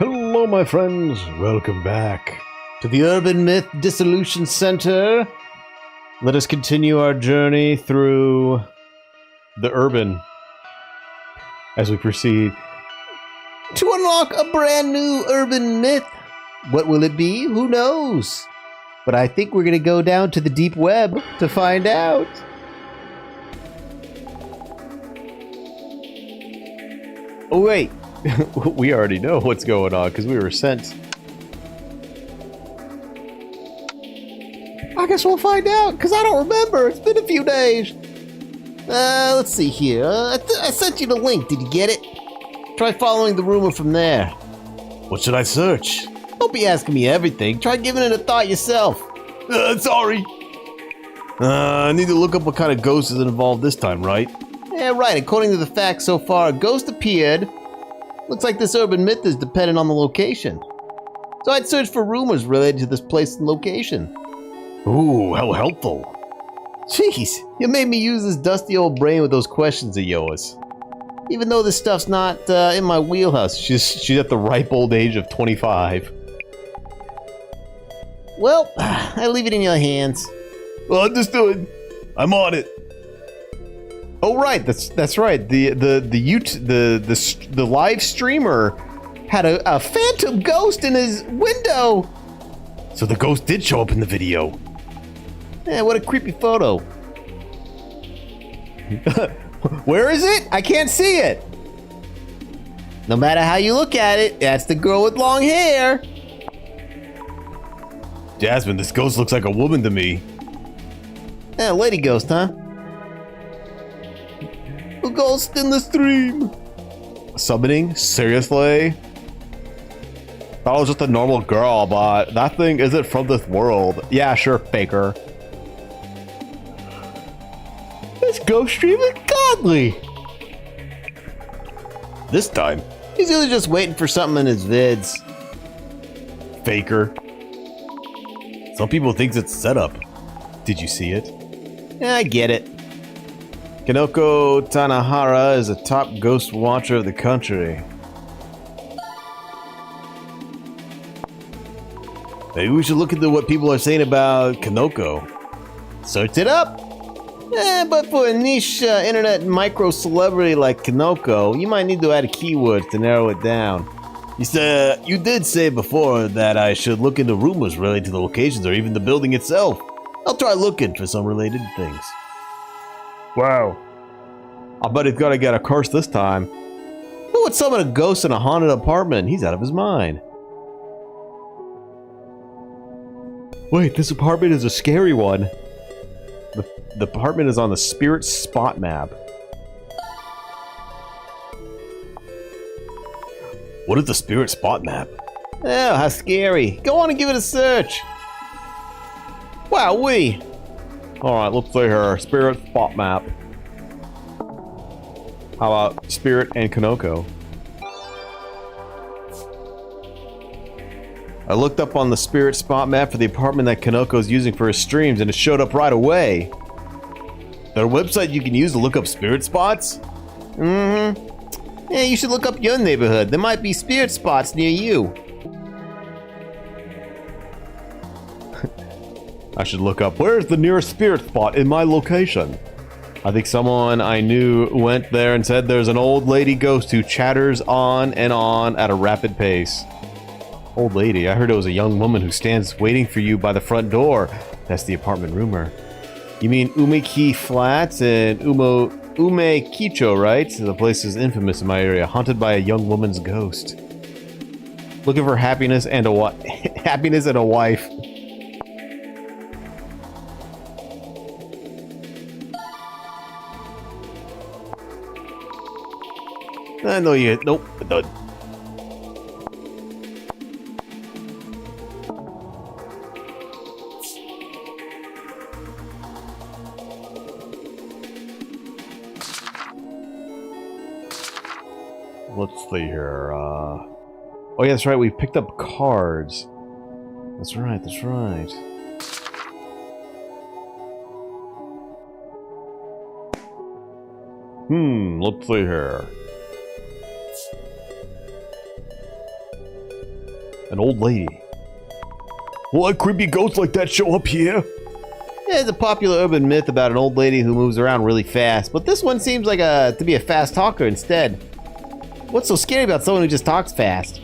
Hello, my friends. Welcome back to the Urban Myth Dissolution Center. Let us continue our journey through the urban as we proceed to unlock a brand new urban myth. What will it be? Who knows? But I think we're going to go down to the deep web to find out. Oh, wait. We already know what's going on because we were sent. I guess we'll find out because I don't remember. It's been a few days. Let's see here. I sent you the link. Did you get it? Try following the rumor from there. What should I search? Don't be asking me everything. Try giving it a thought yourself. Sorry. I need to look up what kind of ghost is involved this time, right? Yeah, right. According to the facts so far, a ghost appeared. Looks like this urban myth is dependent on the location. So I'd search for rumors related to this place and location. Ooh, how helpful. Jeez, you made me use this dusty old brain with those questions of yours. Even though this stuff's not in my wheelhouse, she's at the ripe old age of 25. Well, I leave it in your hands. Well, understood. I'm on it. Oh right, that's right. The live streamer had a phantom ghost in his window. So the ghost did show up in the video. Yeah, what a creepy photo. Where is it? I can't see it. No matter how you look at it, that's the girl with long hair. Jasmine, this ghost looks like a woman to me. Yeah, lady ghost, huh? A ghost in the stream. Summoning? Seriously? That was just a normal girl, but that thing isn't from this world. Yeah, sure, faker. This ghost stream is godly. This time, he's really just waiting for something in his vids. Faker. Some people think it's setup. Did you see it? Yeah, I get it. Kanoko Tanahara is a top ghost watcher of the country. Maybe we should look into what people are saying about Kanoko. Search it up! But for a niche internet micro celebrity like Kanoko, you might need to add a keyword to narrow it down. You did say before that I should look into rumors related to the locations or even the building itself. I'll try looking for some related things. Wow. I bet he's gotta get a curse this time. Who would summon a ghost in a haunted apartment? He's out of his mind. Wait, this apartment is a scary one. The apartment is on the spirit spot map. What is the spirit spot map? Oh, how scary. Go on and give it a search. Wowee. Alright, let's see here. Spirit spot map. How about Spirit and Kanoko? I looked up on the Spirit spot map for the apartment that Kanoko's using for his streams and it showed up right away. Their website you can use to look up spirit spots? Mm-hmm. Yeah, you should look up your neighborhood. There might be spirit spots near you. I should look up, where's the nearest spirit spot in my location? I think someone I knew went there and said there's an old lady ghost who chatters on and on at a rapid pace. Old lady? I heard it was a young woman who stands waiting for you by the front door. That's the apartment rumor. You mean Umeki Flats and Umekicho, right? The place is infamous in my area, haunted by a young woman's ghost. Looking for happiness and a happiness and a wife. I know you. Nope. Done. Let's see here. Oh yeah, that's right. We picked up cards. That's right. That's right. Let's see here. An old lady. Will a creepy ghost like that show up here? There's a popular urban myth about an old lady who moves around really fast, but this one seems like to be a fast talker instead. What's so scary about someone who just talks fast?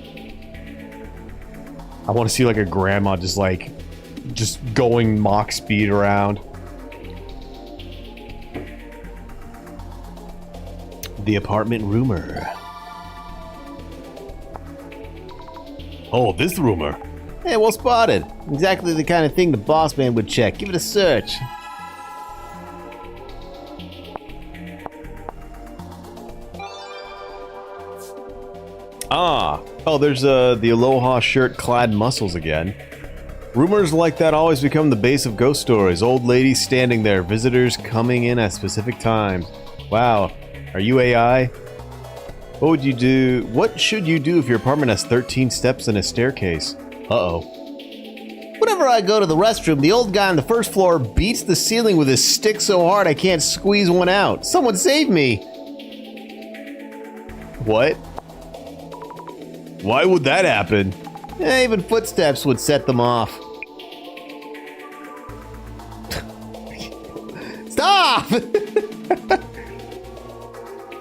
I want to see like a grandma just going Mach speed around. The apartment rumor. Oh, this rumor. Hey, well spotted. Exactly the kind of thing the boss man would check. Give it a search. Oh, there's the Aloha shirt clad muscles again. Rumors like that always become the base of ghost stories. Old ladies standing there, visitors coming in at specific times. Wow, are you AI? What would you do? What should you do if your apartment has 13 steps and a staircase? Uh-oh. Whenever I go to the restroom, the old guy on the first floor beats the ceiling with his stick so hard I can't squeeze one out. Someone save me! What? Why would that happen? Even footsteps would set them off. Stop!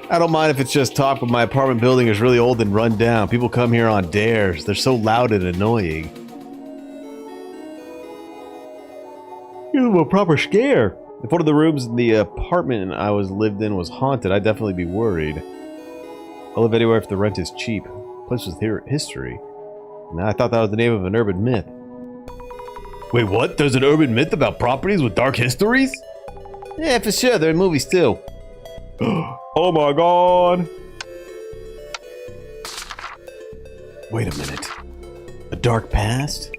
I don't mind if it's just talk, but my apartment building is really old and run down. People come here on dares. They're so loud and annoying. Give them a proper scare. If one of the rooms in the apartment I lived in was haunted, I'd definitely be worried. I'll live anywhere if the rent is cheap. Place with history. Now I thought that was the name of an urban myth. Wait, what? There's an urban myth about properties with dark histories? Yeah, for sure. There are movies too. Oh my god! Wait a minute. A dark past?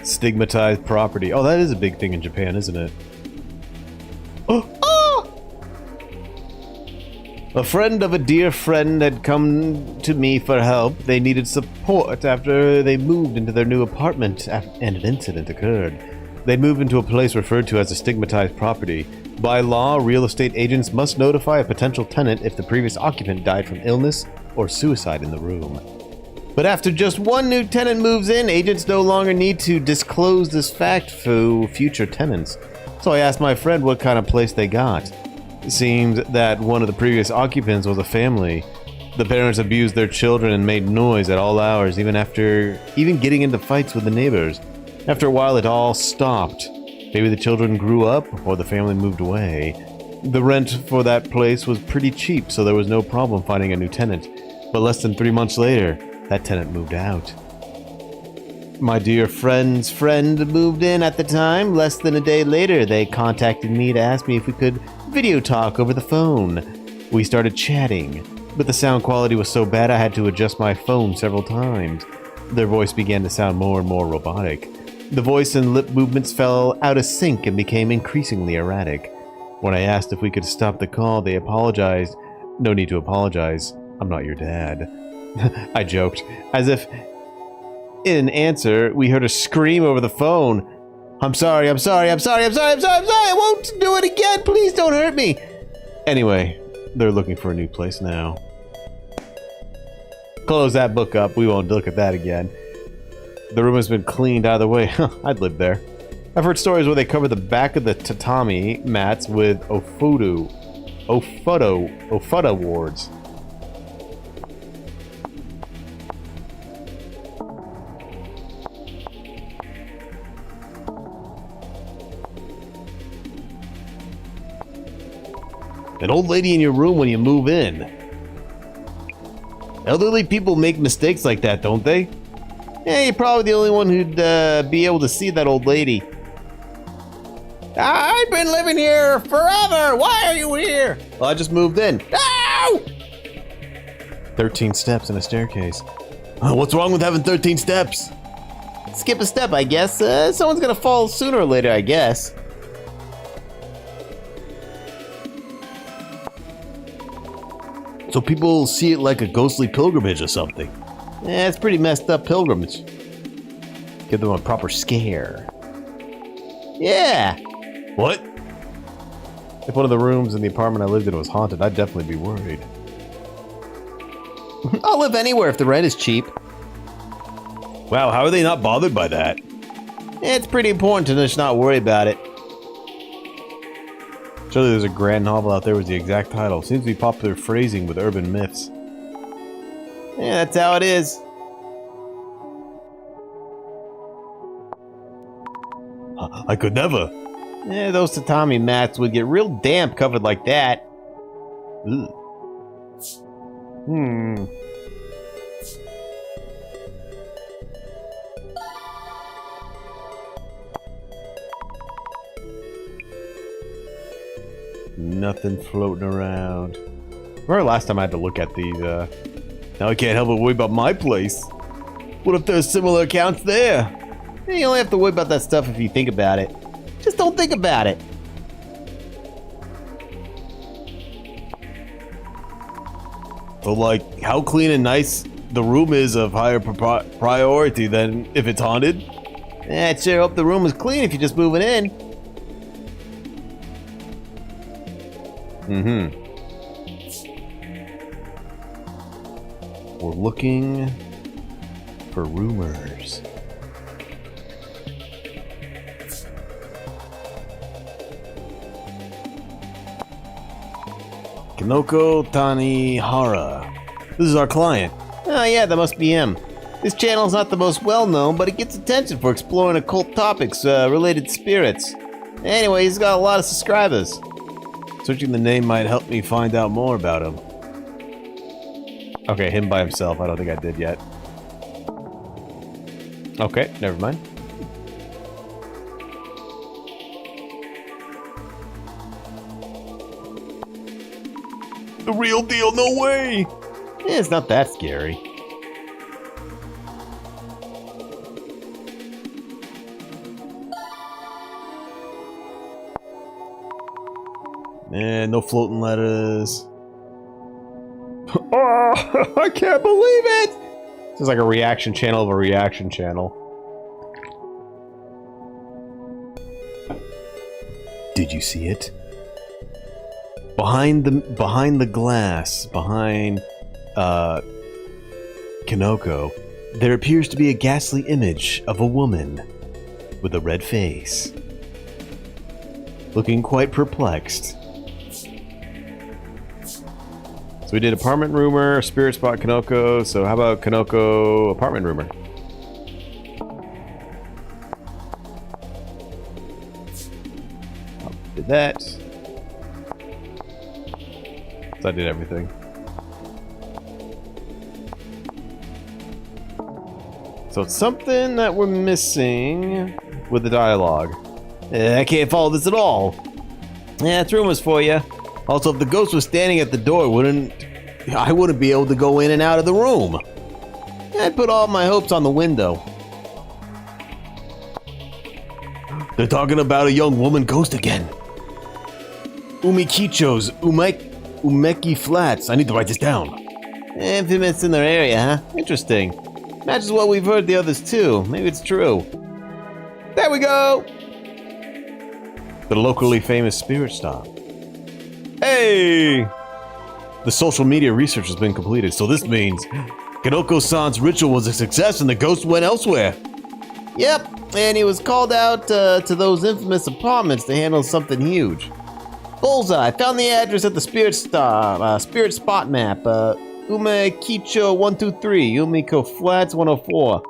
Stigmatized property. Oh, that is a big thing in Japan, isn't it? Oh! A friend of a dear friend had come to me for help. They needed support after they moved into their new apartment and an incident occurred. They moved into a place referred to as a stigmatized property. By law, real estate agents must notify a potential tenant if the previous occupant died from illness or suicide in the room. But after just one new tenant moves in, agents no longer need to disclose this fact to future tenants. So I asked my friend what kind of place they got. It seemed that one of the previous occupants was a family. The parents abused their children and made noise at all hours, even getting into fights with the neighbors. After a while, it all stopped. Maybe the children grew up, or the family moved away. The rent for that place was pretty cheap, so there was no problem finding a new tenant. But less than 3 months later, that tenant moved out. My dear friend's friend moved in at the time. Less than a day later, they contacted me to ask me if we could video talk over the phone. We started chatting, but the sound quality was so bad I had to adjust my phone several times. Their voice began to sound more and more robotic. The voice and lip movements fell out of sync and became increasingly erratic. When I asked if we could stop the call, they apologized. No need to apologize. I'm not your dad. I joked, as if in answer, we heard a scream over the phone. I'm sorry, I'm sorry, I'm sorry, I'm sorry, I'm sorry, I'm sorry, I won't do it again, please don't hurt me. Anyway, they're looking for a new place now. Close that book up, we won't look at that again. The room has been cleaned out of the way. I'd live there. I've heard stories where they cover the back of the tatami mats with ofuda wards. An old lady in your room when you move in. Elderly people make mistakes like that, don't they? Yeah, you're probably the only one who'd be able to see that old lady. I've been living here forever! Why are you here? Well, I just moved in. Ow! 13 steps and a staircase. What's wrong with having 13 steps? Skip a step, I guess. Someone's gonna fall sooner or later, I guess. So people see it like a ghostly pilgrimage or something. Yeah, it's pretty messed up pilgrimage. Give them a proper scare. Yeah. What? If one of the rooms in the apartment I lived in was haunted, I'd definitely be worried. I'll live anywhere if the rent is cheap. Wow, how are they not bothered by that? It's pretty important to just not worry about it. Surely there's a grand novel out there with the exact title. Seems to be popular phrasing with urban myths. Yeah, that's how it is. I could never. Yeah, those tatami mats would get real damp covered like that. Ugh. Nothing floating around. Remember last time I had to look at these, now I can't help but worry about my place. What if there's similar accounts there? You only have to worry about that stuff if you think about it. Just don't think about it. So, like, how clean and nice the room is of higher priority than if it's haunted? Yeah, I'd sure hope the room is clean if you're just moving in. We're looking for rumors. Kinoko Tanihara. This is our client. Oh yeah, that must be him. This channel's not the most well-known, but it gets attention for exploring occult topics related to spirits. Anyway, he's got a lot of subscribers. Searching the name might help me find out more about him. Okay, him by himself. I don't think I did yet. Okay, never mind. The real deal, no way! Yeah, it's not that scary. And no floating letters. Oh, I can't believe it! This is like a reaction channel of a reaction channel. Did you see it? Behind the glass, behind Kinoko, there appears to be a ghastly image of a woman with a red face, looking quite perplexed. So we did apartment rumor, spirit spot Kinoko, so how about Kinoko apartment rumor? Did that. So I did everything. So it's something that we're missing with the dialogue. I can't follow this at all. Yeah, it's rumors for you. Also, if the ghost was standing at the door, I wouldn't be able to go in and out of the room. I'd put all my hopes on the window. They're talking about a young woman ghost again. Umikicho's Umeki Flats. I need to write this down. Infamous in their area, huh? Interesting. Matches what we've heard the others too. Maybe it's true. There we go! The locally famous spirit stop. Hey! The social media research has been completed, so this means Kinoko-san's ritual was a success and the ghost went elsewhere. Yep, and he was called out to those infamous apartments to handle something huge. Bullseye, found the address at the spirit spot map. Umekicho 123, Umiko Flats 104.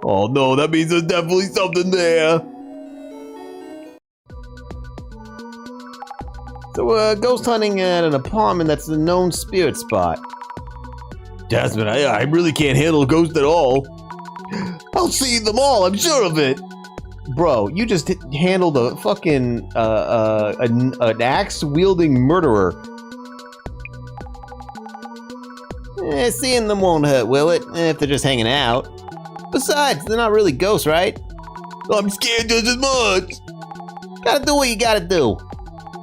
Oh no, that means there's definitely something there. So we're ghost hunting at an apartment that's a known spirit spot. Jasmine, I really can't handle ghosts at all. I'll see them all, I'm sure of it. Bro, you just handled a fucking an axe-wielding murderer. Seeing them won't hurt, will it? If they're just hanging out. Besides, they're not really ghosts, right? I'm scared just as much. Gotta do what you gotta do.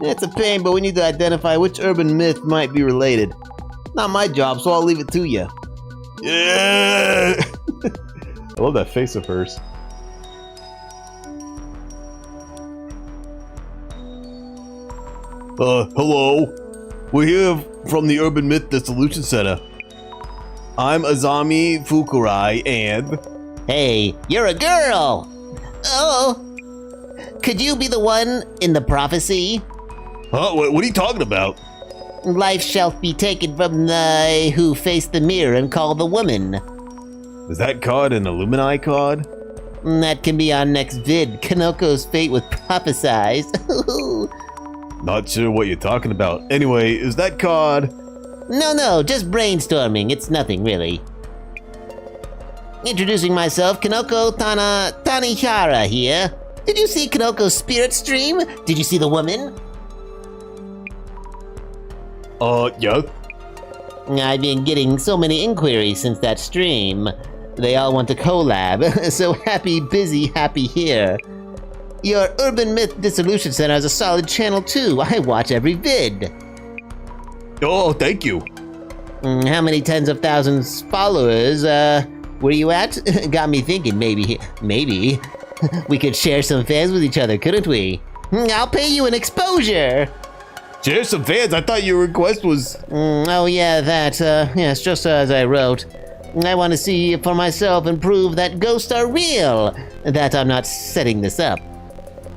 It's a pain, but we need to identify which urban myth might be related. Not my job, so I'll leave it to you. Yeah! I love that face of hers. Hello. We're here from the Urban Myth Dissolution Center. I'm Azami Fukurai and... Hey, you're a girl! Oh, could you be the one in the prophecy? Huh? What are you talking about? Life shall be taken from the who face the mirror and call the woman. Is that card an Illumini card? That can be our next vid. Kanoko's fate was prophesized. Not sure what you're talking about. Anyway, is that card... No, just brainstorming. It's nothing, really. Introducing myself, Kanoko Tanihara here. Did you see Kanoko's spirit stream? Did you see the woman? Yeah. I've been getting so many inquiries since that stream. They all want to collab, so busy, happy here. Your Urban Myth Dissolution Center is a solid channel too. I watch every vid. Oh, thank you. How many tens of thousands followers, were you at? Got me thinking maybe we could share some fans with each other, couldn't we? I'll pay you an exposure. Share some fans? I thought your request was... Oh yeah, that, yes, just as I wrote. I want to see for myself and prove that ghosts are real, that I'm not setting this up.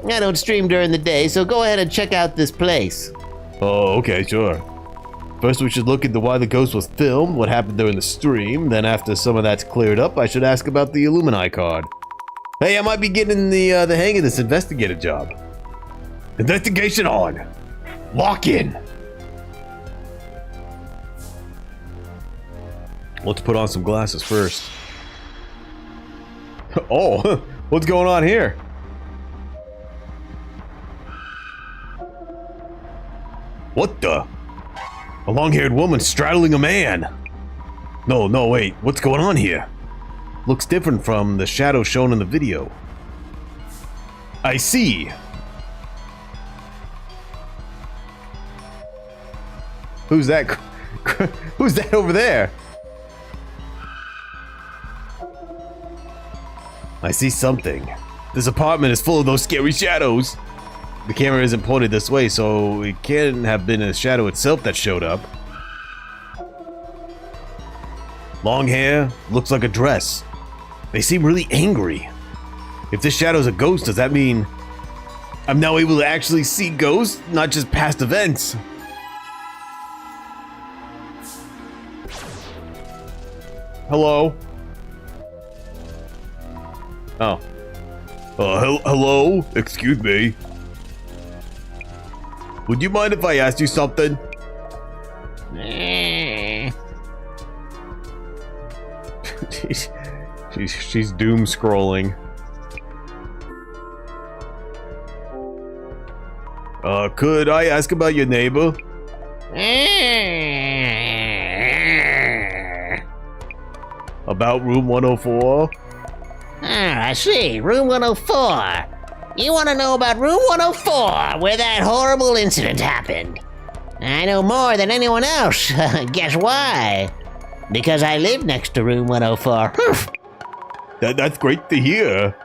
I don't stream during the day, so go ahead and check out this place. Oh, okay, sure. First we should look into why the ghost was filmed, what happened during the stream, then after some of that's cleared up, I should ask about the Illumini card. Hey, I might be getting the hang of this investigator job. Investigation on! Lock in! Let's put on some glasses first. Oh, what's going on here? What the? A long-haired woman straddling a man. No, wait, what's going on here? Looks different from the shadow shown in the video. I see. Who's that? Who's that over there? I see something. This apartment is full of those scary shadows. The camera isn't pointed this way, so it can't have been a shadow itself that showed up. Long hair, looks like a dress. They seem really angry. If this shadow's a ghost, does that mean I'm now able to actually see ghosts, not just past events? Hello? Oh. Hello? Excuse me. Would you mind if I asked you something? She's doom scrolling. Could I ask about your neighbor? About room 104? I see. Room 104. You want to know about room 104, where that horrible incident happened. I know more than anyone else. Guess why? Because I live next to room 104. That's great to hear.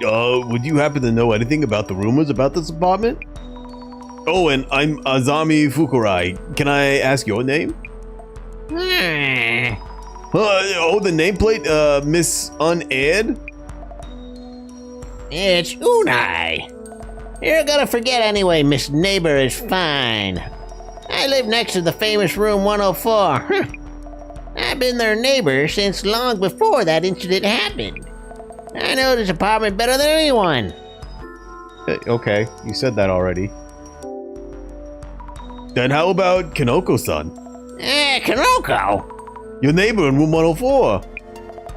Would you happen to know anything about the rumors about this apartment? Oh, and I'm Azami Fukurai. Can I ask your name? The nameplate, Miss Unaired? It's Unai. You're gonna forget anyway, Miss Neighbor is fine. I live next to the famous room 104. I've been their neighbor since long before that incident happened. I know this apartment better than anyone. Okay, you said that already. Then how about Kanoko-san? Kanoko? Your neighbor in room 104.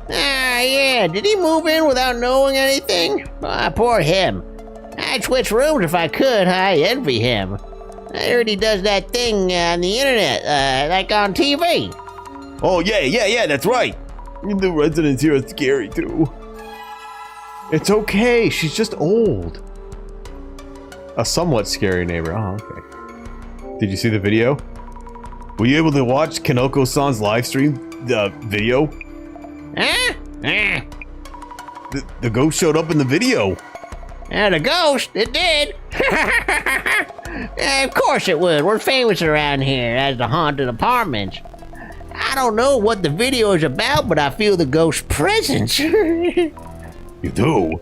Yeah, did he move in without knowing anything? Poor him. I'd switch rooms if I could. I envy him. I heard he does that thing on the internet, like on TV. Oh, yeah, that's right. The residents here are scary, too. It's okay, she's just old. A somewhat scary neighbor. Oh, okay. Did you see the video? Were you able to watch Kanoko-san's live stream, video? The ghost showed up in the video. The ghost? It did. Of course it would. We're famous around here as the haunted apartments. I don't know what the video is about, but I feel the ghost presence. You do?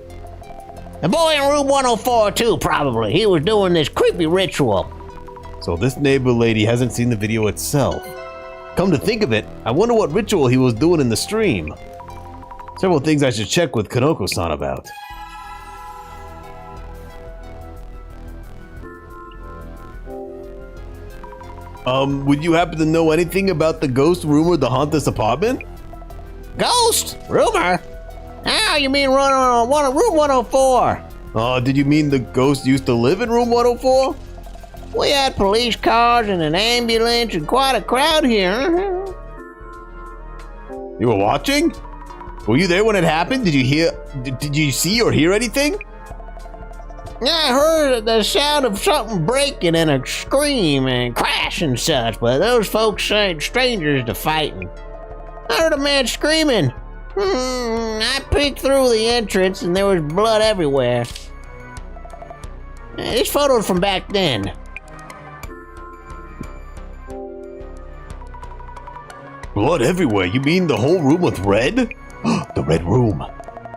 The boy in room 104 too, probably. He was doing this creepy ritual. So this neighbor lady hasn't seen the video itself. Come to think of it, I wonder what ritual he was doing in the stream. Several things I should check with Kanoko-san about. Would you happen to know anything about the ghost rumor to haunt this apartment? Ghost? Rumor? Oh, you mean room 104? Did you mean the ghost used to live in room 104? We had police cars and an ambulance and quite a crowd here. You were watching? Were you there when it happened? Did you see or hear anything? I heard the sound of something breaking and a scream and crash and such, but those folks said strangers to fighting. I heard a man screaming. I peeked through the entrance and there was blood everywhere. This photo's from back then. Blood everywhere? You mean the whole room was red? The red room.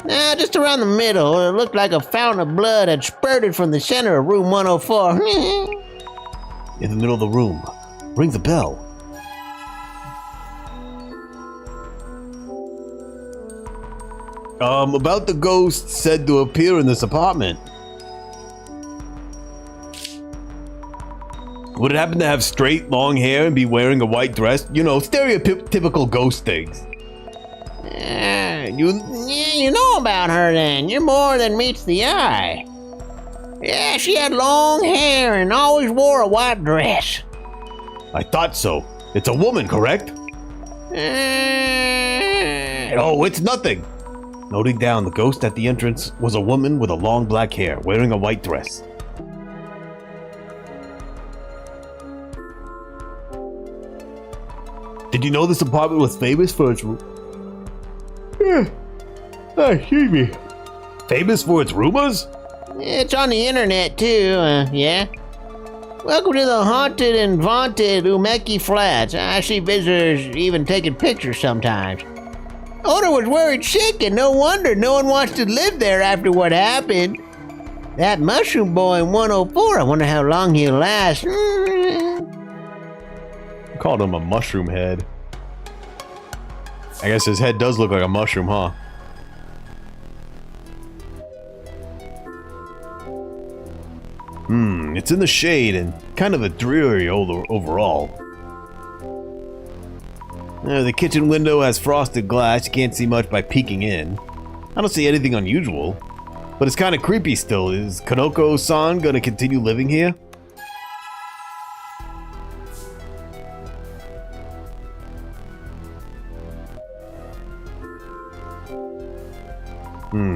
Just around the middle. It looked like a fountain of blood had spurted from the center of room 104. In the middle of the room. Rings a bell. About the ghost said to appear in this apartment. Would it happen to have straight, long hair and be wearing a white dress? You know, stereotypical ghost things. You know about her then. You're more than meets the eye. Yeah, she had long hair and always wore a white dress. I thought so. It's a woman, correct? Oh, it's nothing. Noting down, the ghost at the entrance was a woman with a long black hair, wearing a white dress. Did you know this apartment was famous for its excuse me. Famous for its rumors? It's on the internet too, yeah. Welcome to the haunted and vaunted Umeki Flats. I see visitors even taking pictures sometimes. Owner was worried sick, and no wonder no one wants to live there after what happened. That mushroom boy in 104, I wonder how long he'll last. Called him a mushroom head. I guess his head does look like a mushroom, huh? It's in the shade and kind of a dreary overall. The kitchen window has frosted glass. You can't see much by peeking in. I don't see anything unusual, but it's kind of creepy still. Is Kanoko-san gonna continue living here?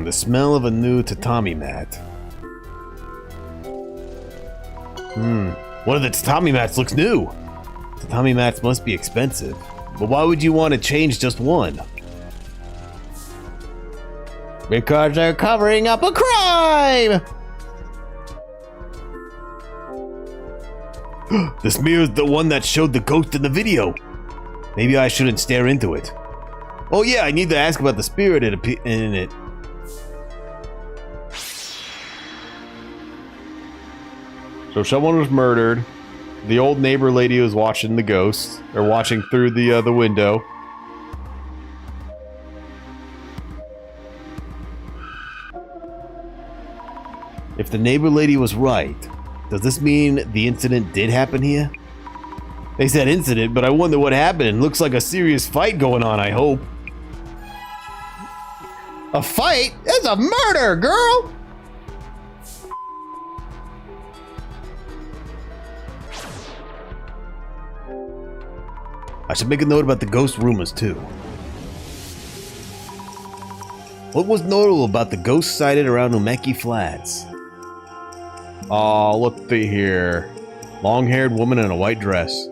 The smell of a new tatami mat. One of the tatami mats looks new. Tatami mats must be expensive. But why would you want to change just one? Because they're covering up a crime! This mirror's the one that showed the ghost in the video. Maybe I shouldn't stare into it. Oh yeah, I need to ask about the spirit in it. So someone was murdered. The old neighbor lady was watching the ghost, or watching through the window. If the neighbor lady was right, does this mean the incident did happen here? They said incident, but I wonder what happened. Looks like a serious fight going on, I hope. A fight? That's a murder, girl! I should make a note about the ghost rumors, too. What was notable about the ghost sighted around Umeki Flats? Oh, let's see here. Long-haired woman in a white dress.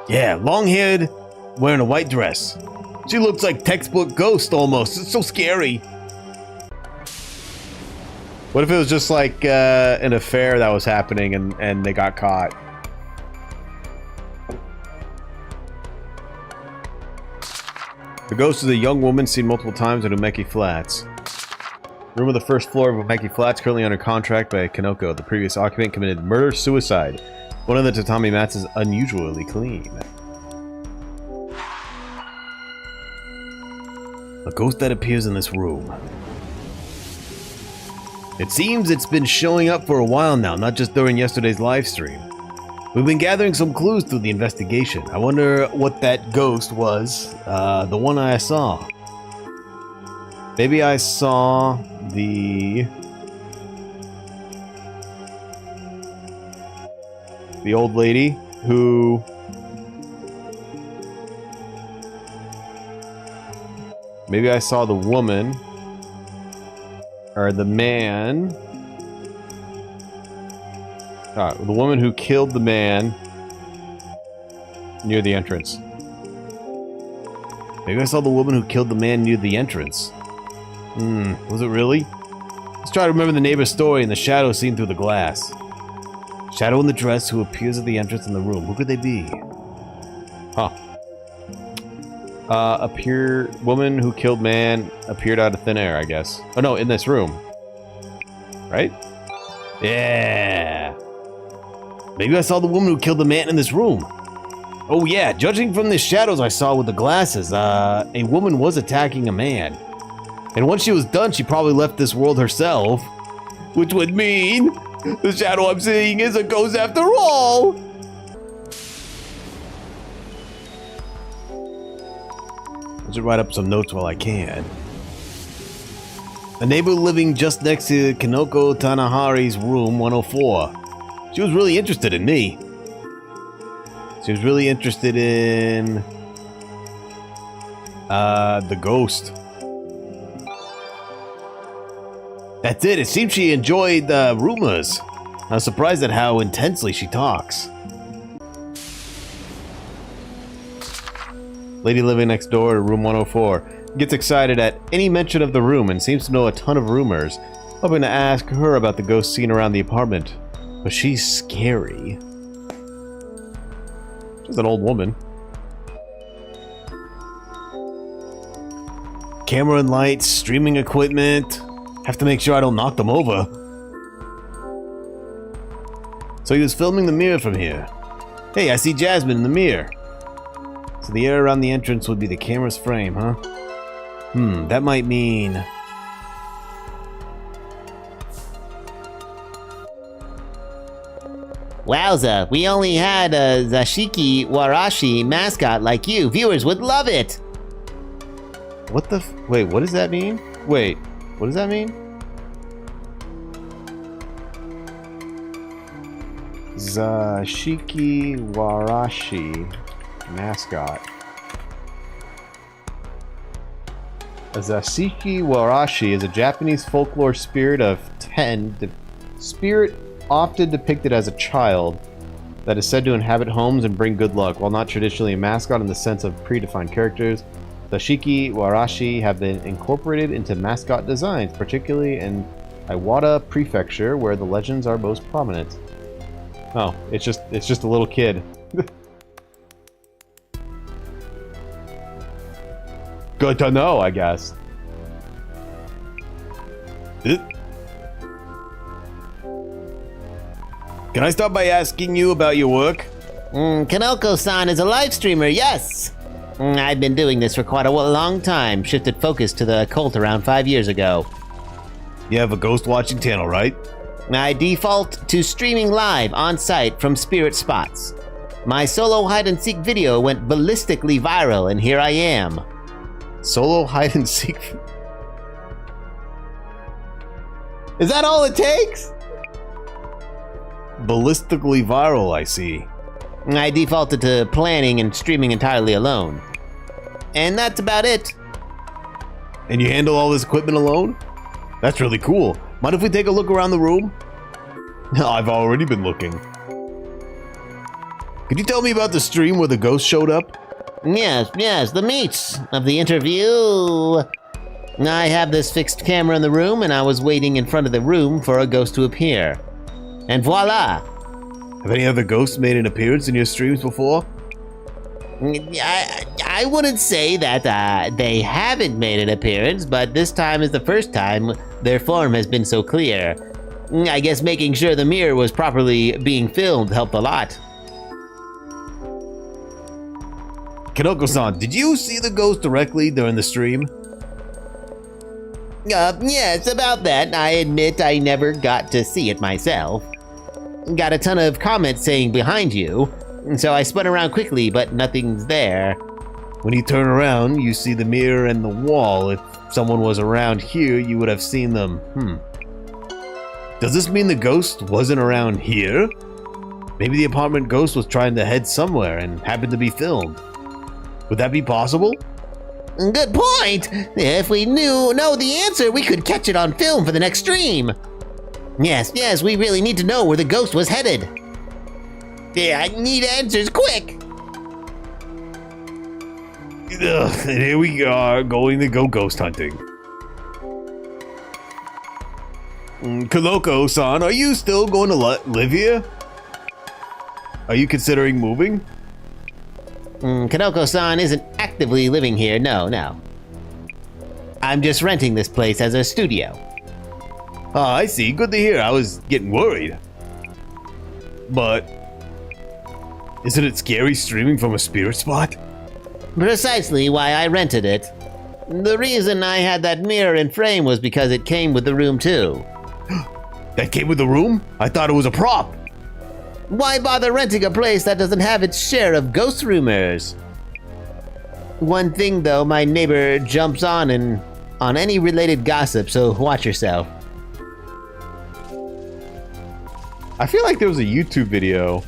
Yeah, long-haired, wearing a white dress. She looks like textbook ghost almost. It's so scary. What if it was just like an affair that was happening and they got caught? The ghost is a young woman seen multiple times in Umeki Flats. Room on the first floor of Umeki Flats, currently under contract by Kanoko. The previous occupant committed murder-suicide. One of the tatami mats is unusually clean. A ghost that appears in this room. It seems it's been showing up for a while now, not just during yesterday's live stream. We've been gathering some clues through the investigation. I wonder what that ghost was, the one I saw. Maybe I saw the old lady who maybe I saw the woman or the man, the woman who killed the man near the entrance. Maybe I saw the woman who killed the man near the entrance. Was it really? Let's try to remember the neighbor's story and the shadow seen through the glass. Shadow in the dress who appears at the entrance in the room. Who could they be? Woman who killed man appeared out of thin air, I guess. Oh no, in this room. Right? Yeah. Maybe I saw the woman who killed the man in this room. Oh yeah, judging from the shadows I saw with the glasses, a woman was attacking a man. And once she was done, she probably left this world herself. Which would mean the shadow I'm seeing is a ghost after all! I should write up some notes while I can. A neighbor living just next to Kanoko Tanahari's room 104. She was really interested in me. She was really interested in the ghost. That's it. It seems she enjoyed the rumors. I was surprised at how intensely she talks. Lady living next door to room 104 gets excited at any mention of the room and seems to know a ton of rumors, hoping to ask her about the ghost seen around the apartment. But she's scary. She's an old woman. Camera and lights, streaming equipment. Have to make sure I don't knock them over. So he was filming the mirror from here. Hey, I see Jasmine in the mirror. So the air around the entrance would be the camera's frame, huh? That might mean... Wowza, we only had a Zashiki Warashi mascot like you. Viewers would love it. What the wait, what does that mean? Wait, what does that mean? Zashiki Warashi mascot. A Zashiki Warashi is a Japanese folklore spirit of 10. The spirit often depicted as a child that is said to inhabit homes and bring good luck. While not traditionally a mascot in the sense of predefined characters, Zashiki Warashi have been incorporated into mascot designs, particularly in Iwata Prefecture, where the legends are most prominent. Oh, it's just a little kid. Good to know, I guess. Can I start by asking you about your work? Kanoko-san is a live streamer, yes! I've been doing this for quite a long time. Shifted focus to the occult around 5 years ago. You have a ghost watching channel, right? I default to streaming live on-site from spirit spots. My solo hide-and-seek video went ballistically viral, and here I am. Solo hide-and-seek? Is that all it takes? Ballistically viral, I see. I defaulted to planning and streaming entirely alone. And that's about it. And you handle all this equipment alone? That's really cool. Mind if we take a look around the room? I've already been looking. Could you tell me about the stream where the ghost showed up? Yes, the meats of the interview. I have this fixed camera in the room, and I was waiting in front of the room for a ghost to appear. And voila! Have any other ghosts made an appearance in your streams before? I wouldn't say that they haven't made an appearance, but this time is the first time their form has been so clear. I guess making sure the mirror was properly being filmed helped a lot. Kanoko-san, did you see the ghost directly during the stream? Yes, about that. I admit I never got to see it myself. Got a ton of comments saying behind you, so I spun around quickly, but nothing's there. When you turn around, you see the mirror and the wall. If someone was around here, you would have seen them. Does this mean the ghost wasn't around here? Maybe the apartment ghost was trying to head somewhere and happened to be filmed. Would that be possible? Good point! If we know the answer, we could catch it on film for the next stream. Yes, we really need to know where the ghost was headed. Yeah, I need answers quick! Ugh, and here we are, going to go ghost hunting. Kanoko-san, are you still going to live here? Are you considering moving? Kanoko-san isn't actively living here, no. I'm just renting this place as a studio. Ah, I see. Good to hear. I was getting worried. But isn't it scary streaming from a spirit spot? Precisely why I rented it. The reason I had that mirror in frame was because it came with the room too. That came with the room? I thought it was a prop. Why bother renting a place that doesn't have its share of ghost rumors? One thing though, my neighbor jumps on any related gossip, so watch yourself. I feel like there was a YouTube video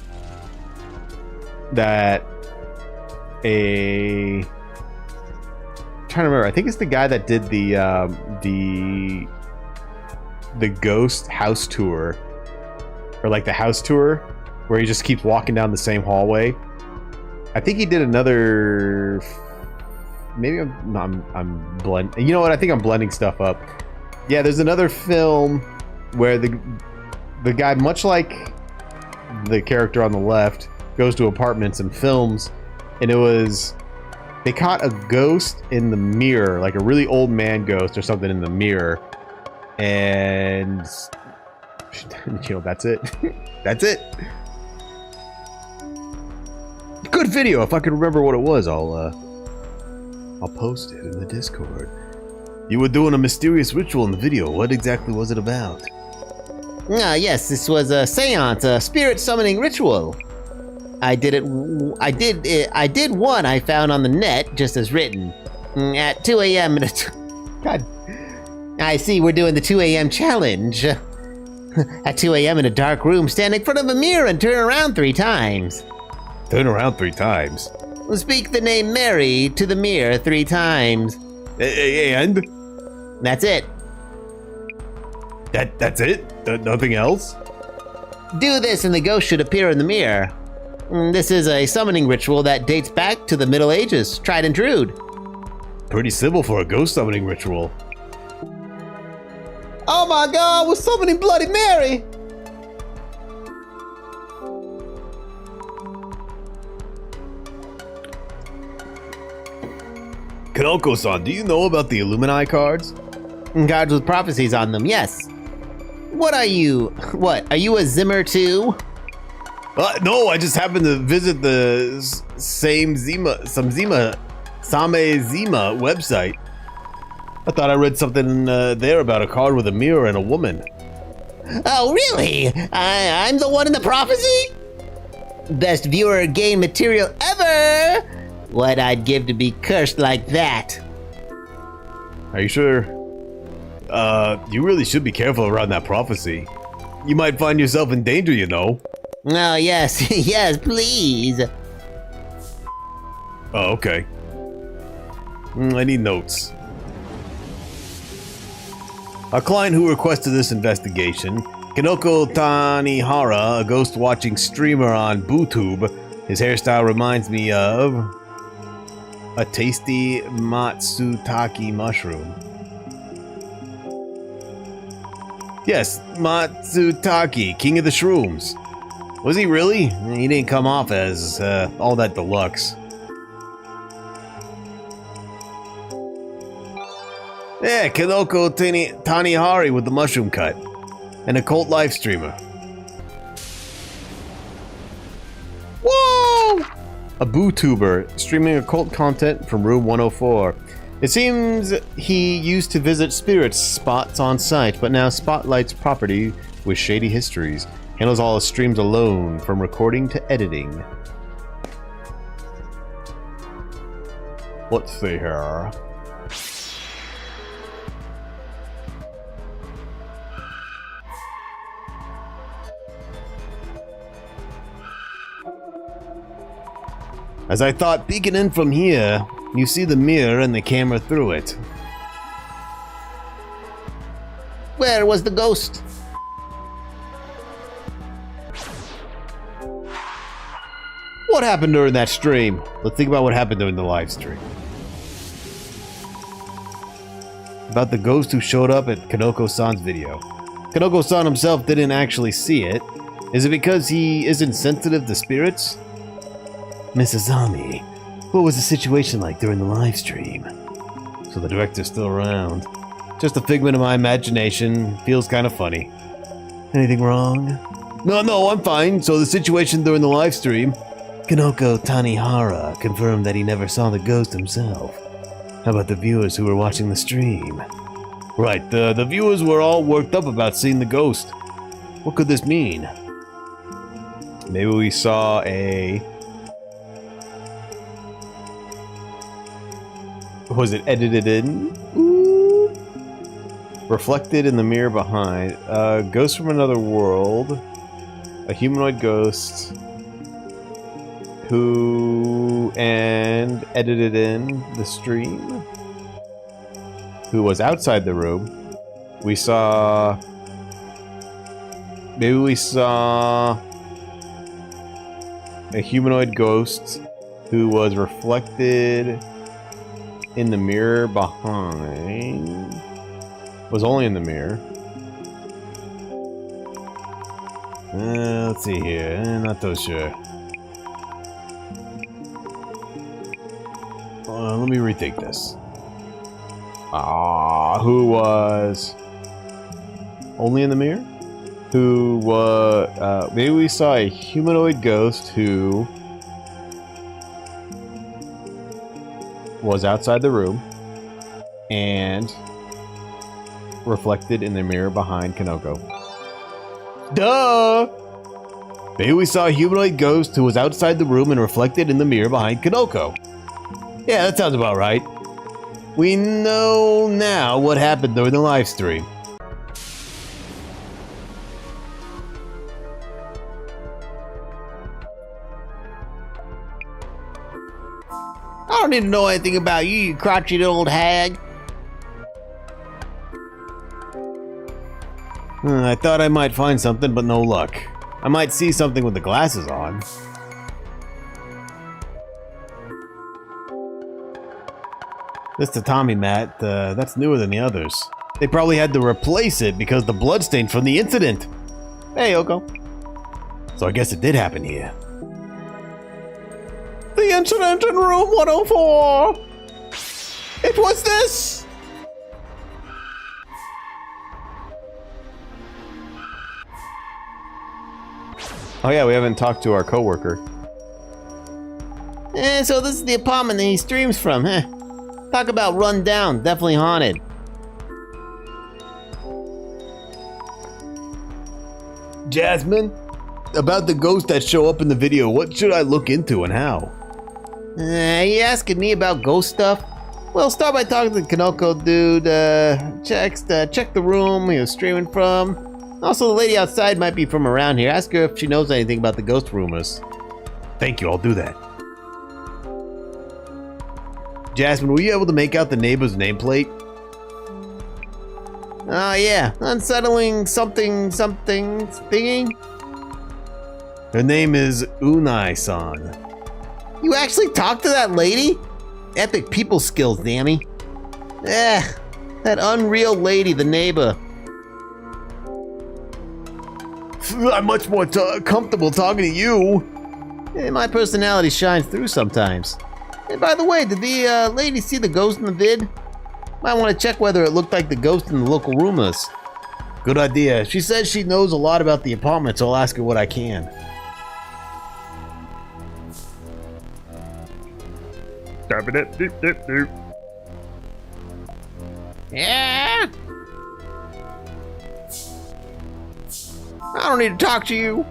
that I'm trying to remember. I think it's the guy that did the ghost house tour, or like the house tour where he just keeps walking down the same hallway. I think he did another. Maybe I'm blending. You know what? I think I'm blending stuff up. Yeah, there's another film where the guy, much like the character on the left, goes to apartments and films, and they caught a ghost in the mirror, like a really old man ghost or something in the mirror, and that's it. That's it. Good video. If I can remember what it was, I'll post it in the Discord. You were doing a mysterious ritual in the video. What exactly was it about? Yes, this was a seance, a spirit summoning ritual. I did one I found on the net, just as written. At 2 a.m. God. I see we're doing the 2 a.m. challenge. At 2 a.m. in a dark room, stand in front of a mirror and turn around 3 times. Turn around 3 times? Speak the name Mary to the mirror 3 times. And? That's it. That's it? Nothing else? Do this and the ghost should appear in the mirror. This is a summoning ritual that dates back to the Middle Ages, tried and true. Pretty simple for a ghost summoning ritual. Oh my god, we're summoning Bloody Mary! Kanoko-san, do you know about the Illuminati cards? Cards with prophecies on them, yes. What are you? What, are you a Zimmer too? No, I just happened to visit the Same Zima website. I thought I read something there about a card with a mirror and a woman. Oh, really? I'm the one in the prophecy? Best viewer game material ever! What I'd give to be cursed like that. Are you sure? You really should be careful around that prophecy. You might find yourself in danger, you know. Oh, yes, yes, please. Oh, okay. I need notes. A client who requested this investigation, Kinoko Tanihara, a ghost-watching streamer on BooTube. His hairstyle reminds me of a tasty Matsutake mushroom. Yes, Matsutake, King of the Shrooms. Was he really? He didn't come off as all that deluxe. Yeah, Kinoko Tanihari with the mushroom cut. An occult live streamer. Whoa! A bootuber streaming occult content from room 104. It seems he used to visit spirit spots on site, but now spotlights property with shady histories. Handles all his streams alone, from recording to editing. Let's see here. As I thought, peeking in from here, you see the mirror and the camera through it. Where was the ghost? What happened during that stream? Let's think about what happened during the live stream. About the ghost who showed up at Kanoko-san's video. Kanoko-san himself didn't actually see it. Is it because he isn't sensitive to spirits? Miss Azami, what was the situation like during the live stream? So the director's still around. Just a figment of my imagination. Feels kind of funny. Anything wrong? No, I'm fine. So the situation during the live stream. Kinoko Tanihara confirmed that he never saw the ghost himself. How about the viewers who were watching the stream? Right, the viewers were all worked up about seeing the ghost. What could this mean? Maybe we saw a... Was it edited in? Ooh. Reflected in the mirror behind. Ghost from another world. A humanoid ghost. Who... and edited in the stream. Who was outside the room. We saw... Maybe we saw... a humanoid ghost who was reflected in the mirror behind. Was only in the mirror. Let's see here. Not so sure. Let me rethink this. Who was only in the mirror? Who was... maybe we saw a humanoid ghost who was outside the room and reflected in the mirror behind Kanoko. Duh! Maybe we saw a humanoid ghost who was outside the room and reflected in the mirror behind Kanoko. Yeah, that sounds about right. We know now what happened during the live stream. I don't need to know anything about you, you crotchety old hag. I thought I might find something, but no luck. I might see something with the glasses on. This tatami mat, that's newer than the others. They probably had to replace it because of the bloodstain from the incident. Hey, Yoko. So I guess it did happen here. The incident in room 104! It was this! Oh yeah, we haven't talked to our coworker. So this is the apartment that he streams from, huh? Talk about run down, definitely haunted. Jasmine, about the ghosts that show up in the video, what should I look into and how? You asking me about ghost stuff? Well, start by talking to the Kanoko dude, check the room he was streaming from. Also, the lady outside might be from around here. Ask her if she knows anything about the ghost rumors. Thank you, I'll do that. Jasmine, were you able to make out the neighbor's nameplate? Oh yeah, unsettling something thingy. Her name is Unai-san. You actually talked to that lady? Epic people skills, dammy. That unreal lady, the neighbor. I'm much more comfortable talking to you. My personality shines through sometimes. And by the way, did the lady see the ghost in the vid? Might want to check whether it looked like the ghost in the local rumors. Good idea. She says she knows a lot about the apartment, so I'll ask her what I can. Yeah? I don't need to talk to you.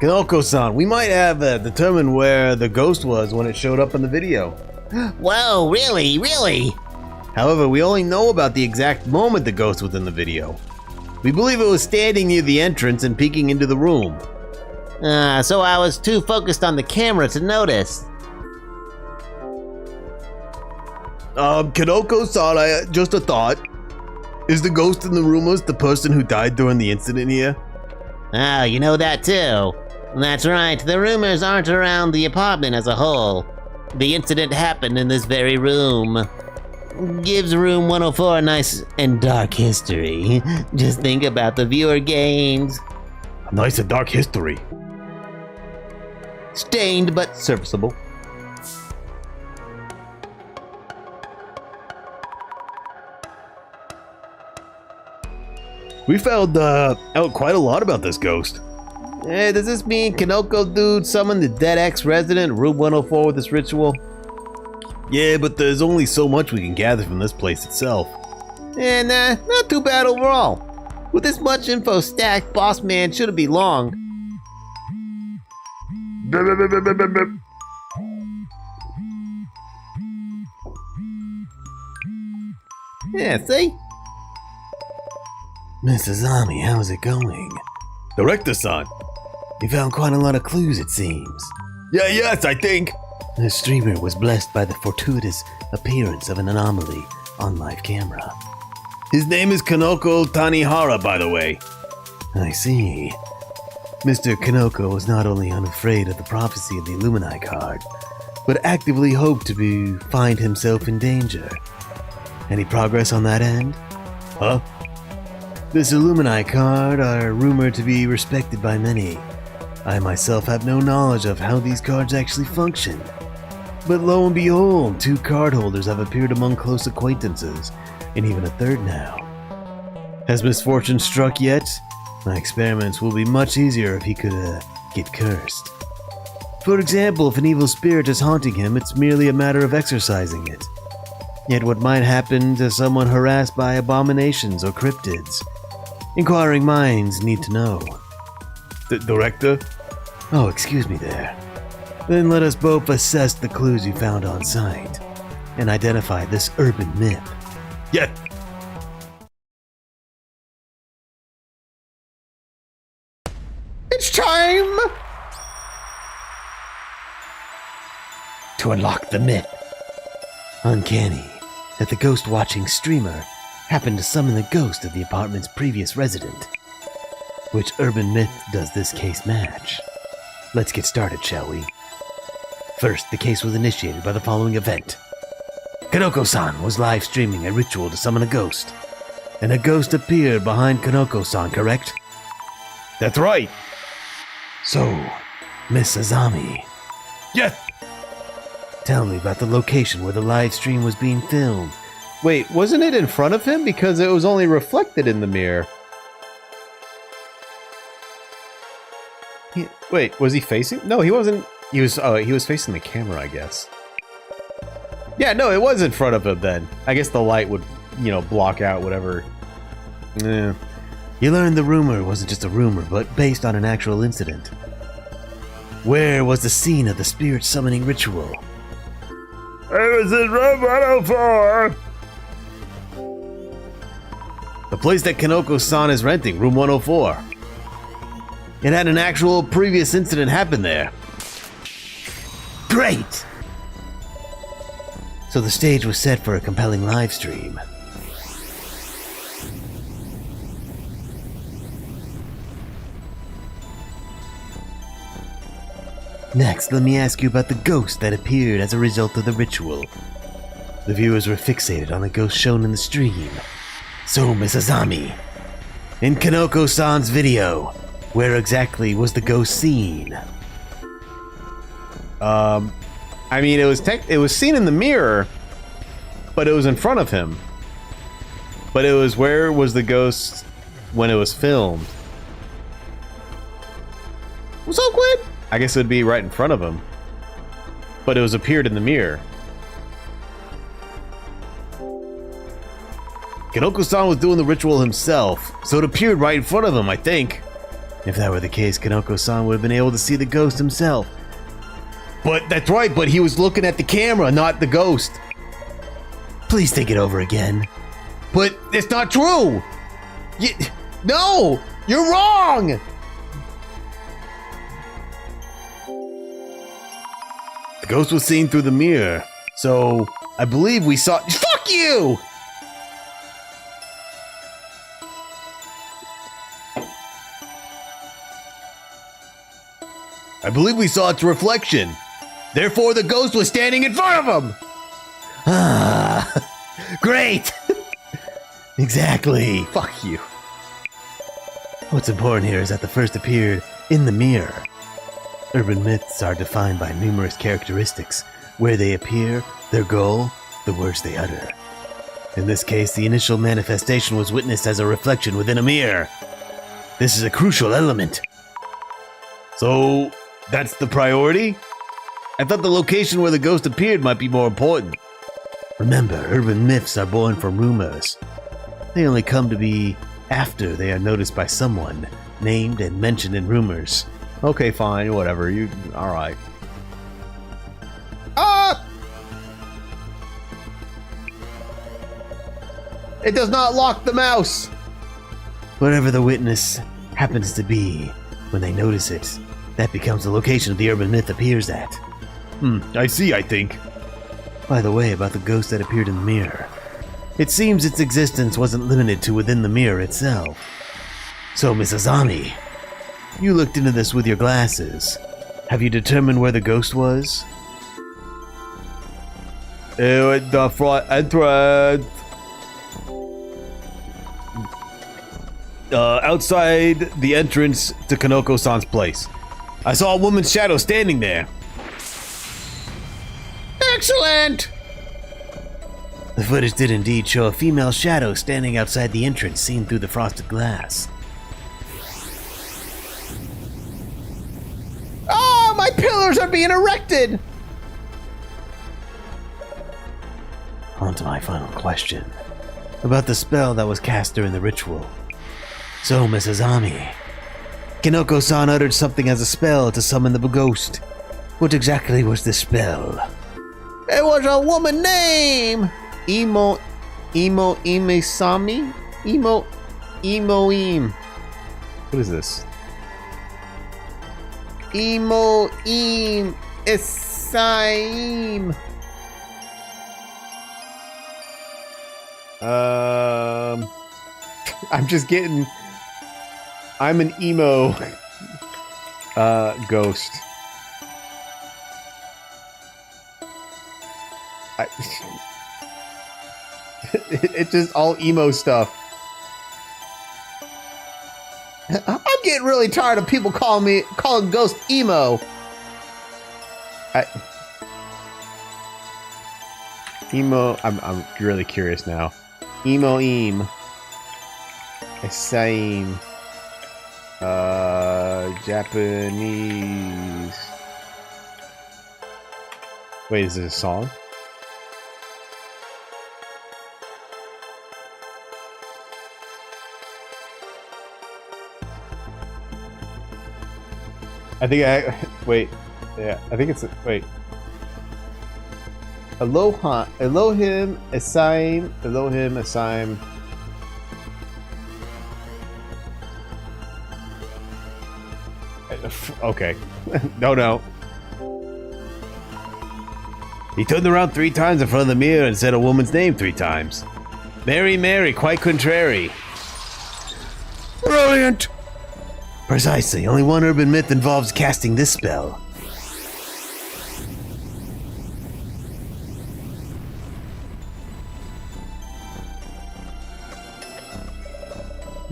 Kanoko-san, we might have determined where the ghost was when it showed up in the video. Whoa, really? Really? However, we only know about the exact moment the ghost was in the video. We believe it was standing near the entrance and peeking into the room. So I was too focused on the camera to notice. Kanoko-san, just a thought. Is the ghost in the rumors the person who died during the incident here? Oh, you know that too. That's right, the rumors aren't around the apartment as a whole. The incident happened in this very room. Gives room 104 a nice and dark history. Just think about the viewer gains. A nice and dark history. Stained but serviceable. We found out quite a lot about this ghost. Hey, does this mean Kanoko dude summoned the dead ex-resident Room 104 with this ritual? Yeah, but there's only so much we can gather from this place itself. And not too bad overall. With this much info stacked, Boss Man shouldn't be long. Yeah, see? Miss Azami, how's it going? Director-san. You found quite a lot of clues, it seems. Yes, I think. The streamer was blessed by the fortuitous appearance of an anomaly on live camera. His name is Kanoko Tanihara, by the way. I see. Mr. Kanoko was not only unafraid of the prophecy of the Illumini card, but actively hoped to find himself in danger. Any progress on that end? Huh? This Illumini card are rumored to be respected by many. I myself have no knowledge of how these cards actually function. But lo and behold, 2 card holders have appeared among close acquaintances, and even a third now. Has misfortune struck yet? My experiments will be much easier if he could get cursed. For example, if an evil spirit is haunting him, it's merely a matter of exorcising it. Yet what might happen to someone harassed by abominations or cryptids? Inquiring minds need to know. Director? Oh, excuse me there. Then let us both assess the clues you found on site and identify this urban myth. Yeah. It's time To unlock the myth. Uncanny that the ghost-watching streamer happened to summon the ghost of the apartment's previous resident. Which urban myth does this case match? Let's get started, shall we? First, the case was initiated by the following event. Kanoko-san was live streaming a ritual to summon a ghost, and a ghost appeared behind Kanoko-san, correct? That's right. So, Miss Azami, Yes. tell me about the location where the live stream was being filmed. Wait, wasn't it in front of him? Because it was only reflected in the mirror. Wait, was he facing? No, he wasn't. He was facing the camera, I guess. Yeah, no, it was in front of him then. I guess the light would, block out whatever. You learned the rumor wasn't just a rumor, but based on an actual incident. Where was the scene of the spirit summoning ritual? It was in room 104. The place that Kanoko-san is renting, room 104. It had an actual previous incident happen there. Great! So the stage was set for a compelling live stream. Next, let me ask you about the ghost that appeared as a result of the ritual. The viewers were fixated on the ghost shown in the stream. So, Miss Azami, in Kanoko-san's video, where exactly was the ghost seen? I mean, it was seen in the mirror, but it was in front of him. But it was where was the ghost when it was filmed? What's up, Quinn? I guess it would be right in front of him. But it was appeared in the mirror. Kanoko-san was doing the ritual himself, so it appeared right in front of him, I think. If that were the case, Kanoko-san would have been able to see the ghost himself. But that's right, but he was looking at the camera, not the ghost. Please think it over again. But it's not true! No! You're wrong! The ghost was seen through the mirror, so I believe we saw— Fuck you! I believe we saw its reflection. Therefore, the ghost was standing in front of him! Ah, great! Exactly. Fuck you. What's important here is that the first appeared in the mirror. Urban myths are defined by numerous characteristics: where they appear, their goal, the words they utter. In this case, the initial manifestation was witnessed as a reflection within a mirror. This is a crucial element. So, that's the priority? I thought the location where the ghost appeared might be more important. Remember, urban myths are born from rumors. They only come to be after they are noticed by someone, named and mentioned in rumors. Okay, fine, whatever. Alright. It does not lock the mouse! Whatever the witness happens to be, when they notice it, that becomes the location the urban myth appears at. I see, I think. By the way, about the ghost that appeared in the mirror. It seems its existence wasn't limited to within the mirror itself. So, Miss Azami, you looked into this with your glasses. Have you determined where the ghost was? At the front entrance. Outside the entrance to Kanoko-san's place. I saw a woman's shadow standing there. Excellent! The footage did indeed show a female shadow standing outside the entrance, seen through the frosted glass. Oh, my pillars are being erected! On to my final question. About the spell that was cast during the ritual. So, Miss Azami, Kanoko-san uttered something as a spell to summon the ghost. What exactly was the spell? It was a woman name! Imesami? Imoim. What is this? Imoim Esaim. I'm just getting... I'm an emo ghost. It's just all emo stuff. I'm getting really tired of people calling Ghost emo. Emo. I'm really curious now. Emo-eam. Same. Japanese. Wait, is this a song? Wait. Yeah, I think it's... Wait. Aloha. Elohim, Asaim. Elohim, Asaim. Okay. No. He turned around 3 times in front of the mirror and said a woman's name 3 times. Mary, Mary, quite contrary. Brilliant! Precisely. Only one urban myth involves casting this spell.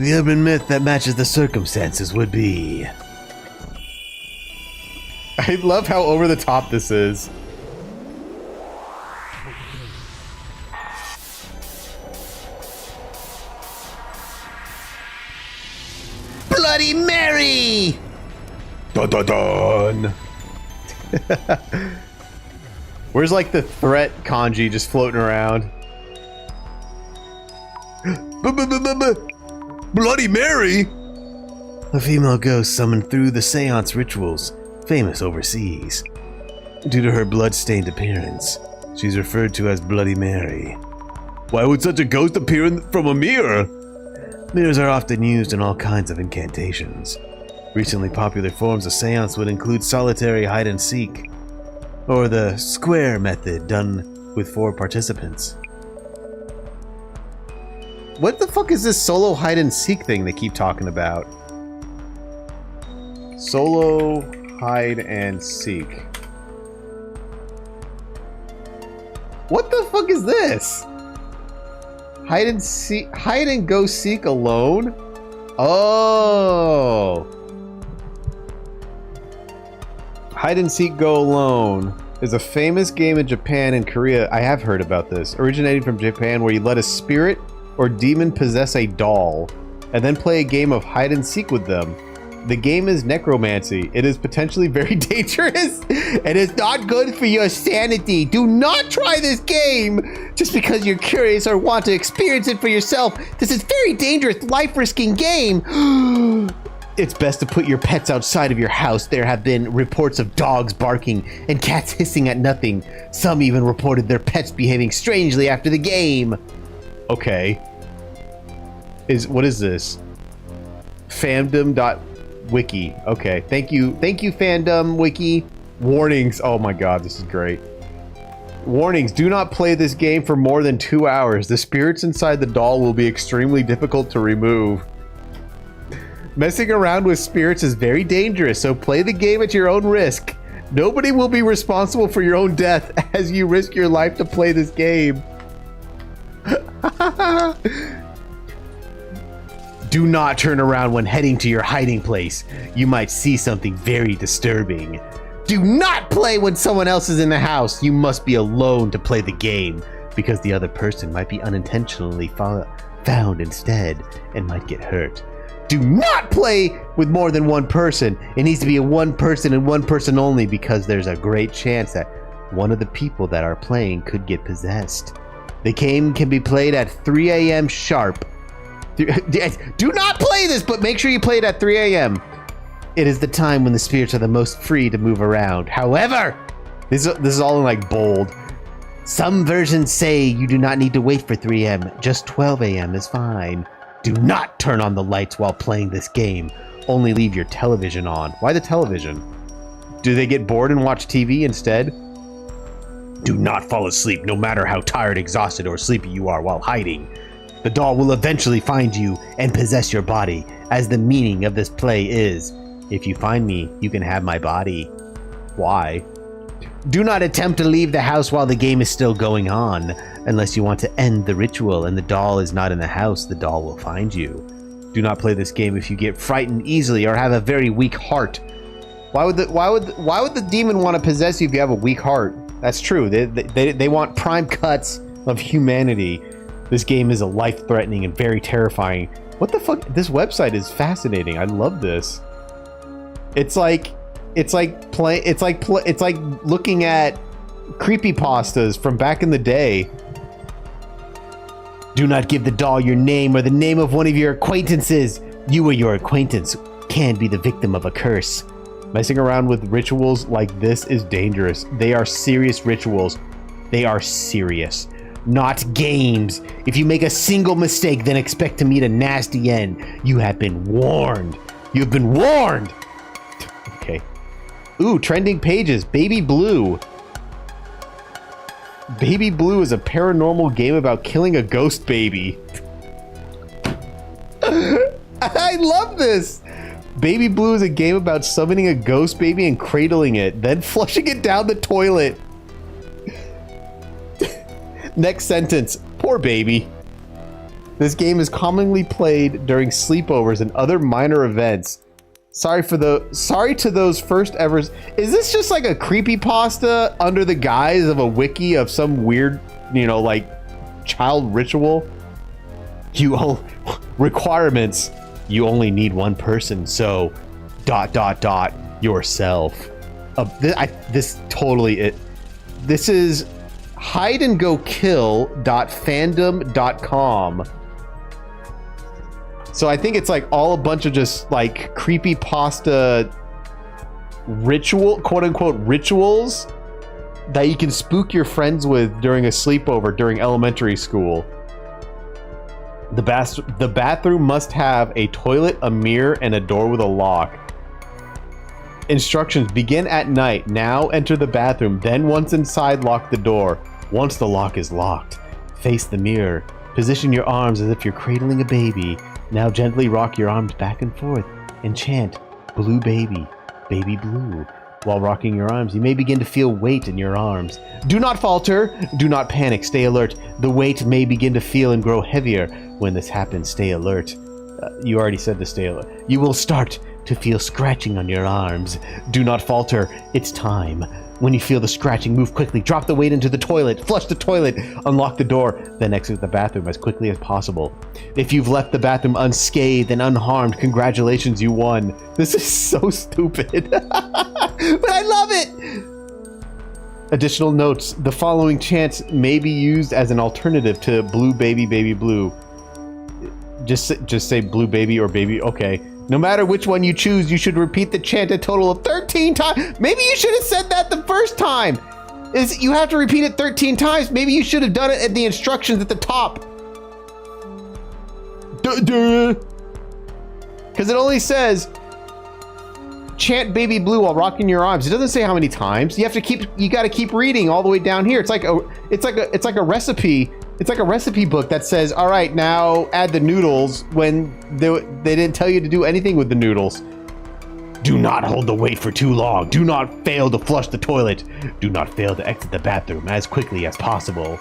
The urban myth that matches the circumstances would be... I love how over the top this is. Bloody Mary! Dun dun dun! Where's like the threat kanji just floating around? Bloody Mary! A female ghost summoned through the seance rituals, famous overseas. Due to her blood-stained appearance, she's referred to as Bloody Mary. Why would such a ghost appear from a mirror? Mirrors are often used in all kinds of incantations. Recently popular forms of seance would include solitary hide-and-seek, or the square method done with 4 participants. What the fuck is this solo hide-and-seek thing they keep talking about? Solo hide-and-seek. What the fuck is this? Hide and go seek alone? Oh. Hide and seek go alone is a famous game in Japan and Korea. I have heard about this. Originating from Japan, where you let a spirit or demon possess a doll and then play a game of hide and seek with them. The game is necromancy. It is potentially very dangerous and is not good for your sanity. Do not try this game just because you're curious or want to experience it for yourself. This is very dangerous, life-risking game. It's best to put your pets outside of your house. There have been reports of dogs barking and cats hissing at nothing. Some even reported their pets behaving strangely after the game. Okay. What is this? Fandom.wiki. Okay, thank you, fandom wiki. Warnings. Oh my god, this is great. Warnings: do not play this game for more than 2 hours. The spirits inside the doll will be extremely difficult to remove. Messing around with spirits is very dangerous, so play the game at your own risk. Nobody will be responsible for your own death as you risk your life to play this game. Do not turn around when heading to your hiding place. You might see something very disturbing. Do not play when someone else is in the house. You must be alone to play the game, because the other person might be unintentionally found instead and might get hurt. Do not play with more than one person. It needs to be a one person and one person only, because there's a great chance that one of the people that are playing could get possessed. The game can be played at 3 a.m. sharp. Do not play this, but make sure you play it at 3 a.m. It is the time when the spirits are the most free to move around. However, this is all in like bold. Some versions say you do not need to wait for 3 a.m. Just 12 a.m. is fine. Do not turn on the lights while playing this game. Only leave your television on. Why the television? Do they get bored and watch TV instead? Do not fall asleep, no matter how tired, exhausted, or sleepy you are while hiding. The doll will eventually find you and possess your body, as the meaning of this play is, if you find me, you can have my body. Why? Do not attempt to leave the house while the game is still going on. Unless you want to end the ritual and the doll is not in the house, the doll will find you. Do not play this game if you get frightened easily or have a very weak heart. Why would the demon want to possess you if you have a weak heart? That's true. They want prime cuts of humanity. This game is a life-threatening and very terrifying. What the fuck? This website is fascinating. I love this. It's like looking at creepypastas from back in the day. Do not give the doll your name or the name of one of your acquaintances. You or your acquaintance can be the victim of a curse. Messing around with rituals like this is dangerous. They are serious rituals. They are serious. Not games. If you make a single mistake, then expect to meet a nasty end. You have been warned. You've been warned. Okay. Ooh, trending pages. Baby Blue. Baby Blue is a paranormal game about killing a ghost baby. I love this. Baby Blue is a game about summoning a ghost baby and cradling it, then flushing it down the toilet. Next sentence. Poor baby. This game is commonly played during sleepovers and other minor events. Sorry to those first evers. Is this just like a creepypasta under the guise of a wiki of some weird, like child ritual? Requirements. You only need one person, so ... yourself. This is hideandgokill.fandom.com. So I think it's like all a bunch of just like creepypasta quote unquote rituals that you can spook your friends with during a sleepover during elementary school. The bathroom must have a toilet, a mirror, and a door with a lock. Instructions: begin at night. Now enter the bathroom. Then once inside, lock the door. Once the lock is locked, face the mirror. Position your arms as if you're cradling a baby. Now gently rock your arms back and forth and chant, "Blue baby, baby blue." While rocking your arms, you may begin to feel weight in your arms. Do not falter. Do not panic. Stay alert. The weight may begin to feel and grow heavier. When this happens, stay alert. You already said to stay alert. You will start to feel scratching on your arms. Do not falter. It's time. When you feel the scratching, move quickly. Drop the weight into the toilet. Flush the toilet. Unlock the door. Then exit the bathroom as quickly as possible. If you've left the bathroom unscathed and unharmed, congratulations, you won. This is so stupid. But I love it! Additional notes. The following chants may be used as an alternative to blue baby, baby blue. Just say blue baby or baby. Okay. No matter which one you choose, you should repeat the chant a total of 13 times. Maybe you should have said that the first time. You have to repeat it 13 times. Maybe you should have done it at the instructions at the top. Because it only says chant baby blue while rocking your arms. It doesn't say how many times. You got to keep reading all the way down here. It's like a recipe. It's like a recipe book that says, all right, now add the noodles when they didn't tell you to do anything with the noodles. Do not hold the weight for too long. Do not fail to flush the toilet. Do not fail to exit the bathroom as quickly as possible.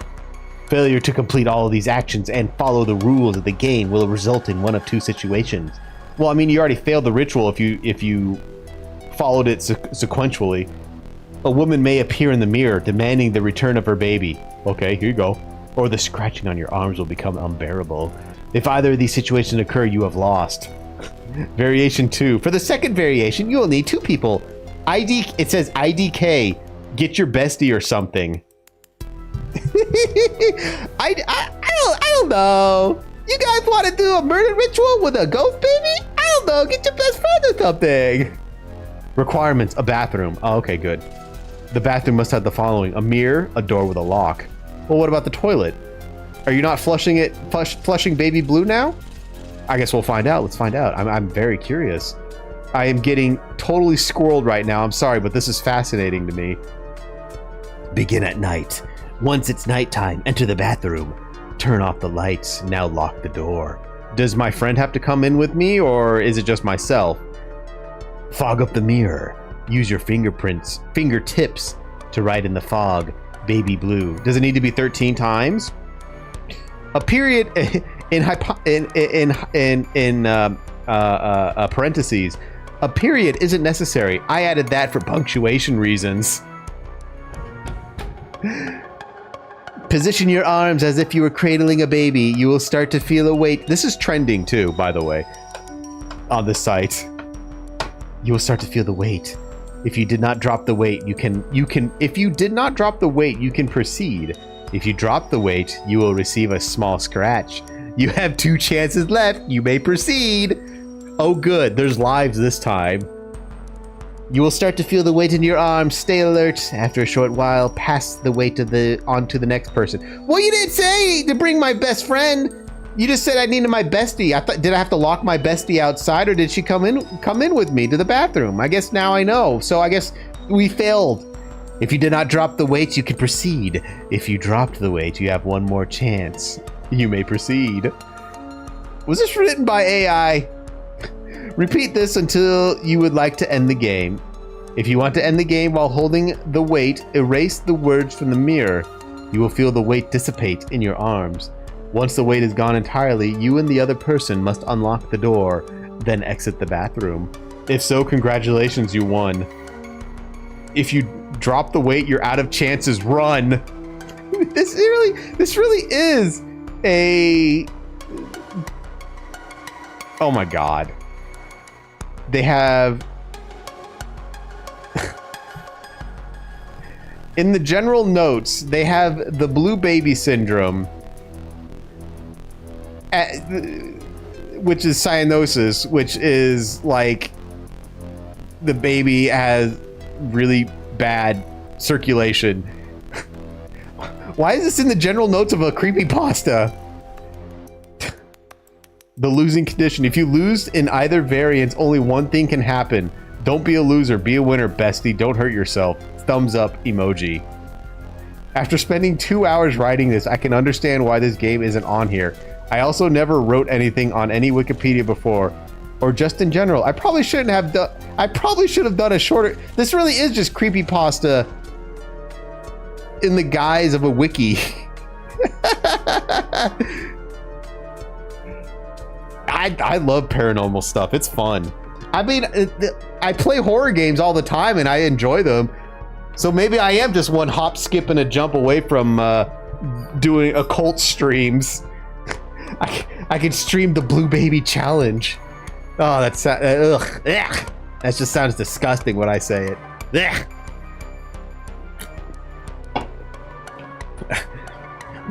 Failure to complete all of these actions and follow the rules of the game will result in one of two situations. Well, I mean, you already failed the ritual if you followed it sequentially. A woman may appear in the mirror demanding the return of her baby. Okay, here you go. Or the scratching on your arms will become unbearable. If either of these situations occur, you have lost. Variation 2. For the second variation, you will need two people. It says IDK. Get your bestie or something. I don't know. You guys want to do a murder ritual with a ghost baby? I don't know. Get your best friend or something. Requirements: a bathroom. Oh, okay, good. The bathroom must have the following: a mirror, a door with a lock. Well, what about the toilet? Are you not flushing baby blue now? I guess we'll find out. Let's find out. I'm very curious. I am getting totally squirreled right now. I'm sorry, but this is fascinating to me. Begin at night. Once it's nighttime, enter the bathroom. Turn off the lights. Now lock the door. Does my friend have to come in with me, or is it just myself? Fog up the mirror. Use your fingertips to write in the fog. Baby blue. Does it need to be 13 times? A period in parentheses. A period isn't necessary. I added that for punctuation reasons. Position your arms as if you were cradling a baby. You will start to feel a weight. This is trending too, by the way, on the site. You will start to feel the weight. If you did not drop the weight, if you did not drop the weight, you can proceed. If you drop the weight, you will receive a small scratch. You have 2 chances left. You may proceed. Oh, good. There's lives this time. You will start to feel the weight in your arms. Stay alert. After a short while, pass the weight on to the next person. Well, you didn't say to bring my best friend. You just said I needed my bestie. Did I have to lock my bestie outside, or did she come in with me to the bathroom? I guess now I know. So I guess we failed. If you did not drop the weight, you can proceed. If you dropped the weight, you have one more chance. You may proceed. Was this written by AI? Repeat this until you would like to end the game. If you want to end the game while holding the weight, erase the words from the mirror. You will feel the weight dissipate in your arms. Once the weight is gone entirely, you and the other person must unlock the door, then exit the bathroom. If so, congratulations, you won. If you drop the weight, you're out of chances. Run. This really is a... Oh my god. They have... In the general notes, they have the blue baby syndrome, which is cyanosis, which is like the baby has really bad circulation. Why is this in the general notes of a creepypasta? The losing condition. If you lose in either variant, only one thing can happen. Don't be a loser, be a winner, bestie. Don't hurt yourself. Thumbs up emoji. After spending 2 hours writing this, I can understand why this game isn't on here. I also never wrote anything on any Wikipedia before, or just in general. I probably should have done a shorter... This really is just creepypasta in the guise of a wiki. I love paranormal stuff. It's fun. I mean, I play horror games all the time and I enjoy them. So maybe I am just one hop, skip, and a jump away from doing occult streams. I can stream the Blue Baby Challenge. Oh, that's ugh. That just sounds disgusting when I say it. Ugh.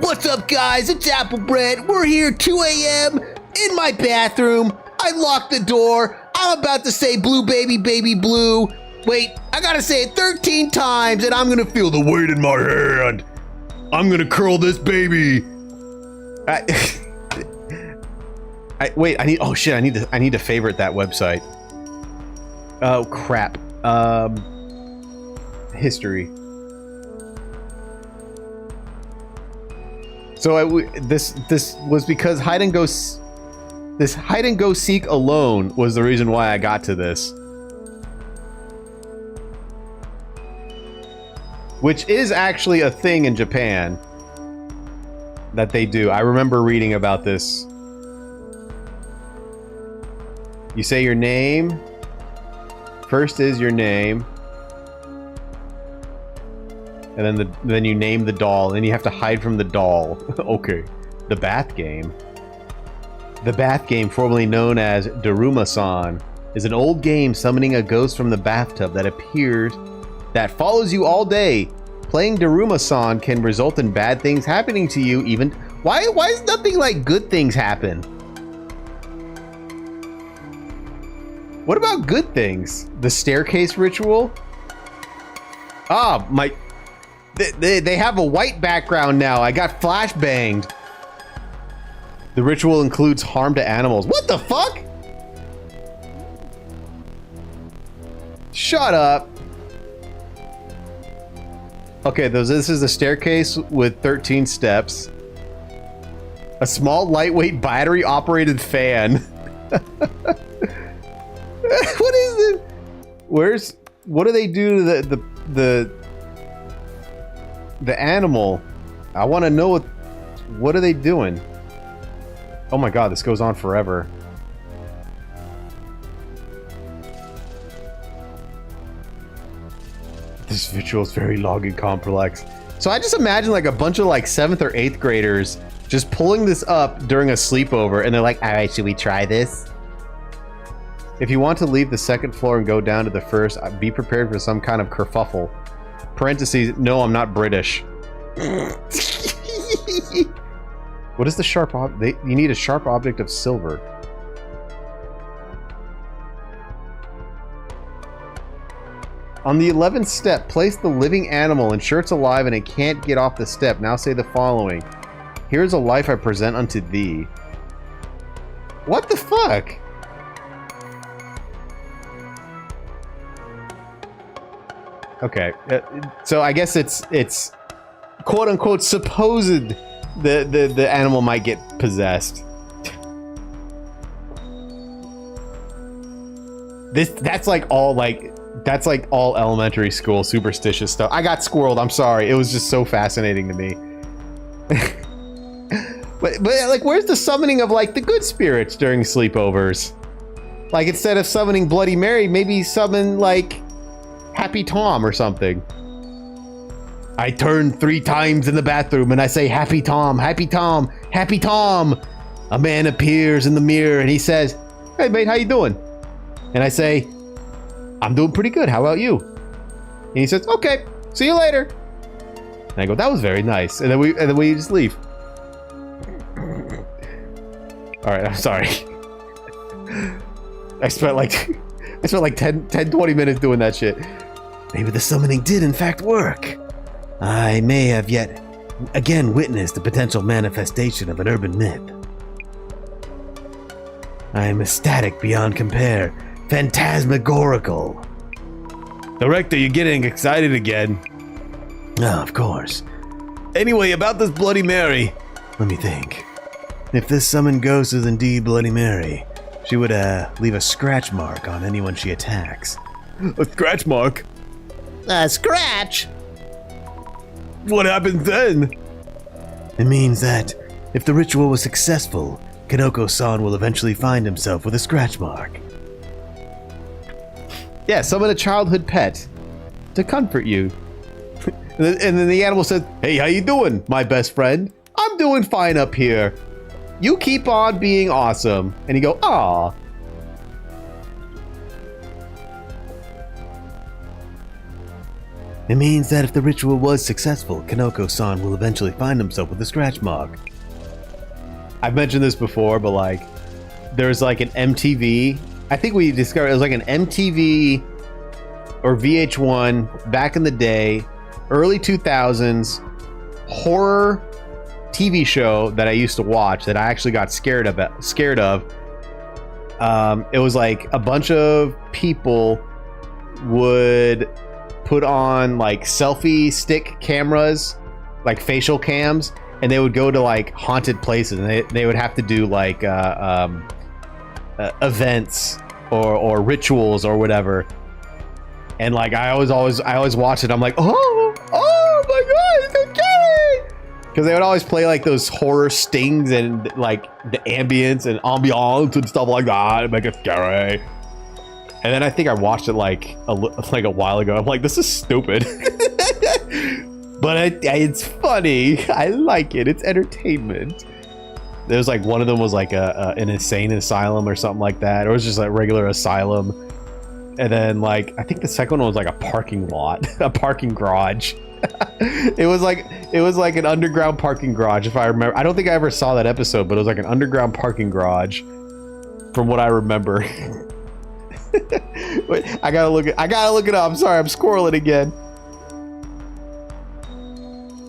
What's up, guys? It's Applebread. We're here 2 a.m. in my bathroom. I locked the door. I'm about to say blue baby, baby blue. Wait, I gotta say it 13 times and I'm gonna feel the weight in my hand. I'm gonna curl this baby. Wait, I need to favorite that website. Oh crap. History. So this was because hide and go seek alone was the reason why I got to this. Which is actually a thing in Japan that they do. I remember reading about this. You say your name. First is your name. And then you name the doll, and then you have to hide from the doll. Okay. The bath game. The bath game, formerly known as Daruma-san, is an old game summoning a ghost from the bathtub that follows you all day. Playing Daruma-san can result in bad things happening to you even... Why is nothing like good things happen? What about good things? The staircase ritual? Ah, my... They have a white background now. I got flashbanged. The ritual includes harm to animals. What the fuck? Shut up. Okay, this is a staircase with 13 steps. A small, lightweight, battery-operated fan. What is it? What do they do to the animal? I want to know what are they doing? Oh my god, this goes on forever. This ritual is very long and complex. So I just imagine like a bunch of like 7th or 8th graders just pulling this up during a sleepover and they're like, all right, should we try this? If you want to leave the 2nd floor and go down to the 1st, be prepared for some kind of kerfuffle. Parentheses, no, I'm not British. What is the sharp object? You need a sharp object of silver. On the 11th step, place the living animal. Ensure it's alive and it can't get off the step. Now say the following. Here's a life I present unto thee. What the fuck? Okay, so I guess it's quote unquote supposed the animal might get possessed. That's like all elementary school superstitious stuff. I got squirreled. I'm sorry. It was just so fascinating to me. But like, where's the summoning of like the good spirits during sleepovers? Like, instead of summoning Bloody Mary, maybe summon like Happy Tom or something. I turn 3 times in the bathroom and I say, Happy Tom, Happy Tom, Happy Tom. A man appears in the mirror and he says, hey mate, how you doing? And I say, I'm doing pretty good, how about you? And he says, okay, see you later. And I go, that was very nice. And then we just leave. All right, I'm sorry. I spent like 10, 20 minutes doing that shit. Maybe the summoning did in fact work. I may have yet again witnessed the potential manifestation of an urban myth. I am ecstatic beyond compare. Phantasmagorical. Director, you're getting excited again. Oh, of course. Anyway, about this Bloody Mary. Let me think. If this summoned ghost is indeed Bloody Mary, she would leave a scratch mark on anyone she attacks. A scratch mark? Scratch? What happens then? It means that if the ritual was successful, Kanoko-san will eventually find himself with a scratch mark. Yeah, summon a childhood pet to comfort you. And then the animal says, hey, how you doing, my best friend? I'm doing fine up here. You keep on being awesome. And you go, aw. It means that if the ritual was successful, Kanoko-san will eventually find himself with a scratch mark. I've mentioned this before, but like, there's like an MTV. I think we discovered it was like an MTV or VH1 back in the day, early 2000s, horror TV show that I used to watch that I actually got scared of. It was like a bunch of people would put on like selfie stick cameras, like facial cams, and they would go to like haunted places, and they would have to do like events or rituals or whatever. And like I always watch it. I'm like, oh my god, it's so scary! Because they would always play like those horror stings and like the ambience and ambiance and stuff like that to make it scary. And then I think I watched it like a while ago. I'm like, this is stupid. But it's funny. I like it. It's entertainment. There's like one of them was like an insane asylum or something like that. Or it was just like regular asylum. And then like I think the second one was like a parking lot, a parking garage. It was like an underground parking garage, if I remember. I don't think I ever saw that episode, but it was like an underground parking garage, from what I remember. Wait, I gotta look it up. I'm sorry, I'm squirreling again.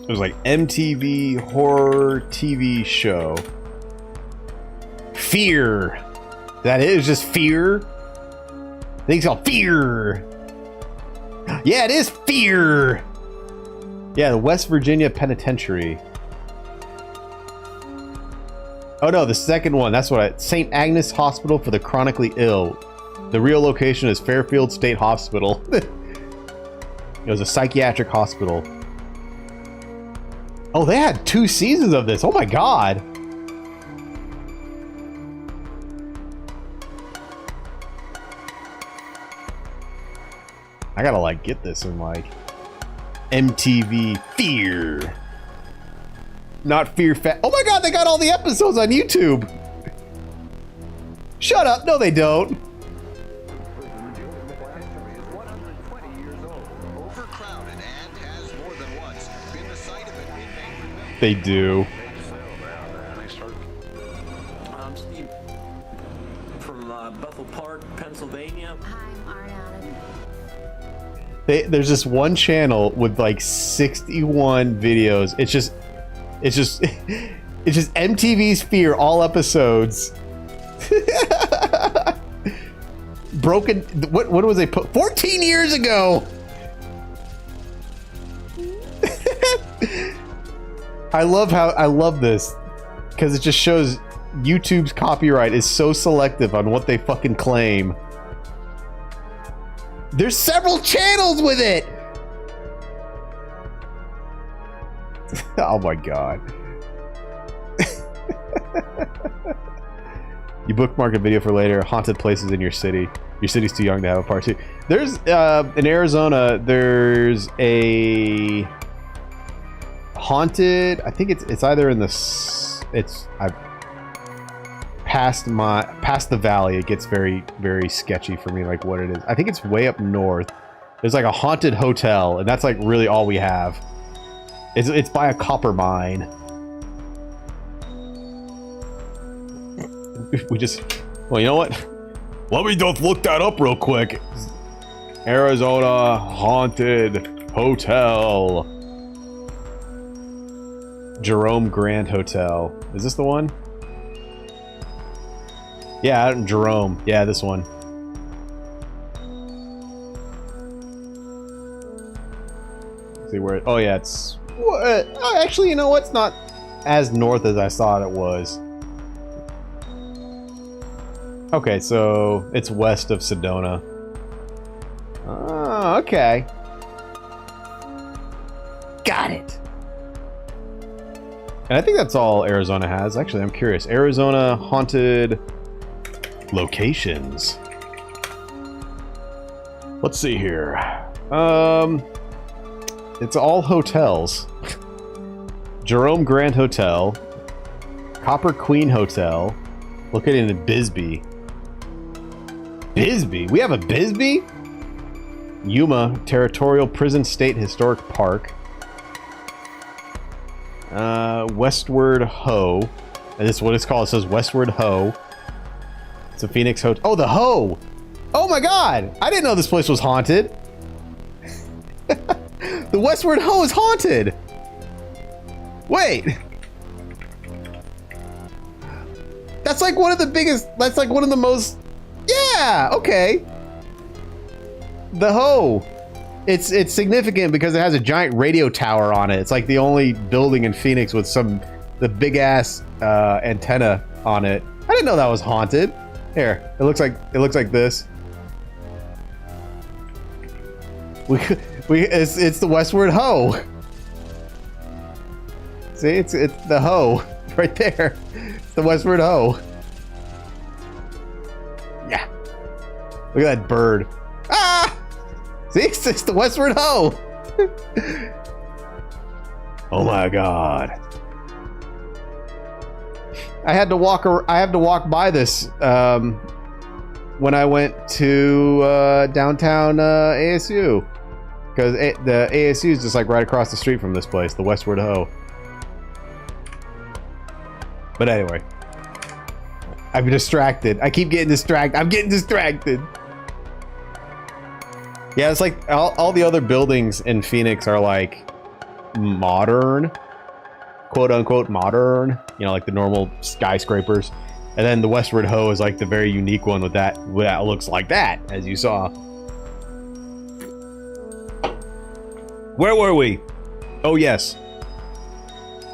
It was like MTV horror TV show. Fear. That is just Fear. I think it's called Fear. Yeah, it is Fear. Yeah, the West Virginia Penitentiary. Oh no, the second one. That's what St. Agnes Hospital for the Chronically Ill. The real location is Fairfield State Hospital. It was a psychiatric hospital. Oh, they had 2 seasons of this. Oh my god. I gotta like get this in like MTV Fear. Not Fear Fat. Oh my god, they got all the episodes on YouTube. Shut up. No, they don't. They do. I'm Steve from Bethel Park, Pennsylvania. Hi, I'm Ariana. There's this one channel with like 61 videos. It's just MTV's Fear, all episodes. Broken. What was they put 14 years ago? I love this because it just shows YouTube's copyright is so selective on what they fucking claim. There's several channels with it. Oh my god. You bookmark a video for later. Haunted places in your city. Your city's too young to have a part 2. There's in Arizona. There's a haunted. I think it's either in the. I've past the valley. It gets very sketchy for me. Like what it is. I think it's way up north. There's like a haunted hotel, and that's like really all we have. It's by a copper mine. We just, well, you know what? Let me just look that up real quick. Arizona Haunted Hotel. Jerome Grand Hotel. Is this the one? Yeah, out in Jerome. Yeah, this one. Let's see where. Oh yeah, it's. What? Oh, actually, you know what? It's not as north as I thought it was. Okay, so it's west of Sedona. Oh, okay. Got it. And I think that's all Arizona has. Actually, I'm curious. Arizona haunted locations. Let's see here. It's all hotels. Jerome Grand Hotel, Copper Queen Hotel, located in Bisbee. Bisbee? We have a Bisbee? Yuma Territorial Prison State Historic Park. Westward Ho. And this is what it's called. It says Westward Ho. It's a Phoenix Hotel. Oh, the Ho! Oh my god! I didn't know this place was haunted. The Westward Ho is haunted! Wait! That's like one of the biggest... That's like one of the most... Yeah! Okay. The Ho. It's significant because it has a giant radio tower on it. It's like the only building in Phoenix with the big ass antenna on it. I didn't know that was haunted. Here, it looks like this. It's the Westward Ho. See, it's the Ho right there. It's the Westward Ho. Yeah. Look at that bird. Ah! See, it's the Westward Ho. Oh my god. I had to walk by this when I went to downtown ASU, because the ASU is just like right across the street from this place, the Westward Ho. But anyway, I'm distracted. I keep getting distracted. I'm getting distracted. Yeah, it's like all the other buildings in Phoenix are like modern, quote unquote modern, you know, like the normal skyscrapers. And then the Westward Ho is like the very unique one with that looks like that, as you saw. Where were we? Oh yes.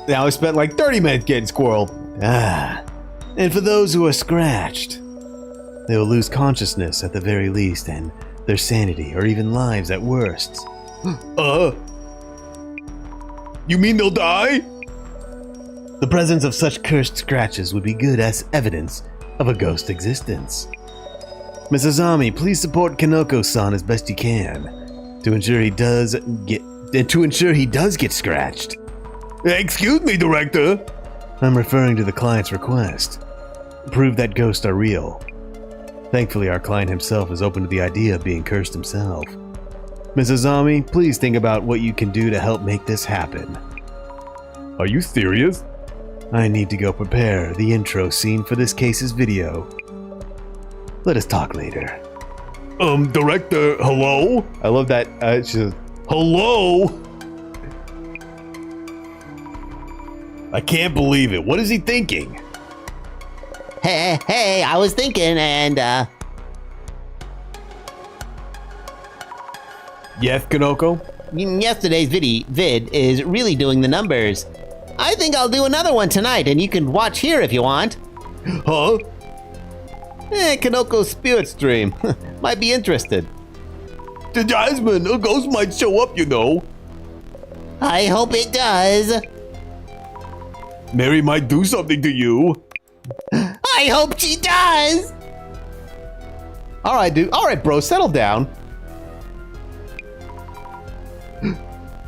Now I spent like 30 minutes getting squirreled. Ah, and for those who are scratched, they will lose consciousness at the very least, and their sanity or even lives at worst. You mean they'll die? The presence of such cursed scratches would be good as evidence of a ghost existence. Mrs. Ami, please support Kanoko-san as best you can to ensure he does get scratched. Excuse me, Director. I'm referring to the client's request. Prove that ghosts are real. Thankfully, our client himself is open to the idea of being cursed himself. Mrs. Ami, please think about what you can do to help make this happen. Are you serious? I need to go prepare the intro scene for this case's video. Let us talk later. Director, hello? I love that. She says, hello? I can't believe it. What is he thinking? Hey, I was thinking, and, Yes, Kanoko? yesterday's vid is really doing the numbers. I think I'll do another one tonight, and you can watch here if you want. Huh? Kanoko's spirit stream. Might be interested. The Jasmine, a ghost might show up, you know. I hope it does. Mary might do something to you. I hope she does! Alright, dude. Alright, bro. Settle down.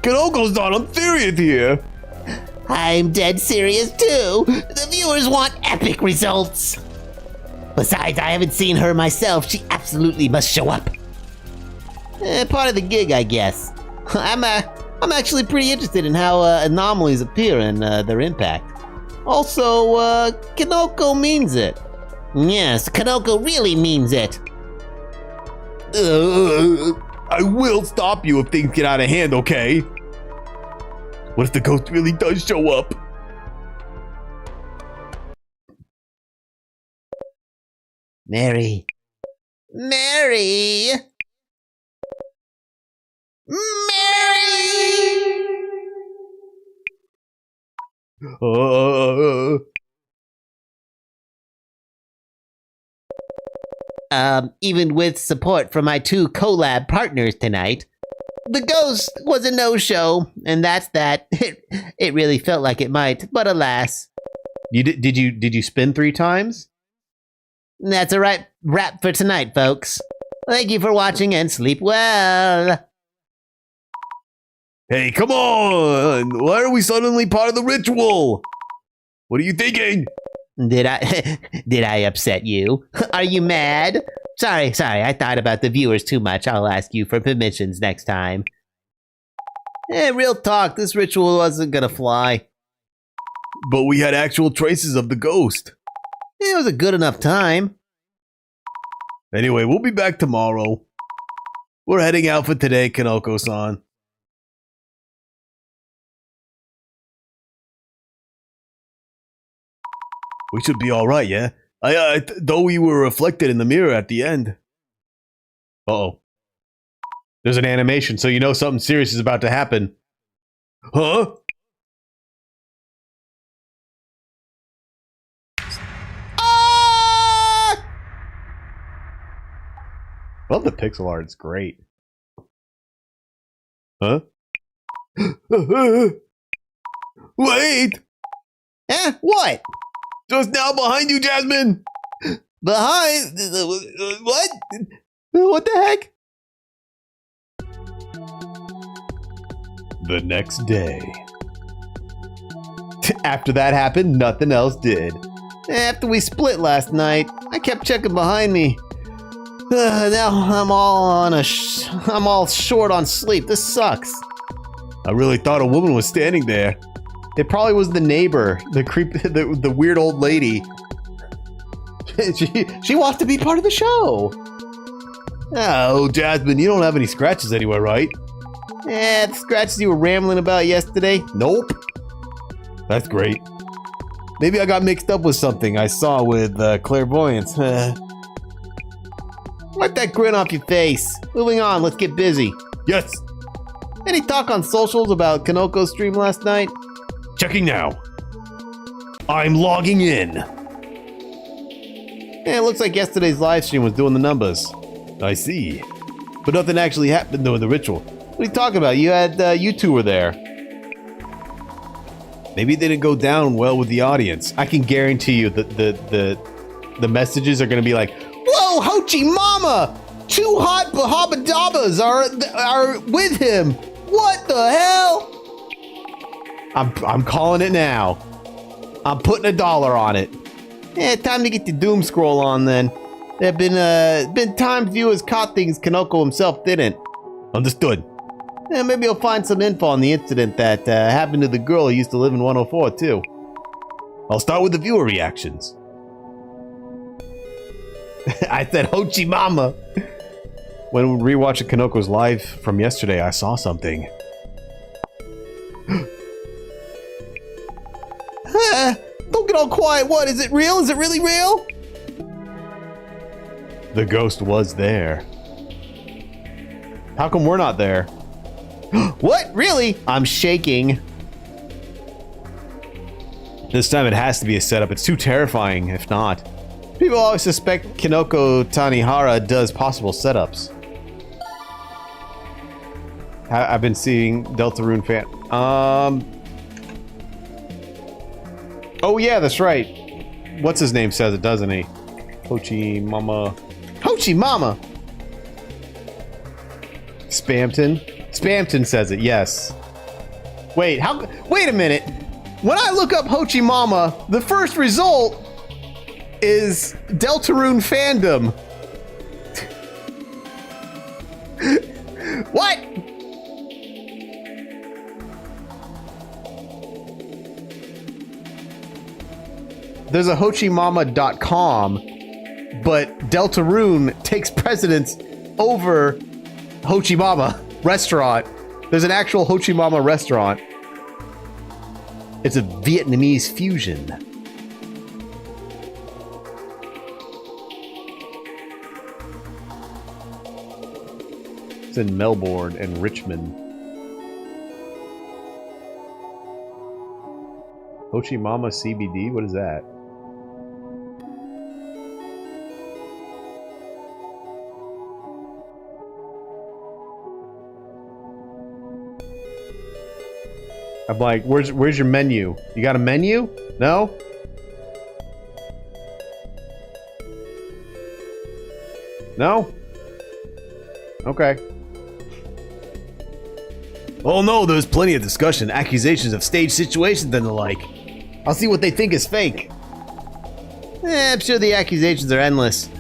Kanoko's not. I'm serious here. I'm dead serious too. The viewers want epic results. Besides, I haven't seen her myself. She absolutely must show up. Part of the gig, I guess. I'm actually pretty interested in how anomalies appear and their impact. Also, Kanoko means it. Yes, Kanoko really means it. I will stop you if things get out of hand, okay? What if the ghost really does show up? Mary. Mary! Mary! Even with support from my two collab partners tonight, the ghost was a no-show, and that's that. It really felt like it might, but alas. Did you spin 3 times? That's a wrap for tonight, folks. Thank you for watching and sleep well. Hey, come on! Why are we suddenly part of the ritual? What are you thinking? Did I upset you? Are you mad? Sorry, I thought about the viewers too much. I'll ask you for permissions next time. Real talk, this ritual wasn't gonna fly. But we had actual traces of the ghost. It was a good enough time. Anyway, we'll be back tomorrow. We're heading out for today, Kanoko-san. We should be alright, yeah? Though we were reflected in the mirror at the end. Uh-oh. There's an animation, so you know something serious is about to happen. Huh? Well, the pixel art's great. Huh? Wait! What? Just now behind you, Jasmine! Behind? What? What the heck? The next day. After that happened, nothing else did. After we split last night, I kept checking behind me. Now I'm all short on sleep. This sucks. I really thought a woman was standing there. It probably was the neighbor, the weird old lady. she wants to be part of the show. Oh, Jasmine, you don't have any scratches anywhere, right? The scratches you were rambling about yesterday? Nope. That's great. Maybe I got mixed up with something I saw with clairvoyance. Wipe that grin off your face. Moving on, let's get busy. Yes. Any talk on socials about Kanoko's stream last night? Checking now. I'm logging in. It looks like yesterday's live stream was doing the numbers. I see. But nothing actually happened during the ritual. What are you talking about? You two were there. Maybe it didn't go down well with the audience. I can guarantee you that the messages are going to be like, "Whoa, Hochi Mama! 2 hot Bahabadabas are with him. What the hell?" I'm calling it now. I'm putting $1 on it. Time to get the doom scroll on then. There have been times viewers caught things Kanoko himself didn't. Understood. Maybe you'll find some info on the incident that happened to the girl who used to live in 104 too. I'll start with the viewer reactions. I said Hochi Mama. When rewatching Kanoko's live from yesterday, I saw something. Don't get all quiet. What? Is it real? Is it really real? The ghost was there. How come we're not there? What? Really? I'm shaking. This time it has to be a setup. It's too terrifying if not. People always suspect Kanoko Tanihara does possible setups. I've been seeing Deltarune fan. Oh yeah, that's right. what's his name says it, doesn't he? Hochi Mama. Hochi Mama! Spamton? Spamton says it, yes. Wait, wait a minute. When I look up Hochi Mama, the first result is Deltarune fandom. What? There's a HochiMama.com, but Deltarune takes precedence over Hochi Mama restaurant. There's an actual Hochi Mama restaurant. It's a Vietnamese fusion. It's in Melbourne and Richmond. Hochi Mama CBD? What is that? I'm like, where's your menu? You got a menu? No? No? Okay. Oh no, there's plenty of discussion, accusations of staged situations and the like. I'll see what they think is fake. I'm sure the accusations are endless.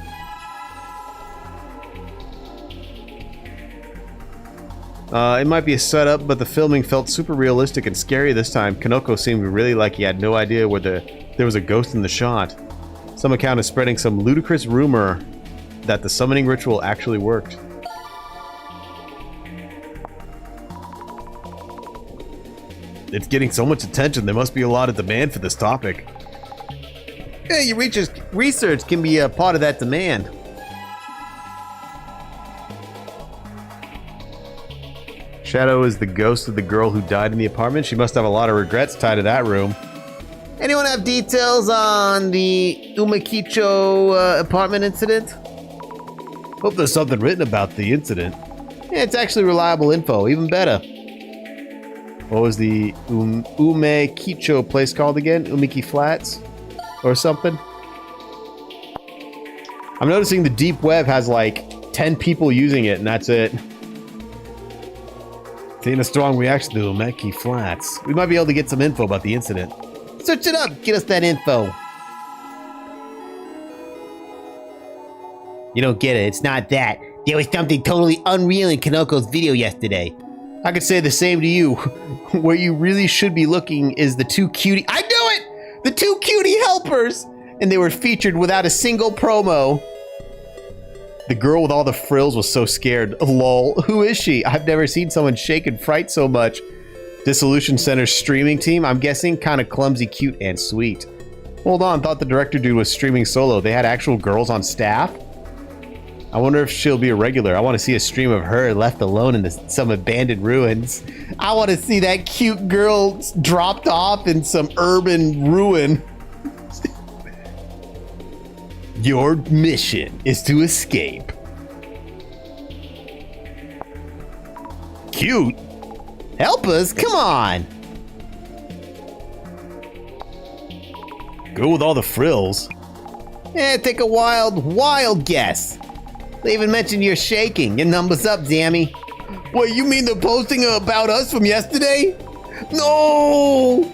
It might be a setup, but the filming felt super realistic and scary this time. Kanoko seemed really like he had no idea where there was a ghost in the shot. Some account is spreading some ludicrous rumor that the summoning ritual actually worked. It's getting so much attention, there must be a lot of demand for this topic. Yeah, your research can be a part of that demand. Shadow is the ghost of the girl who died in the apartment. She must have a lot of regrets tied to that room. Anyone have details on the Umakicho apartment incident? Hope there's something written about the incident. Yeah, it's actually reliable info, even better. What was the Umekicho place called again? Umiki Flats? Or something? I'm noticing the deep web has like 10 people using it and that's it. Seeing a strong reaction to Umeki Flats. We might be able to get some info about the incident. Search it up, get us that info. You don't get it, it's not that. There was something totally unreal in Kanoko's video yesterday. I could say the same to you. Where you really should be looking is the two cutie— I knew it! The two cutie helpers! And they were featured without a single promo. The girl with all the frills was so scared. Lol. Who is she? I've never seen someone shake and fright so much. Dissolution Center's streaming team, I'm guessing, kind of clumsy, cute, and sweet. Hold on, thought the director dude was streaming solo. They had actual girls on staff? I wonder if she'll be a regular. I want to see a stream of her left alone in some abandoned ruins. I want to see that cute girl dropped off in some urban ruin. Your mission is to escape. Cute? Help us? Come on. Girl with all the frills. Take a wild guess. They even mentioned you're shaking. Your number's up, Zammy. What, you mean they're posting about us from yesterday? No!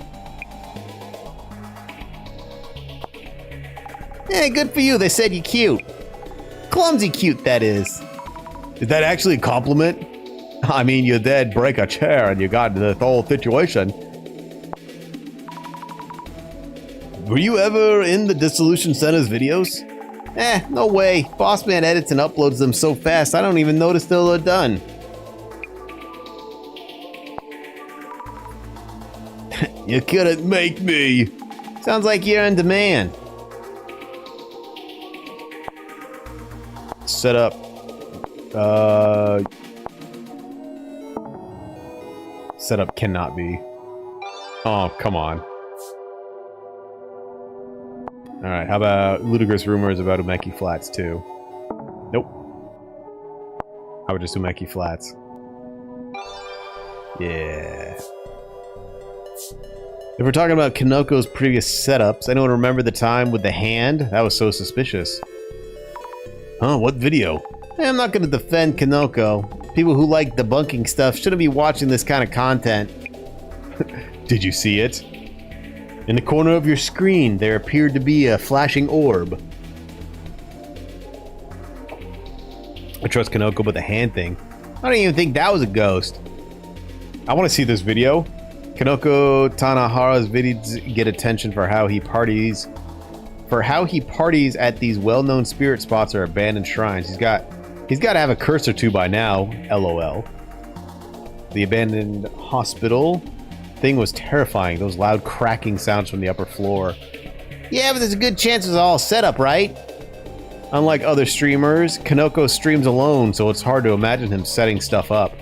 Good for you. They said you're cute. Clumsy cute, that is. Is that actually a compliment? I mean, you did break a chair and you got into the whole situation. Were you ever in the Dissolution Center's videos? No way. Bossman edits and uploads them so fast, I don't even notice till they're done. You couldn't make me. Sounds like you're in demand. Set up. Setup cannot be. Oh, come on. Alright, how about ludicrous rumors about Umeki Flats too? Nope. How about just Umeki Flats? Yeah. If we're talking about Kanoko's previous setups, anyone remember the time with the hand? That was so suspicious. Huh, what video? I'm not going to defend Kanoko. People who like debunking stuff shouldn't be watching this kind of content. Did you see it? In the corner of your screen, there appeared to be a flashing orb. I trust Kanoko, but the hand thing, I don't even think that was a ghost. I want to see this video. Kanoko Tanahara's videos get attention for how he parties at these well-known spirit spots or abandoned shrines. He's got to have a curse or two by now. LOL. The abandoned hospital thing was terrifying. Those loud cracking sounds from the upper floor. Yeah, but there's a good chance it's all set up, right? Unlike other streamers, Kanoko streams alone, so it's hard to imagine him setting stuff up.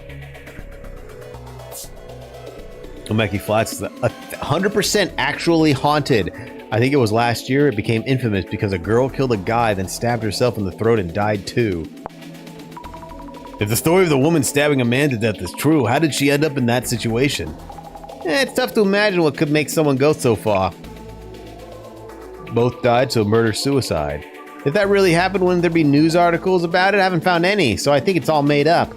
Omeki Flats is 100% actually haunted. I think it was last year it became infamous because a girl killed a guy, then stabbed herself in the throat and died too. If the story of the woman stabbing a man to death is true, how did she end up in that situation? It's tough to imagine what could make someone go so far. Both died, so murder-suicide. If that really happened, wouldn't there be news articles about it? I haven't found any, so I think it's all made up.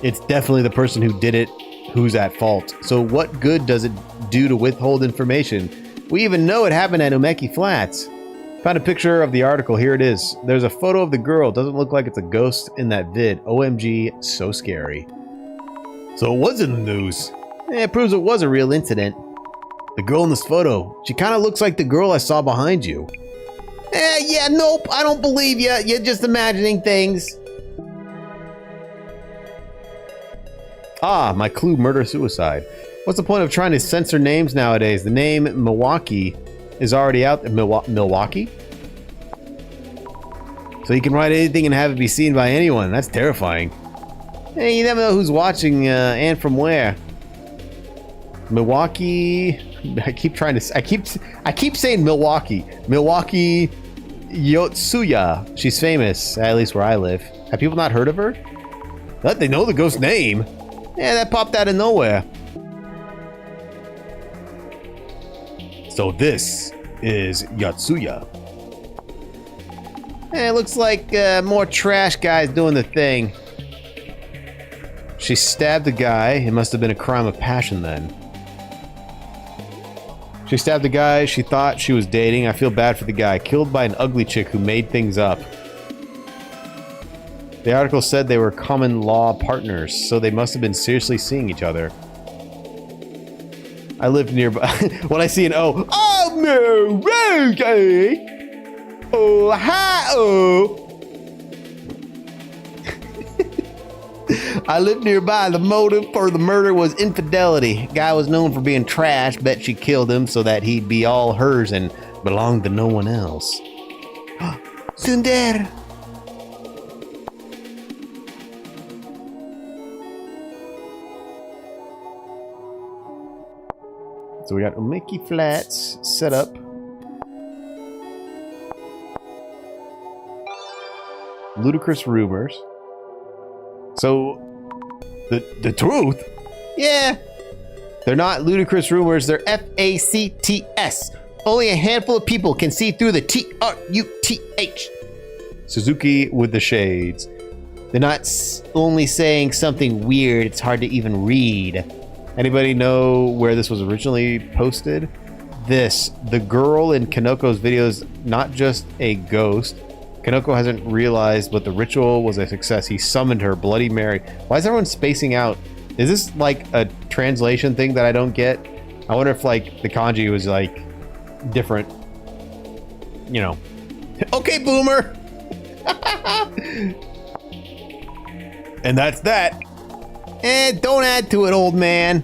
It's definitely the person who did it who's at fault. So what good does it do to withhold information? We even know it happened at Umeki Flats. Found a picture of the article. Here it is. There's a photo of the girl. Doesn't look like it's a ghost in that vid. OMG, so scary. So it was in the news. It proves it was a real incident. The girl in this photo, she kind of looks like the girl I saw behind you. Yeah, nope, I don't believe you. You're just imagining things. Ah, my clue, murder-suicide. What's the point of trying to censor names nowadays? The name Milwaukee is already out there. Milwaukee? So you can write anything and have it be seen by anyone. That's terrifying. Hey, you never know who's watching and from where. Milwaukee. I keep saying Milwaukee. Milwaukee Yotsuya. She's famous, at least where I live. Have people not heard of her? But they know the ghost name. Yeah, that popped out of nowhere. So this is Yotsuya. It looks like more trash guys doing the thing. She stabbed the guy. It must have been a crime of passion then. She stabbed the guy she thought she was dating. I feel bad for the guy. Killed by an ugly chick who made things up. The article said they were common law partners, so they must have been seriously seeing each other. I lived nearby. When I see an O, oh no, okay. Oh, hi, oh. I lived nearby. The motive for the murder was infidelity. Guy was known for being trash. Bet she killed him so that he'd be all hers and belong to no one else. Sundar. So we got Umeki Flats set up. Ludicrous rumors. So, the truth? Yeah. They're not ludicrous rumors. They're FACTS. Only a handful of people can see through the TRUTH. Suzuki with the shades. They're not only saying something weird, it's hard to even read. Anybody know where this was originally posted? The girl in Kanoko's video is not just a ghost. Kanoko hasn't realized, but the ritual was a success. He summoned her, Bloody Mary. Why is everyone spacing out? Is this like a translation thing that I don't get? I wonder if like the kanji was like different. You know. Okay, boomer. And that's that. Don't add to it, old man.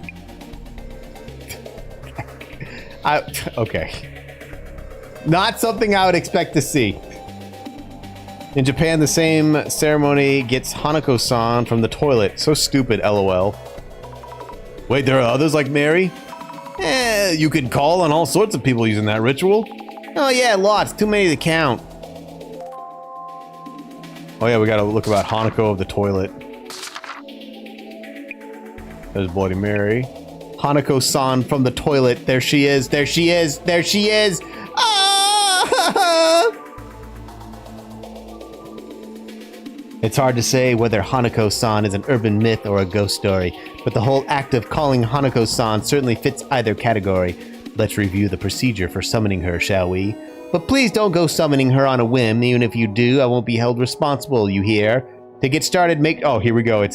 Okay. Not something I would expect to see. In Japan, the same ceremony gets Hanako-san from the toilet. So stupid, LOL. Wait, there are others like Mary? You could call on all sorts of people using that ritual. Oh yeah, lots. Too many to count. Oh yeah, we gotta look about Hanako of the toilet. There's Bloody Mary. Hanako-san from the toilet. There she is. There she is. There she is. Ah! It's hard to say whether Hanako-san is an urban myth or a ghost story, but the whole act of calling Hanako-san certainly fits either category. Let's review the procedure for summoning her, shall we? But please don't go summoning her on a whim. Even if you do, I won't be held responsible, you hear? To get started, oh, here we go.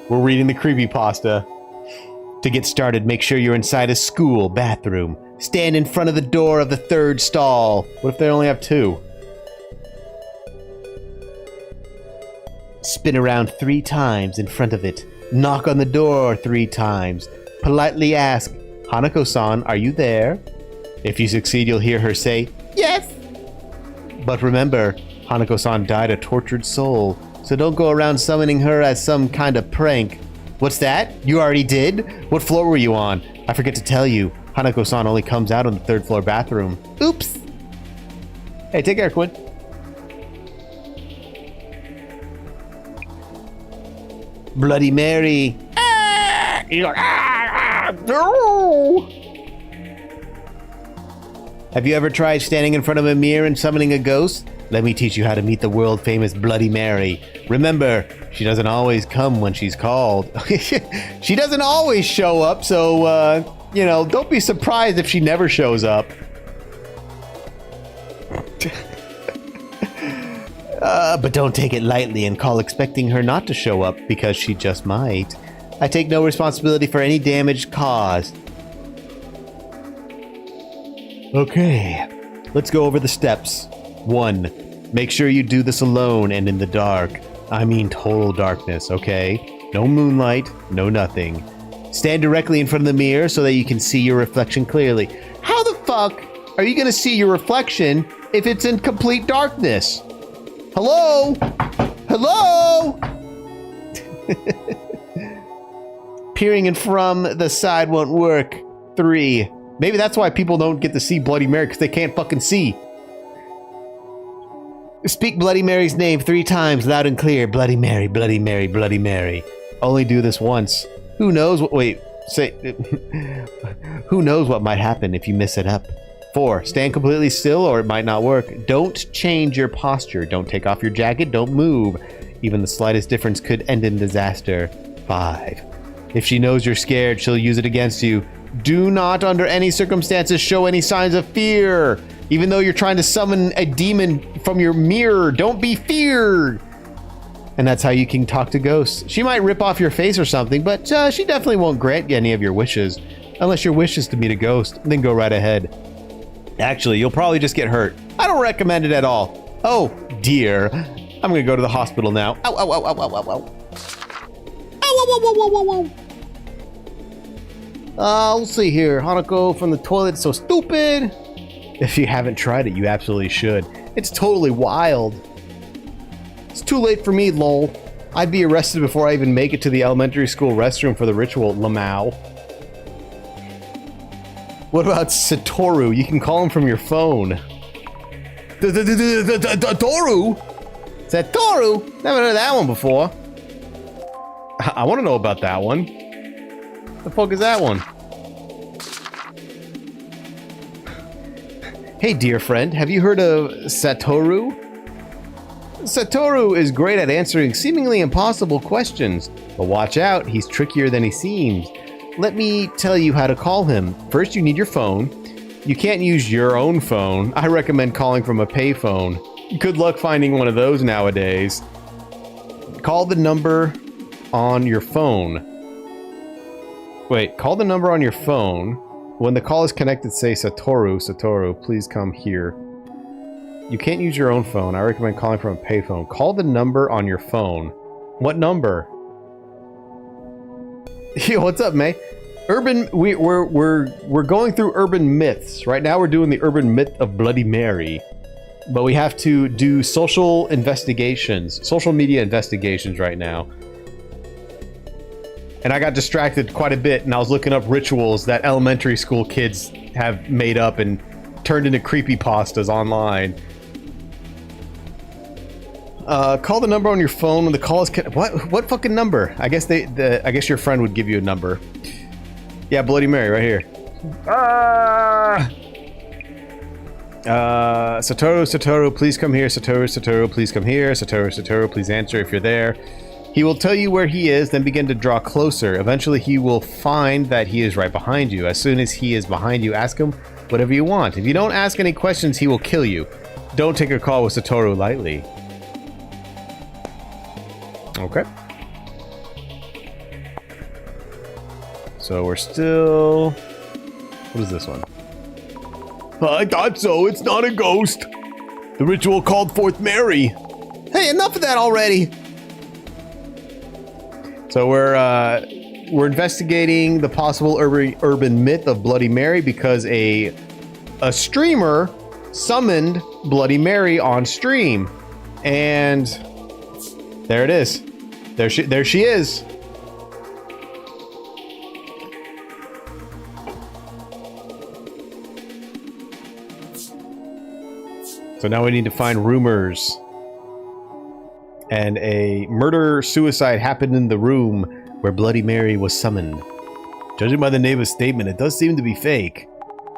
We're reading the creepypasta. To get started, make sure you're inside a school bathroom. Stand in front of the door of the third stall. What if they only have 2? Spin around 3 times in front of it. Knock on the door 3 times. Politely ask, Hanako-san, are you there? If you succeed, you'll hear her say, yes! But remember, Hanako-san died a tortured soul, so don't go around summoning her as some kind of prank. What's that? You already did? What floor were you on? I forget to tell you, Hanako-san only comes out on the 3rd floor bathroom. Oops! Hey, take care, Quinn. Bloody Mary. Ah! He's like, no! Have you ever tried standing in front of a mirror and summoning a ghost? Let me teach you how to meet the world-famous Bloody Mary. Remember, she doesn't always come when she's called. She doesn't always show up, so, don't be surprised if she never shows up. But don't take it lightly and call expecting her not to show up, because she just might. I take no responsibility for any damage caused. Okay, let's go over the steps. 1. Make sure you do this alone and in the dark. I mean total darkness, okay? No moonlight, no nothing. Stand directly in front of the mirror so that you can see your reflection clearly. How the fuck are you gonna see your reflection if it's in complete darkness? Hello? Hello? Peering in from the side won't work. 3. Maybe that's why people don't get to see Bloody Mary, because they can't fucking see. Speak Bloody Mary's name 3 times, loud and clear. Bloody Mary, Bloody Mary, Bloody Mary. Only do this once. Who knows what... Wait, say... Who knows what might happen if you miss it up. 4. Stand completely still or it might not work. Don't change your posture. Don't take off your jacket. Don't move. Even the slightest difference could end in disaster. 5. If she knows you're scared, she'll use it against you. Do not, under any circumstances, show any signs of fear. Even though you're trying to summon a demon from your mirror, don't be feared. And that's how you can talk to ghosts. She might rip off your face or something, but she definitely won't grant you any of your wishes. Unless your wish is to meet a ghost, then go right ahead. Actually, you'll probably just get hurt. I don't recommend it at all. Oh, dear. I'm gonna go to the hospital now. Ow, ow, ow, ow, ow, ow, ow. Ow, ow, ow, ow, ow, ow, ow. Let's see here. Hanako from the toilet, so stupid. If you haven't tried it, you absolutely should. It's totally wild. It's too late for me, lol. I'd be arrested before I even make it to the elementary school restroom for the ritual, Lamau. What about Satoru? You can call him from your phone. Satoru? Satoru? Never heard of that one before. I want to know about that one. The fuck is that one? Hey, dear friend, have you heard of Satoru? Satoru is great at answering seemingly impossible questions, but watch out, he's trickier than he seems. Let me tell you how to call him. First, you need your phone. You can't use your own phone. I recommend calling from a payphone. Good luck finding one of those nowadays. Call the number on your phone. Wait, call the number on your phone. When the call is connected, say, Satoru, Satoru, please come here. You can't use your own phone. I recommend calling from a payphone. Call the number on your phone. What number? Yo, what's up, May? We're going through urban myths. Right now we're doing the urban myth of Bloody Mary. But we have to do social investigations, social media investigations right now. And I got distracted quite a bit, and I was looking up rituals that elementary school kids have made up and turned into creepypastas online. Call the number on your phone when the call is what fucking number? I guess I guess your friend would give you a number. Yeah, Bloody Mary, right here. Satoru, please come here. Satoru, please come here. Satoru, please answer if you're there. He will tell you where he is, then begin to draw closer. Eventually, he will find that he is right behind you. As soon as he is behind you, ask him whatever you want. If you don't ask any questions, he will kill you. Don't take a call with Satoru lightly. Okay. So we're still... What is this one? I thought so. It's not a ghost. The ritual called forth Mary. Hey, enough of that already. So we're investigating the possible urban myth of Bloody Mary because a streamer summoned Bloody Mary on stream, and there it is. There she is. So now we need to find rumors. And a murder-suicide happened in the room where Bloody Mary was summoned. Judging by the neighbor's statement, it does seem to be fake.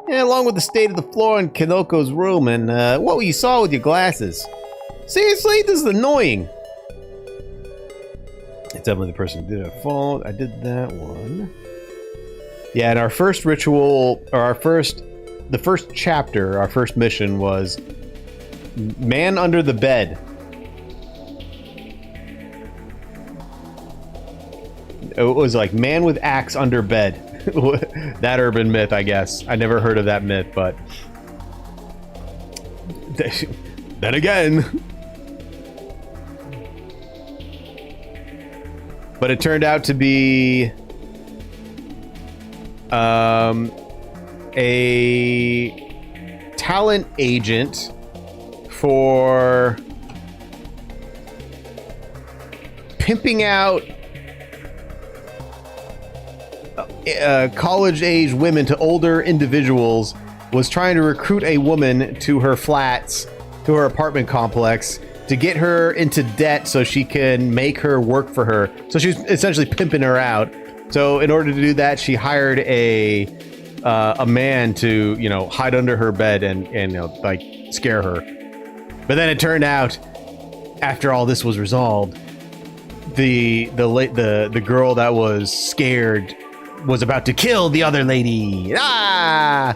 Yeah, along with the state of the floor in Kanoko's room and what you saw with your glasses. Seriously? This is annoying. It's definitely the person who did it. Fault. I did that one. Yeah, and our first ritual, or the first chapter, our first mission was Man Under the Bed. It was like man with axe under bed. That urban myth, I guess. I never heard of that myth, but then again. But it turned out to be a talent agent for pimping out college-age women to older individuals, was trying to recruit a woman to her flats, to her apartment complex, to get her into debt so she can make her work for her. So she's essentially pimping her out. So in order to do that, she hired a man to, you know, hide under her bed and you know, like scare her. But then it turned out, after all this was resolved, the girl that was scared was about to kill the other lady. Ah!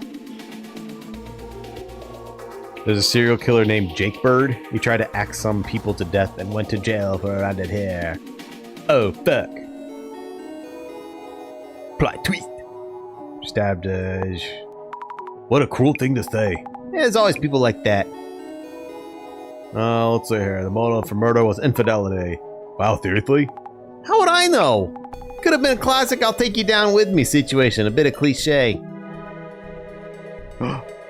There's a serial killer named Jake Bird. He tried to axe some people to death and went to jail for around it here. Oh, fuck. Plot twist. Stabbed What a cruel thing to say. Yeah, there's always people like that. Let's see here. The motive for murder was infidelity. Wow, seriously? How would I know? Could have been a classic I'll take you down with me situation. A bit of cliche.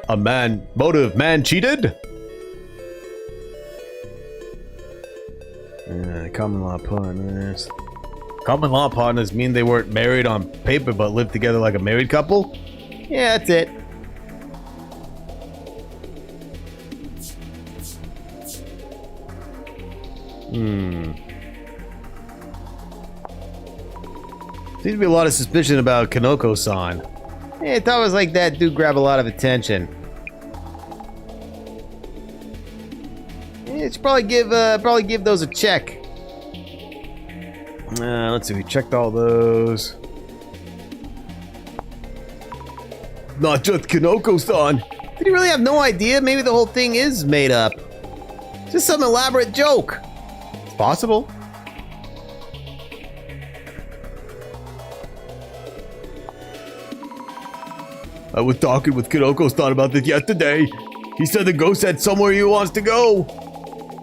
A man cheated? Common law partners. Common law partners mean they weren't married on paper but lived together like a married couple? Yeah, that's it. Seems to be a lot of suspicion about Kanoko-san. Yeah, it's always like that do grab a lot of attention. Yeah, you should probably give those a check. Let's see, we checked all those. Not just Kanoko-san. Did he really have no idea? Maybe the whole thing is made up. Just some elaborate joke. It's possible. I was talking with Kanoko-san about this yesterday. He said the ghost had somewhere he wants to go.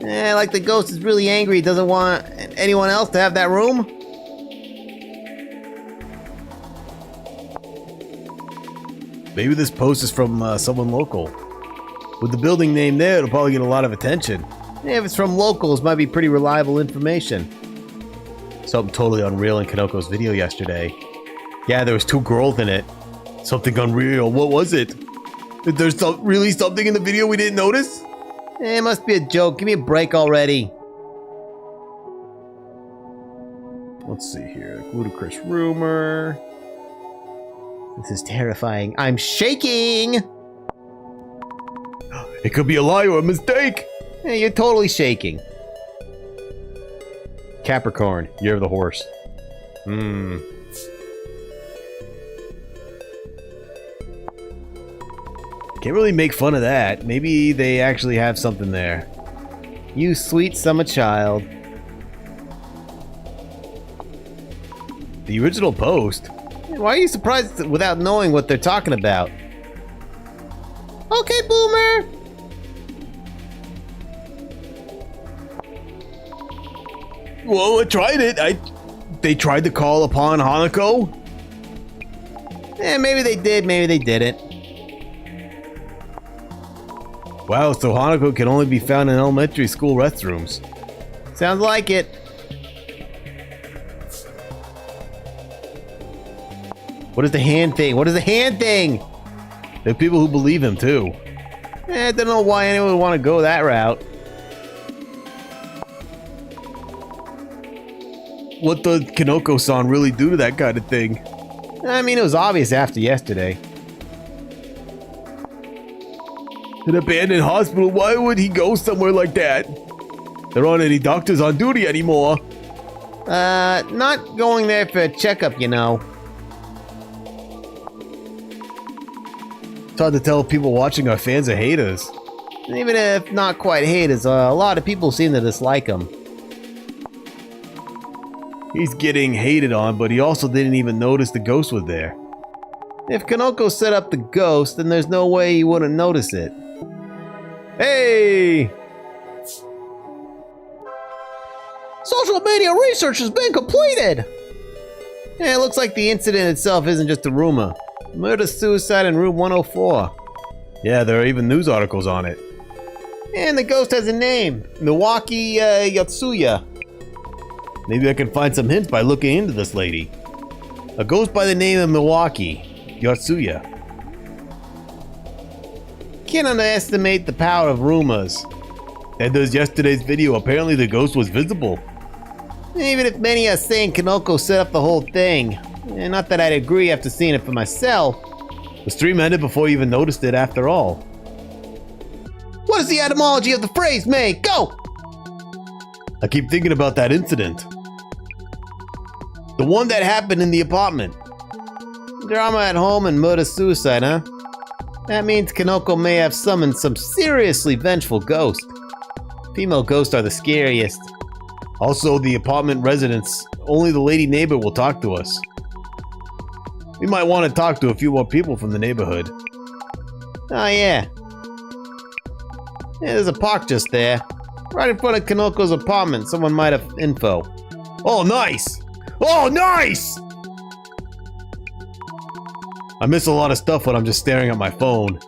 Like the ghost is really angry. He doesn't want anyone else to have that room. Maybe this post is from someone local. With the building name there, it'll probably get a lot of attention. Yeah, if it's from locals, might be pretty reliable information. Something totally unreal in Kanoko's video yesterday. Yeah, there was 2 girls in it. Something unreal. What was it? Is there really something in the video we didn't notice? It must be a joke. Give me a break already. Let's see here. Ludicrous rumor. This is terrifying. I'm shaking! It could be a lie or a mistake. Hey, you're totally shaking. Capricorn, year of the horse. Can't really make fun of that. Maybe they actually have something there. You sweet summer child. The original post. Why are you surprised without knowing what they're talking about? Okay, Boomer! Well, I tried it. They tried to call upon Hanako. Maybe they did, maybe they didn't. Wow, so Hanako can only be found in elementary school restrooms. Sounds like it. What is the hand thing? What is the hand thing? There are people who believe him too. I don't know why anyone would want to go that route. What does Kinoko-san really do to that kind of thing? I mean, it was obvious after yesterday. An abandoned hospital, why would he go somewhere like that? There aren't any doctors on duty anymore. Not going there for a checkup, you know. It's hard to tell if people watching are fans or haters. Even if not quite haters, a lot of people seem to dislike him. He's getting hated on, but he also didn't even notice the ghost was there. If Kanoko set up the ghost, then there's no way he wouldn't notice it. Hey! Social media research has been completed! Yeah, it looks like the incident itself isn't just a rumor. Murder-suicide in room 104. Yeah, there are even news articles on it. And the ghost has a name. Milwaukee Yotsuya. Maybe I can find some hints by looking into this lady. A ghost by the name of Milwaukee Yotsuya. Can't underestimate the power of rumors. And there's yesterday's video. Apparently the ghost was visible. Even if many are saying Kanoko set up the whole thing. And not that I'd agree after seeing it for myself. The stream ended before you even noticed it after all. What is the etymology of the phrase, May? Go! I keep thinking about that incident. The one that happened in the apartment. Drama at home and murder-suicide, huh? That means Kanoko may have summoned some seriously vengeful ghost. Female ghosts are the scariest. Also, the apartment residents. Only the lady neighbor will talk to us. We might want to talk to a few more people from the neighborhood. Oh, yeah. There's a park just there. Right in front of Kanoko's apartment. Someone might have info. Oh, nice! Oh, nice! I miss a lot of stuff when I'm just staring at my phone.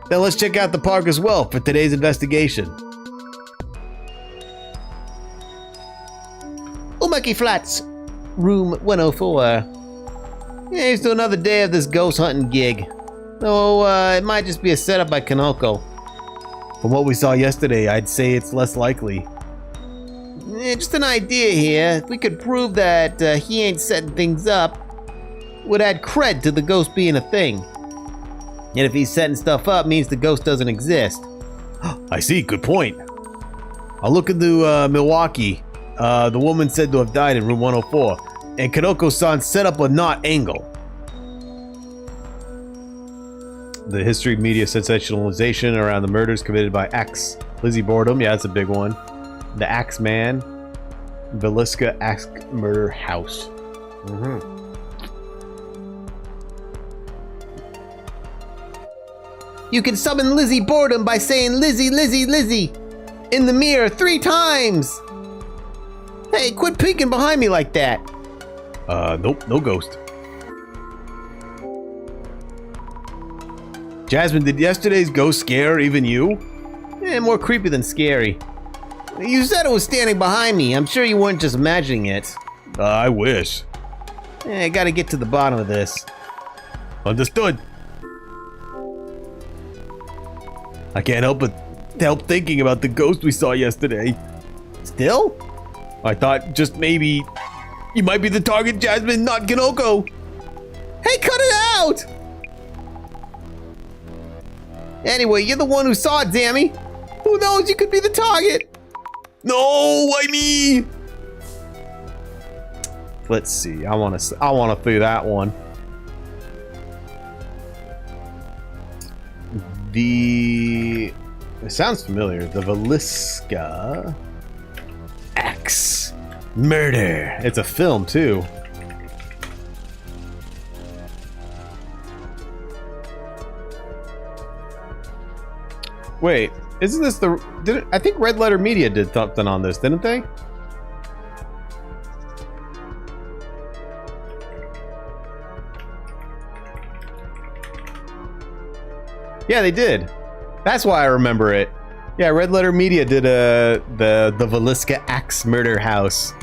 Then let's check out the park as well for today's investigation. Umeki Flats, room 104. Yeah, here's to another day of this ghost hunting gig. Though, it might just be a setup by Kanoko. From what we saw yesterday, I'd say it's less likely. Just an idea here. If we could prove that he ain't setting things up, would add cred to the ghost being a thing. And if he's setting stuff up, means the ghost doesn't exist. I see, good point. I'll look into Milwaukee. The woman said to have died in room 104. And Kanoko-san set up a knot angle. The history of media sensationalization around the murders committed by X. Lizzie Borden, yeah, that's a big one. The Axe Man. Velisca Axe Murder House. You can summon Lizzie Borden by saying Lizzie, Lizzie, Lizzie in the mirror 3 times. Hey, quit peeking behind me like that. Nope, no ghost. Jasmine, did yesterday's ghost scare even you? More creepy than scary. You said it was standing behind me. I'm sure you weren't just imagining it. I wish. I gotta get to the bottom of this. Understood. I can't help but help thinking about the ghost we saw yesterday. Still? I thought just maybe you might be the target, Jasmine, not Kanoko. Hey, cut it Anyway, you're the one who saw it, Dammy. Who knows? You could be the target. No, why me? Let's see. I want to through that one. It sounds familiar. The Veliska Axe Murder. It's a film too. Wait, isn't this I think Red Letter Media did something on this, didn't they? Yeah, they did. That's why I remember it. Yeah, Red Letter Media did the Veliska Axe Murder House.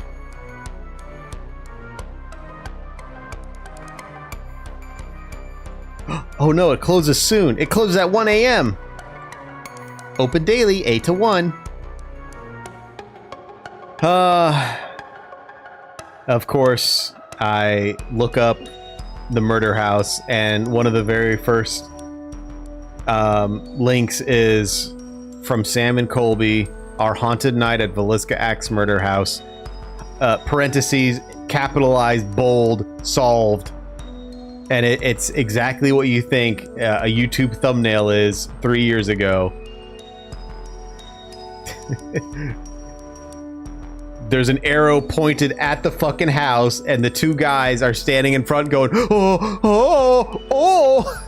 Oh no, it closes soon. It closes at 1 a.m. Open daily, 8 to 1. Of course, I look up the murder house, and one of the very first links is from Sam and Colby, Our Haunted Night at Veliska Axe Murder House, parentheses, capitalized, bold, solved. And it's exactly what you think a YouTube thumbnail is 3 years ago. There's an arrow pointed at the fucking house, and the two guys are standing in front going, oh, oh, oh.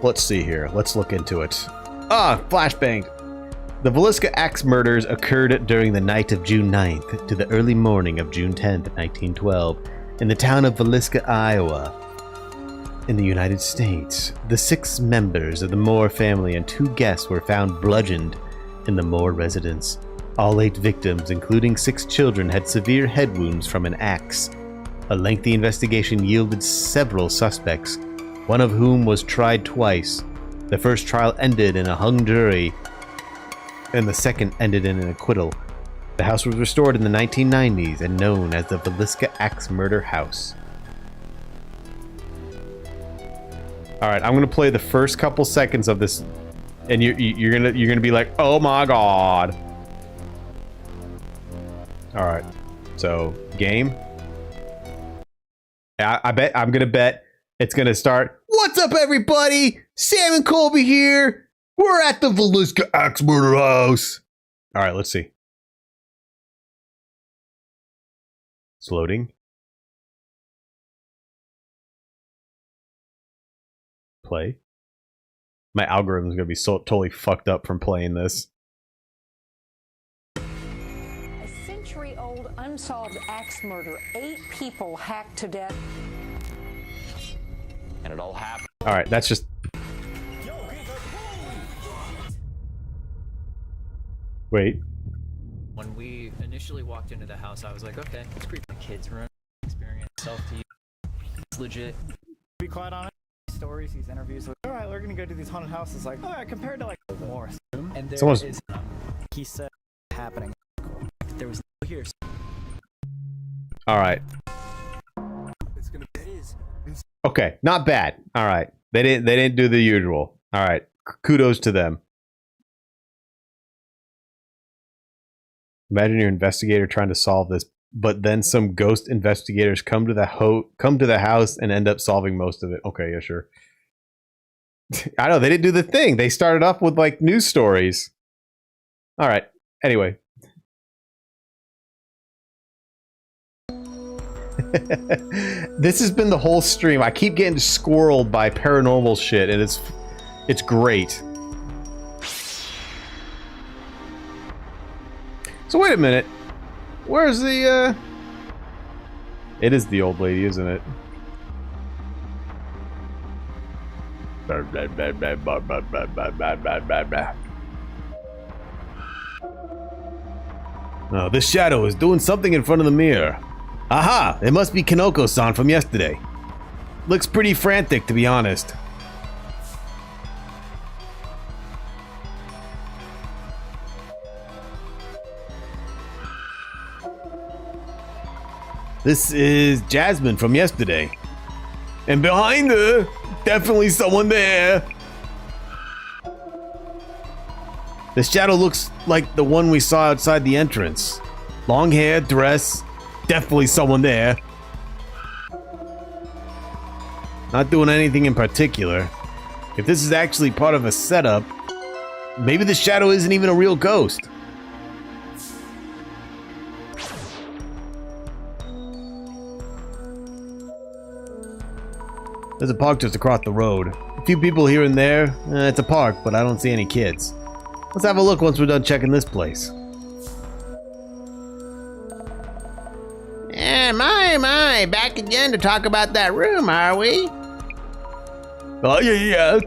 Let's see here. Let's look into it. Flashbang. The Veliska Axe murders occurred during the night of June 9th to the early morning of June 10th, 1912, in the town of Veliska, Iowa, in the United States. The 6 members of the Moore family and 2 guests were found bludgeoned in the Moore residence. All 8 victims, including 6 children, had severe head wounds from an axe. A lengthy investigation yielded several suspects, one of whom was tried twice. The first trial ended in a hung jury, and the second ended in an acquittal. The house was restored in the 1990s and known as the Veliska Axe Murder House. Alright, I'm gonna play the first couple seconds of this, and you're gonna be like, oh my god. Alright, so game. I'm gonna bet it's gonna start. What's up, everybody? Sam and Colby here. We're at the Veliska Axe Murder House. Alright, let's see. It's loading. Play. My algorithm is gonna be so totally fucked up from playing this. A century-old unsolved axe murder. 8 people hacked to death. And it all happened. All right, that's just. Wait. When we initially walked into the house, I was like, okay, it's creepy. Kids run experience, self-to-use, it's legit. Be quiet on it. Stories, these interviews. Like, all right, we're gonna go to these haunted houses. Like, all right, compared to like more. And there is, he said, happening. There was no here. All right. It's gonna be. Okay, not bad. All right, they didn't do the usual. All right, kudos to them. Imagine your investigator trying to solve this, but then some ghost investigators come to the house and end up solving most of it. Okay, yeah, sure. I know they didn't do the thing. They started off with like news stories. All right. Anyway. This has been the whole stream. I keep getting squirreled by paranormal shit, and it's great. So wait a minute. Where's the It is the old lady, isn't it? Oh, this shadow is doing something in front of the mirror. Aha! It must be Kinoko-san from yesterday. Looks pretty frantic, to be honest. This is Jasmine from yesterday. And behind her, definitely someone there. The shadow looks like the one we saw outside the entrance. Long hair, dress, definitely someone there. Not doing anything in particular. If this is actually part of a setup, maybe the shadow isn't even a real ghost. There's a park just across the road. A few people here and there. It's a park, but I don't see any kids. Let's have a look once we're done checking this place. Yeah, my, back again to talk about that room, are we? Oh, yeah.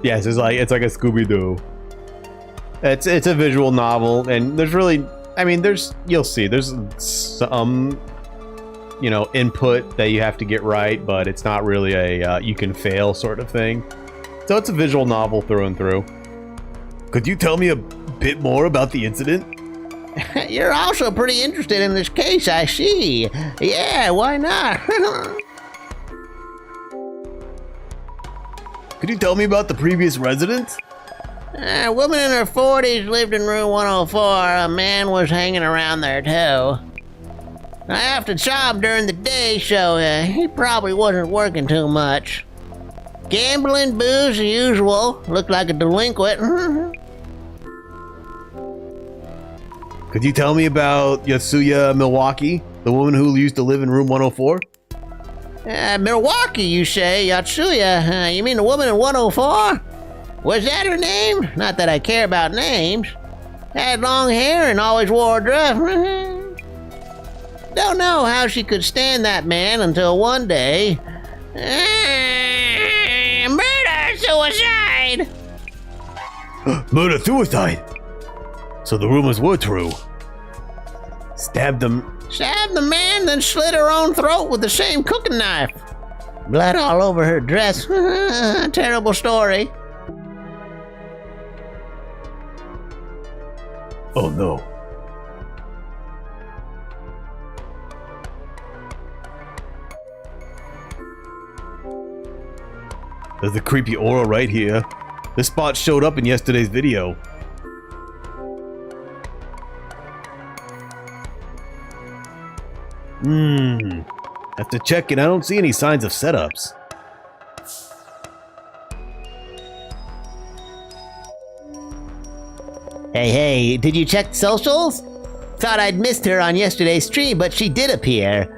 Yes, it's like a Scooby-Doo. It's a visual novel, and there's really, I mean, you'll see, there's some, you know, input that you have to get right, but it's not really a you can fail sort of thing. So it's a visual novel through and through. Could you tell me a bit more about the incident? You're also pretty interested in this case, I see. Yeah, why not? Could you tell me about the previous resident? A woman in her 40s lived in room 104. A man was hanging around there, too. I often saw him during the day, so he probably wasn't working too much. Gambling, booze, the usual. Looked like a delinquent. Could you tell me about Yasuya Milwaukee, the woman who used to live in room 104? Milwaukee, you say? Yatsuya? You mean the woman in 104? Was that her name? Not that I care about names. Had long hair and always wore a dress. Don't know how she could stand that man until one day. Murder-suicide! Murder-suicide? So the rumors were true. Stabbed the man, then slit her own throat with the same cooking knife. Blood all over her dress. Terrible story. Oh no. There's a creepy aura right here. This spot showed up in yesterday's video. After checking, I don't see any signs of setups. Hey, did you check socials? Thought I'd missed her on yesterday's stream, but she did appear.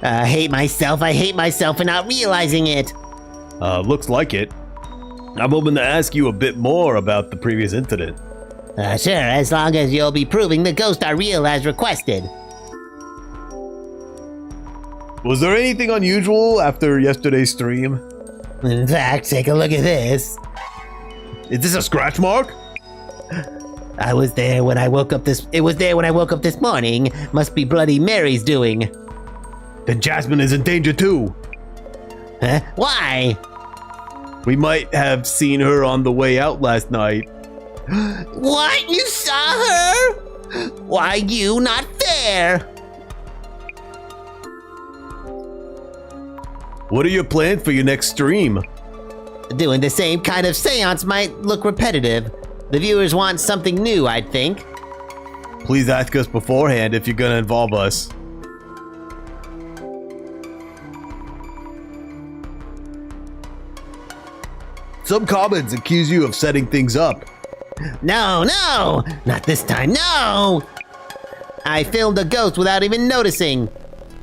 I hate myself for not realizing it. Looks like it. I'm hoping to ask you a bit more about the previous incident. Sure, as long as you'll be proving the ghosts are real as requested. Was there anything unusual after yesterday's stream? In fact, take a look at this. Is this a scratch mark? I was there when I woke up this. It was there when I woke up this morning. Must be Bloody Mary's doing. Then Jasmine is in danger too. Huh? Why? We might have seen her on the way out last night. What? You saw her? Why, you not fair. What are your plans for your next stream? Doing the same kind of seance might look repetitive. The viewers want something new, I'd think. Please ask us beforehand if you're gonna involve us. Some comments accuse you of setting things up. No, not this time, no! I filmed a ghost without even noticing.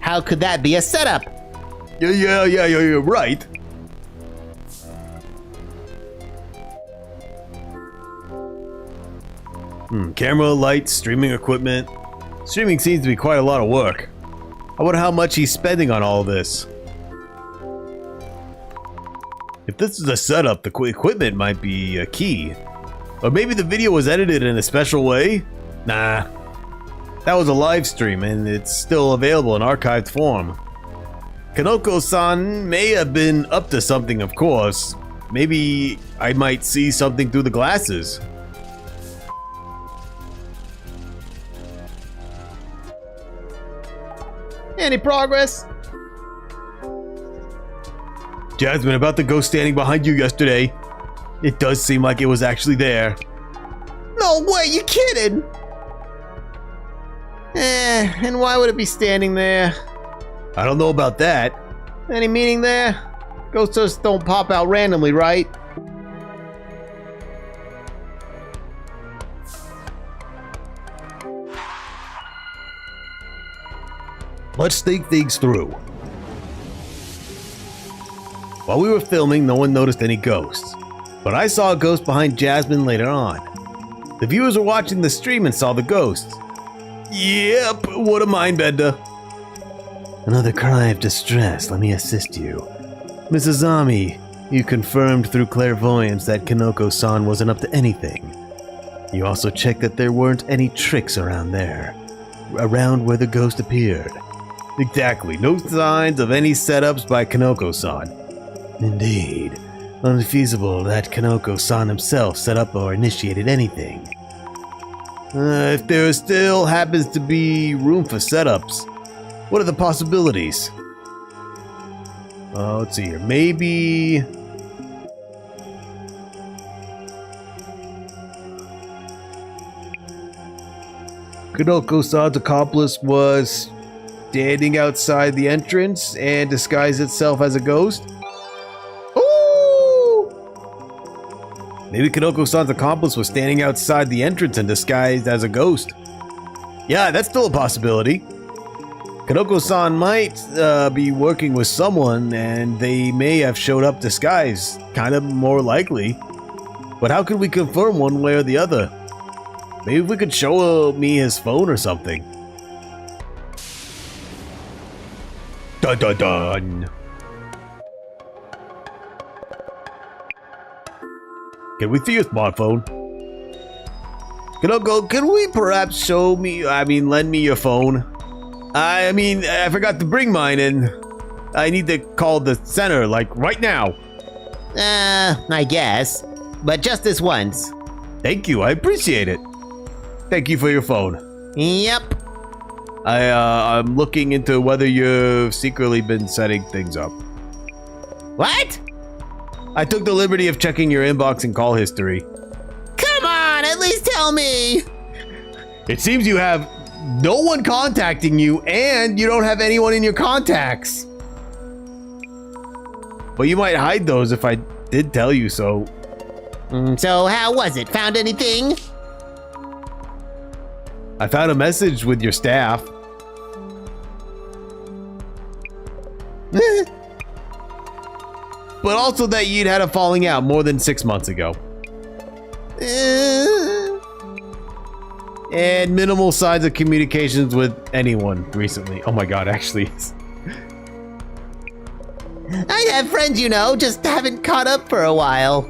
How could that be a setup? Yeah, you're right. Camera, lights, streaming equipment. Streaming seems to be quite a lot of work. I wonder how much he's spending on all this. If this is a setup, the equipment might be a key. Or maybe the video was edited in a special way? Nah. That was a live stream and it's still available in archived form. Kanoko-san may have been up to something, of course. Maybe I might see something through the glasses. Any progress? Jasmine, about the ghost standing behind you yesterday. It does seem like it was actually there. No way, you kidding? And why would it be standing there? I don't know about that. Any meaning there? Ghosts just don't pop out randomly, right? Let's think things through. While we were filming, no one noticed any ghosts. But I saw a ghost behind Jasmine later on. The viewers were watching the stream and saw the ghosts. Yep, what a mind bender. Another cry of distress. Let me assist you. Mrs. Zami, you confirmed through clairvoyance that Kanoko-san wasn't up to anything. You also checked that there weren't any tricks around there. Around where the ghost appeared. Exactly, no signs of any setups by Kanoko-san. Indeed. Unfeasible that Kanoko-san himself set up or initiated anything. If there still happens to be room for setups, what are the possibilities? Let's see here. Maybe... Kanoko-san's accomplice was standing outside the entrance and disguised itself as a ghost? Ooh! Maybe Kanoko-san's accomplice was standing outside the entrance and disguised as a ghost. Yeah, that's still a possibility. Kanoko-san might be working with someone and they may have showed up disguised. Kind of more likely. But how could we confirm one way or the other? Maybe we could show me his phone or something. Dun dun dun. Can we see your smartphone? Kanoko, can we perhaps lend me your phone? I forgot to bring mine and I need to call the center, like, right now. I guess. But just this once. Thank you, I appreciate it. Thank you for your phone. Yep. I'm looking into whether you've secretly been setting things up. What? I took the liberty of checking your inbox and call history. Come on, at least tell me. It seems you have no one contacting you and you don't have anyone in your contacts. But you might hide those if I did tell you so. So how was it? Found anything? I found a message with your staff. But also that you'd had a falling out more than 6 months ago. And minimal signs of communications with anyone recently. Oh my god, actually. I have friends, you know, just haven't caught up for a while.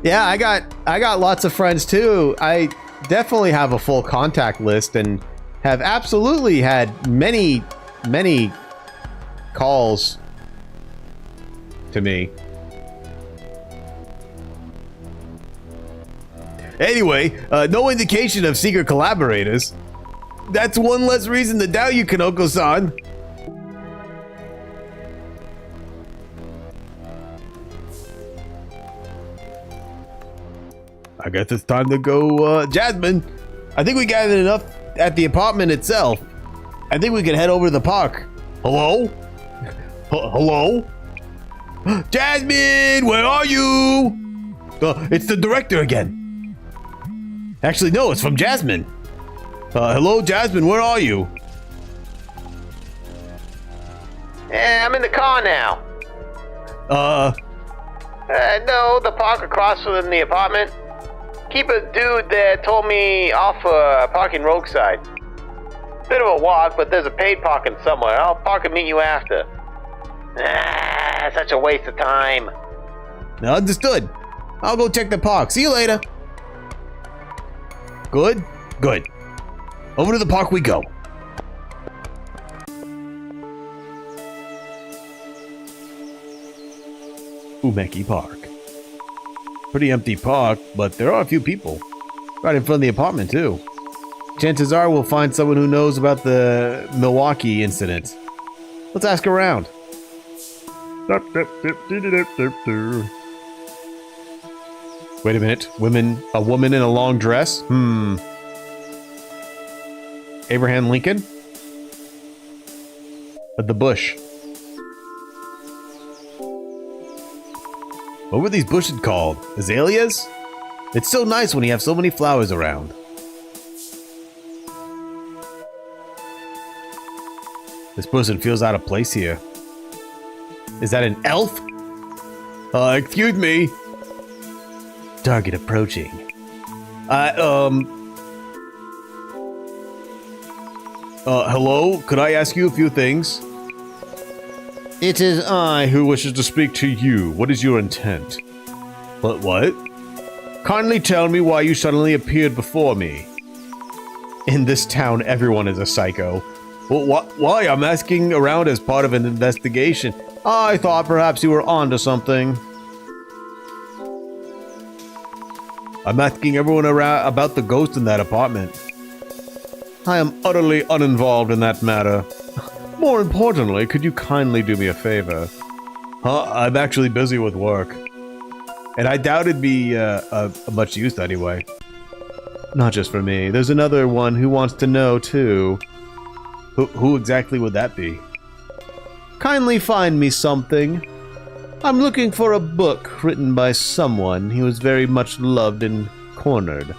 Yeah, I got lots of friends too. I definitely have a full contact list and have absolutely had many calls to me. Anyway, no indication of secret collaborators. That's one less reason to doubt you, Kanoko-san. I guess it's time to go, Jasmine. I think we gathered enough at the apartment itself. I think we can head over to the park. Hello? Hello? Jasmine, where are you? It's the director again. Actually, no, it's from Jasmine. Hello, Jasmine, where are you? I'm in the car now. No, the park across from the apartment. Keep a dude there told me off parking roadside. Bit of a walk, but there's a paid parking somewhere. I'll park and meet you after. Such a waste of time. Understood. I'll go check the park. See you later. Good? Good. Over to the park we go. Umeki Park. Pretty empty park, but there are a few people. Right in front of the apartment, too. Chances are we'll find someone who knows about the Milwaukee incident. Let's ask around. Wait a minute. A woman in a long dress? Abraham Lincoln? At the bush. What were these bushes called? Azaleas? It's so nice when you have so many flowers around. This person feels out of place here. Is that an elf? Excuse me. Target approaching. Hello? Could I ask you a few things? It is I who wishes to speak to you. What is your intent? What? Kindly tell me why you suddenly appeared before me. In this town, everyone is a psycho. Well, why? I'm asking around as part of an investigation. I thought perhaps you were onto something. I'm asking everyone around about the ghost in that apartment. I am utterly uninvolved in that matter. More importantly, could you kindly do me a favor? I'm actually busy with work. And I doubt it'd be much use anyway. Not just for me. There's another one who wants to know, too. Who exactly would that be? Kindly find me something. I'm looking for a book written by someone who was very much loved and cornered.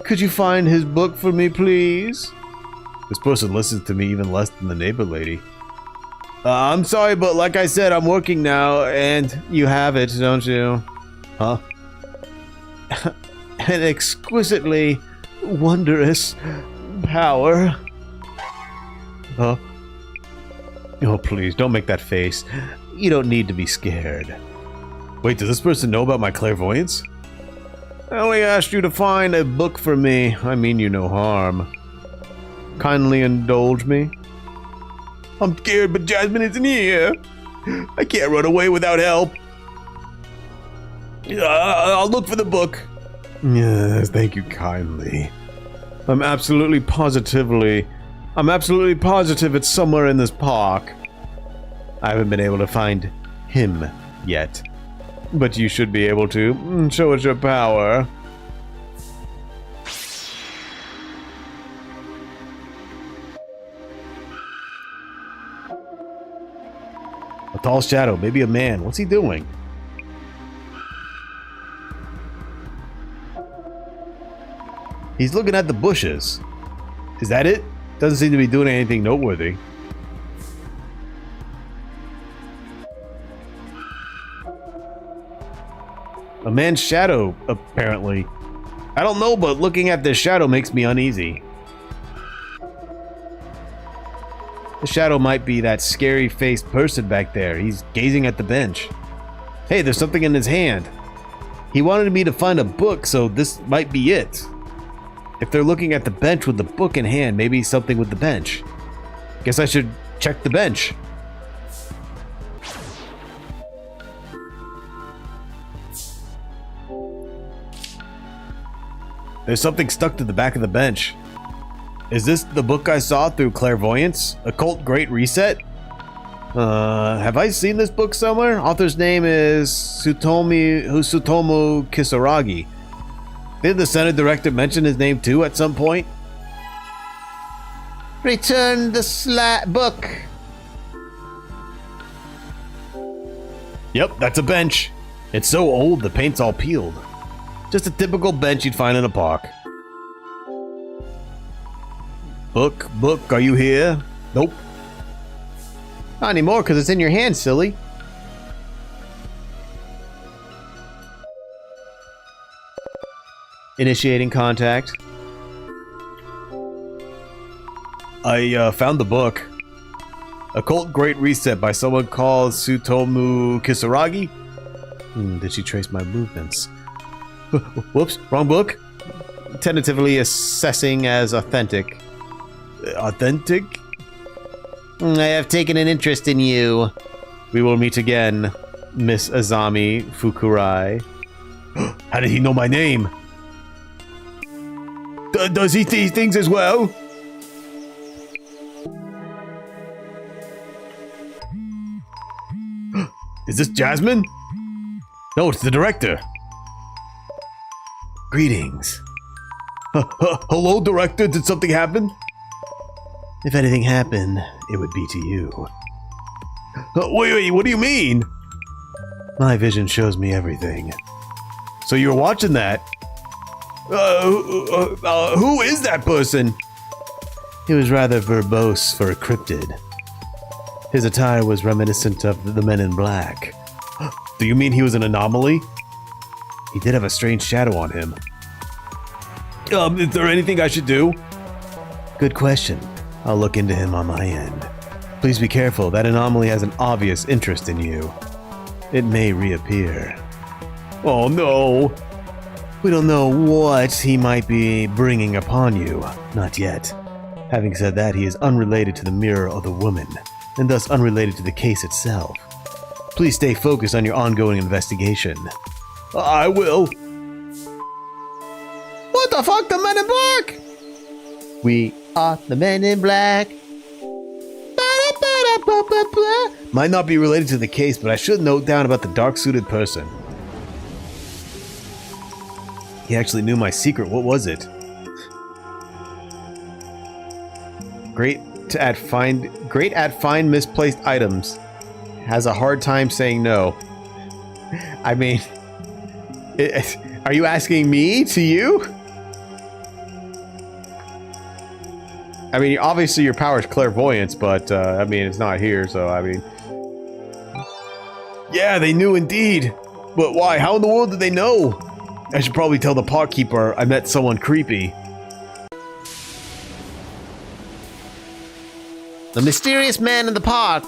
Could you find his book for me, please? This person listens to me even less than the neighbor lady. I'm sorry, but like I said, I'm working now, and you have it, don't you? Huh? An exquisitely wondrous power. Huh? Oh, please, don't make that face. You don't need to be scared. Wait, does this person know about my clairvoyance? I only asked you to find a book for me. I mean you no harm. Kindly indulge me. I'm scared, but Jasmine isn't here. I can't run away without help. I'll look for the book. Yes, thank you kindly. I'm absolutely positive it's somewhere in this park. I haven't been able to find him yet. But you should be able to. Show us your power. A tall shadow, maybe a man. What's he doing? He's looking at the bushes. Is that it? Doesn't seem to be doing anything noteworthy. A man's shadow, apparently. I don't know, but looking at this shadow makes me uneasy. The shadow might be that scary-faced person back there. He's gazing at the bench. Hey, there's something in his hand. He wanted me to find a book, so this might be it. If they're looking at the bench with the book in hand, maybe something with the bench. Guess I should check the bench. There's something stuck to the back of the bench. Is this the book I saw through clairvoyance? Occult Great Reset? Have I seen this book somewhere? Author's name is Tsutomu Kisaragi. Did the Senate director mention his name too at some point? Return the book. Yep, that's a bench. It's so old the paint's all peeled. Just a typical bench you'd find in a park. Book, are you here? Nope. Not anymore, because it's in your hand, silly. Initiating contact. I found the book. Occult Great Reset by someone called Tsutomu Kisaragi. Did she trace my movements? Whoops, wrong book. Tentatively assessing as authentic. Authentic? I have taken an interest in you. We will meet again, Miss Azami Fukurai. How did he know my name? Does he see things as well? Is this Jasmine? No, it's the director. Greetings. Hello, director. Did something happen? If anything happened, it would be to you. Wait, what do you mean? My vision shows me everything. So you were watching that? Who is that person? It was rather verbose for a cryptid. His attire was reminiscent of the Men in Black. Do you mean he was an anomaly? He did have a strange shadow on him. Is there anything I should do? Good question. I'll look into him on my end. Please be careful, that anomaly has an obvious interest in you. It may reappear. Oh no. We don't know what he might be bringing upon you. Not yet. Having said that, he is unrelated to the mirror of the woman, and thus unrelated to the case itself. Please stay focused on your ongoing investigation. I will. What the fuck, the Men in Black? We are the Men in Black. Ba-da-ba-da-ba-ba-ba. Might not be related to the case, but I should note down about the dark-suited person. He actually knew my secret. What was it? Great at find misplaced items. Has a hard time saying no. I mean, are you asking me to you? I mean, obviously your power is clairvoyance, but I mean, it's not here, so I mean. Yeah, they knew indeed. But why? How in the world did they know? I should probably tell the pot keeper I met someone creepy. The mysterious man in the park.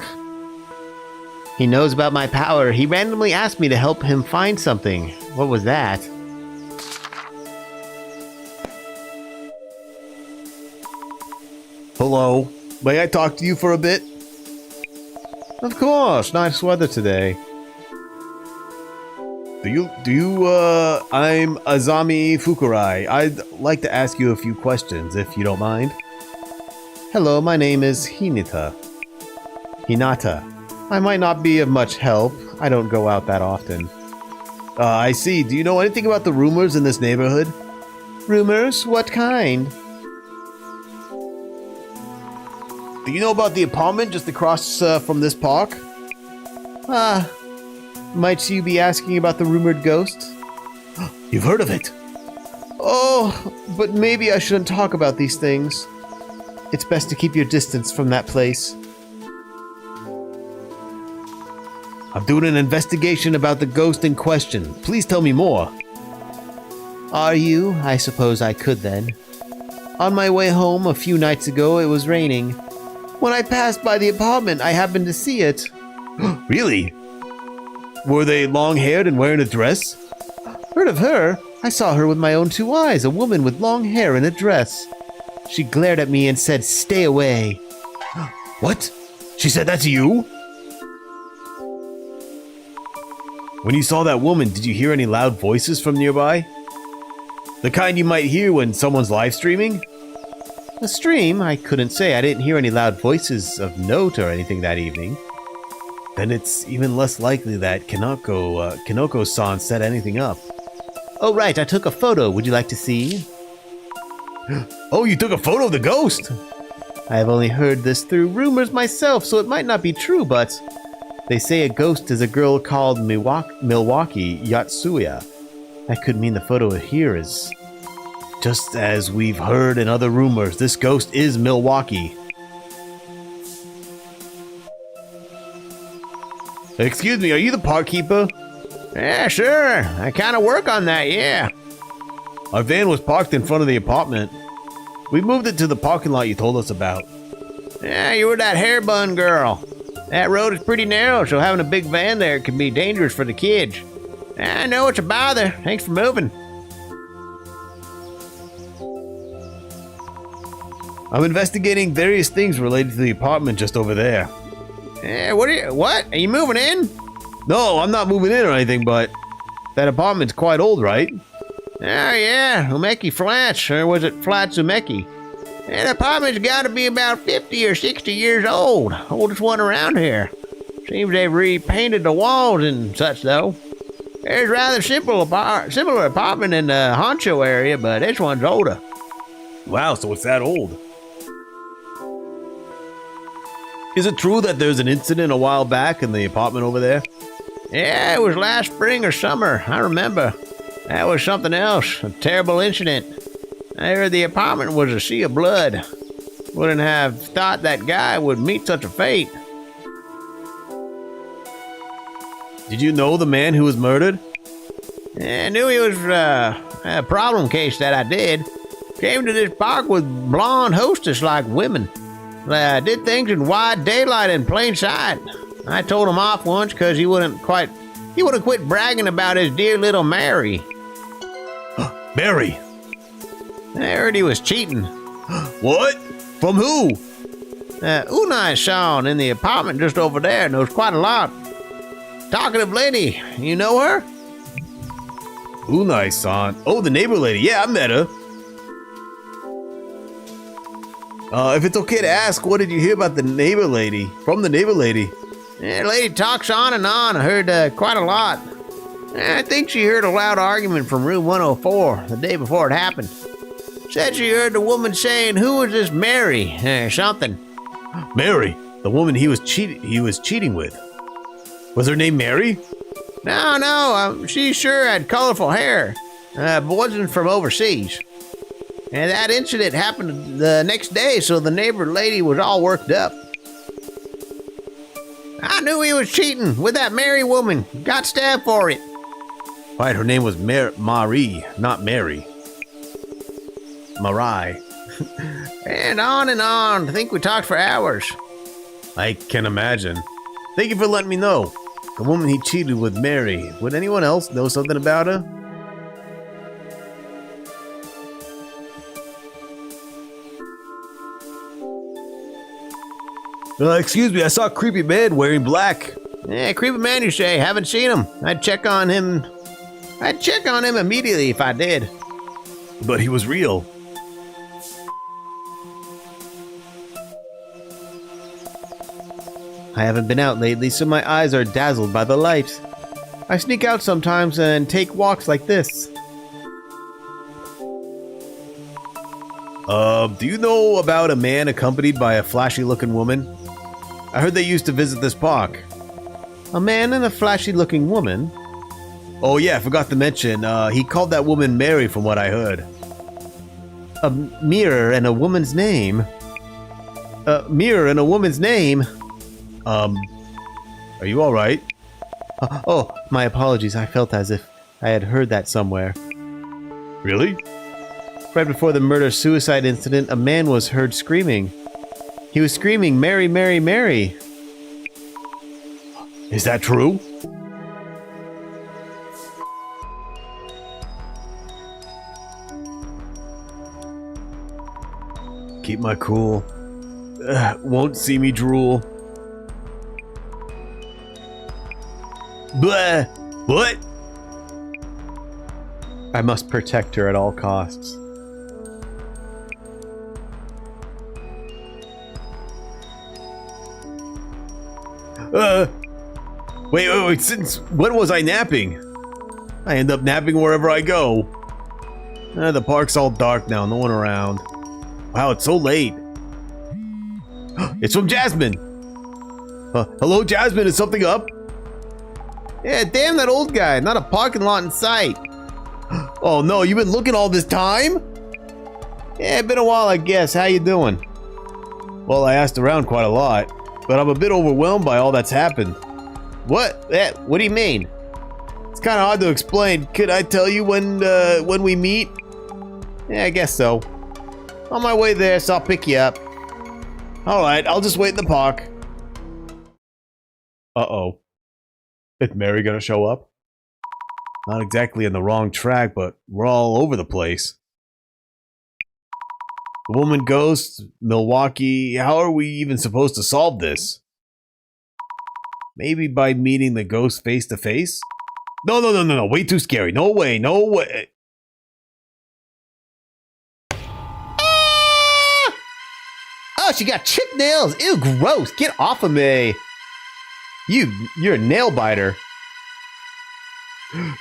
He knows about my power. He randomly asked me to help him find something. What was that? Hello. May I talk to you for a bit? Of course, nice weather today. I'm Azami Fukurai. I'd like to ask you a few questions, if you don't mind. Hello, my name is Hinata. I might not be of much help. I don't go out that often. I see. Do you know anything about the rumors in this neighborhood? Rumors? What kind? Do you know about the apartment just across from this park? Might you be asking about the rumored ghost? You've heard of it? Oh, but maybe I shouldn't talk about these things. It's best to keep your distance from that place. I'm doing an investigation about the ghost in question. Please tell me more. Are you? I suppose I could then. On my way home a few nights ago, it was raining. When I passed by the apartment, I happened to see it. Really? Were they long-haired and wearing a dress? Heard of her? I saw her with my own two eyes, a woman with long hair in a dress. She glared at me and said, "Stay away." What? She said that to you? When you saw that woman, did you hear any loud voices from nearby? The kind you might hear when someone's live streaming? A stream? I couldn't say. I didn't hear any loud voices of note or anything that evening. Then it's even less likely that Kinoko-san set anything up. Oh, right. I took a photo. Would you like to see? Oh, you took a photo of the ghost? I have only heard this through rumors myself, so it might not be true, but they say a ghost is a girl called Milwaukee Yatsuya. That could mean the photo here is... Just as we've heard in other rumors, this ghost is Milwaukee. Excuse me, are you the park keeper? Yeah, sure. I kind of work on that, yeah. Our van was parked in front of the apartment. We moved it to the parking lot you told us about. Yeah, you were that hair bun girl. That road is pretty narrow, so having a big van there can be dangerous for the kids. I know it's a bother. Thanks for moving. I'm investigating various things related to the apartment just over there. What? Are you moving in? No, I'm not moving in or anything, but that apartment's quite old, right? Oh, yeah, Umeki Flats, or was it Flats Umeki? And the apartment's got to be about 50 or 60 years old. Oldest one around here. Seems they've repainted the walls and such, though. There's a rather similar apartment in the Honcho area, but this one's older. Wow, so it's that old. Is it true that there's an incident a while back in the apartment over there? Yeah, it was last spring or summer, I remember. That was something else, a terrible incident. I heard the apartment was a sea of blood. Wouldn't have thought that guy would meet such a fate. Did you know the man who was murdered? I knew he was a problem case, that I did. Came to this park with blonde hostess-like women. Did things in wide daylight in plain sight. I told him off once because he wouldn't quit bragging about his dear little Mary. Mary! I heard he was cheating. What? From who? Unai-san in the apartment just over there knows quite a lot. Talkative lady, you know her? Unai-san. Oh, the neighbor lady. Yeah, I met her. If it's okay to ask, what did you hear about the neighbor lady? From the neighbor lady? The lady talks on and on. I heard quite a lot. I think she heard a loud argument from room 104 the day before it happened. Said she heard the woman saying, "Who is this Mary?" or something. Mary, the woman he was cheating with. Was her name Mary? No, she sure had colorful hair, but wasn't from overseas. And that incident happened the next day, so the neighbor lady was all worked up. I knew he was cheating with that Mary woman. Got stabbed for it. Right, her name was Marie, not Mary. Marai. And on. I think we talked for hours. I can imagine. Thank you for letting me know. The woman he cheated with, Mary. Would anyone else know something about her? Excuse me, I saw a creepy man wearing black. Yeah, creepy man, you say. Haven't seen him. I'd check on him immediately if I did. But he was real. I haven't been out lately, so my eyes are dazzled by the light. I sneak out sometimes and take walks like this. Do you know about a man accompanied by a flashy-looking woman? I heard they used to visit this park. A man and a flashy-looking woman? Oh yeah, I forgot to mention, he called that woman Mary from what I heard. A mirror and a woman's name? A mirror and a woman's name? Are you alright? Oh, my apologies. I felt as if I had heard that somewhere. Really? Right before the murder-suicide incident, a man was heard screaming. He was screaming, "Mary, Mary, Mary!" Is that true? Keep my cool. Won't see me drool. Blah! What? I must protect her at all costs. Wait, since when was I napping? I end up napping wherever I go. The park's all dark now, no one around. Wow, it's so late. It's from Jasmine! Hello, Jasmine, is something up? Yeah, damn that old guy, not a parking lot in sight. Oh no, you've been looking all this time? Yeah, been a while, I guess. How you doing? Well, I asked around quite a lot, but I'm a bit overwhelmed by all that's happened. What? What do you mean? It's kind of hard to explain. Could I tell you when we meet? Yeah, I guess so. On my way there, so I'll pick you up. Alright, I'll just wait in the park. Uh-oh. Is Mary gonna show up? Not exactly in the wrong track, but we're all over the place. The woman ghost, Milwaukee, how are we even supposed to solve this? Maybe by meeting the ghost face to face? No, way too scary. No way. Oh, she got chipped nails. Ew, gross. Get off of me. You're a nail biter.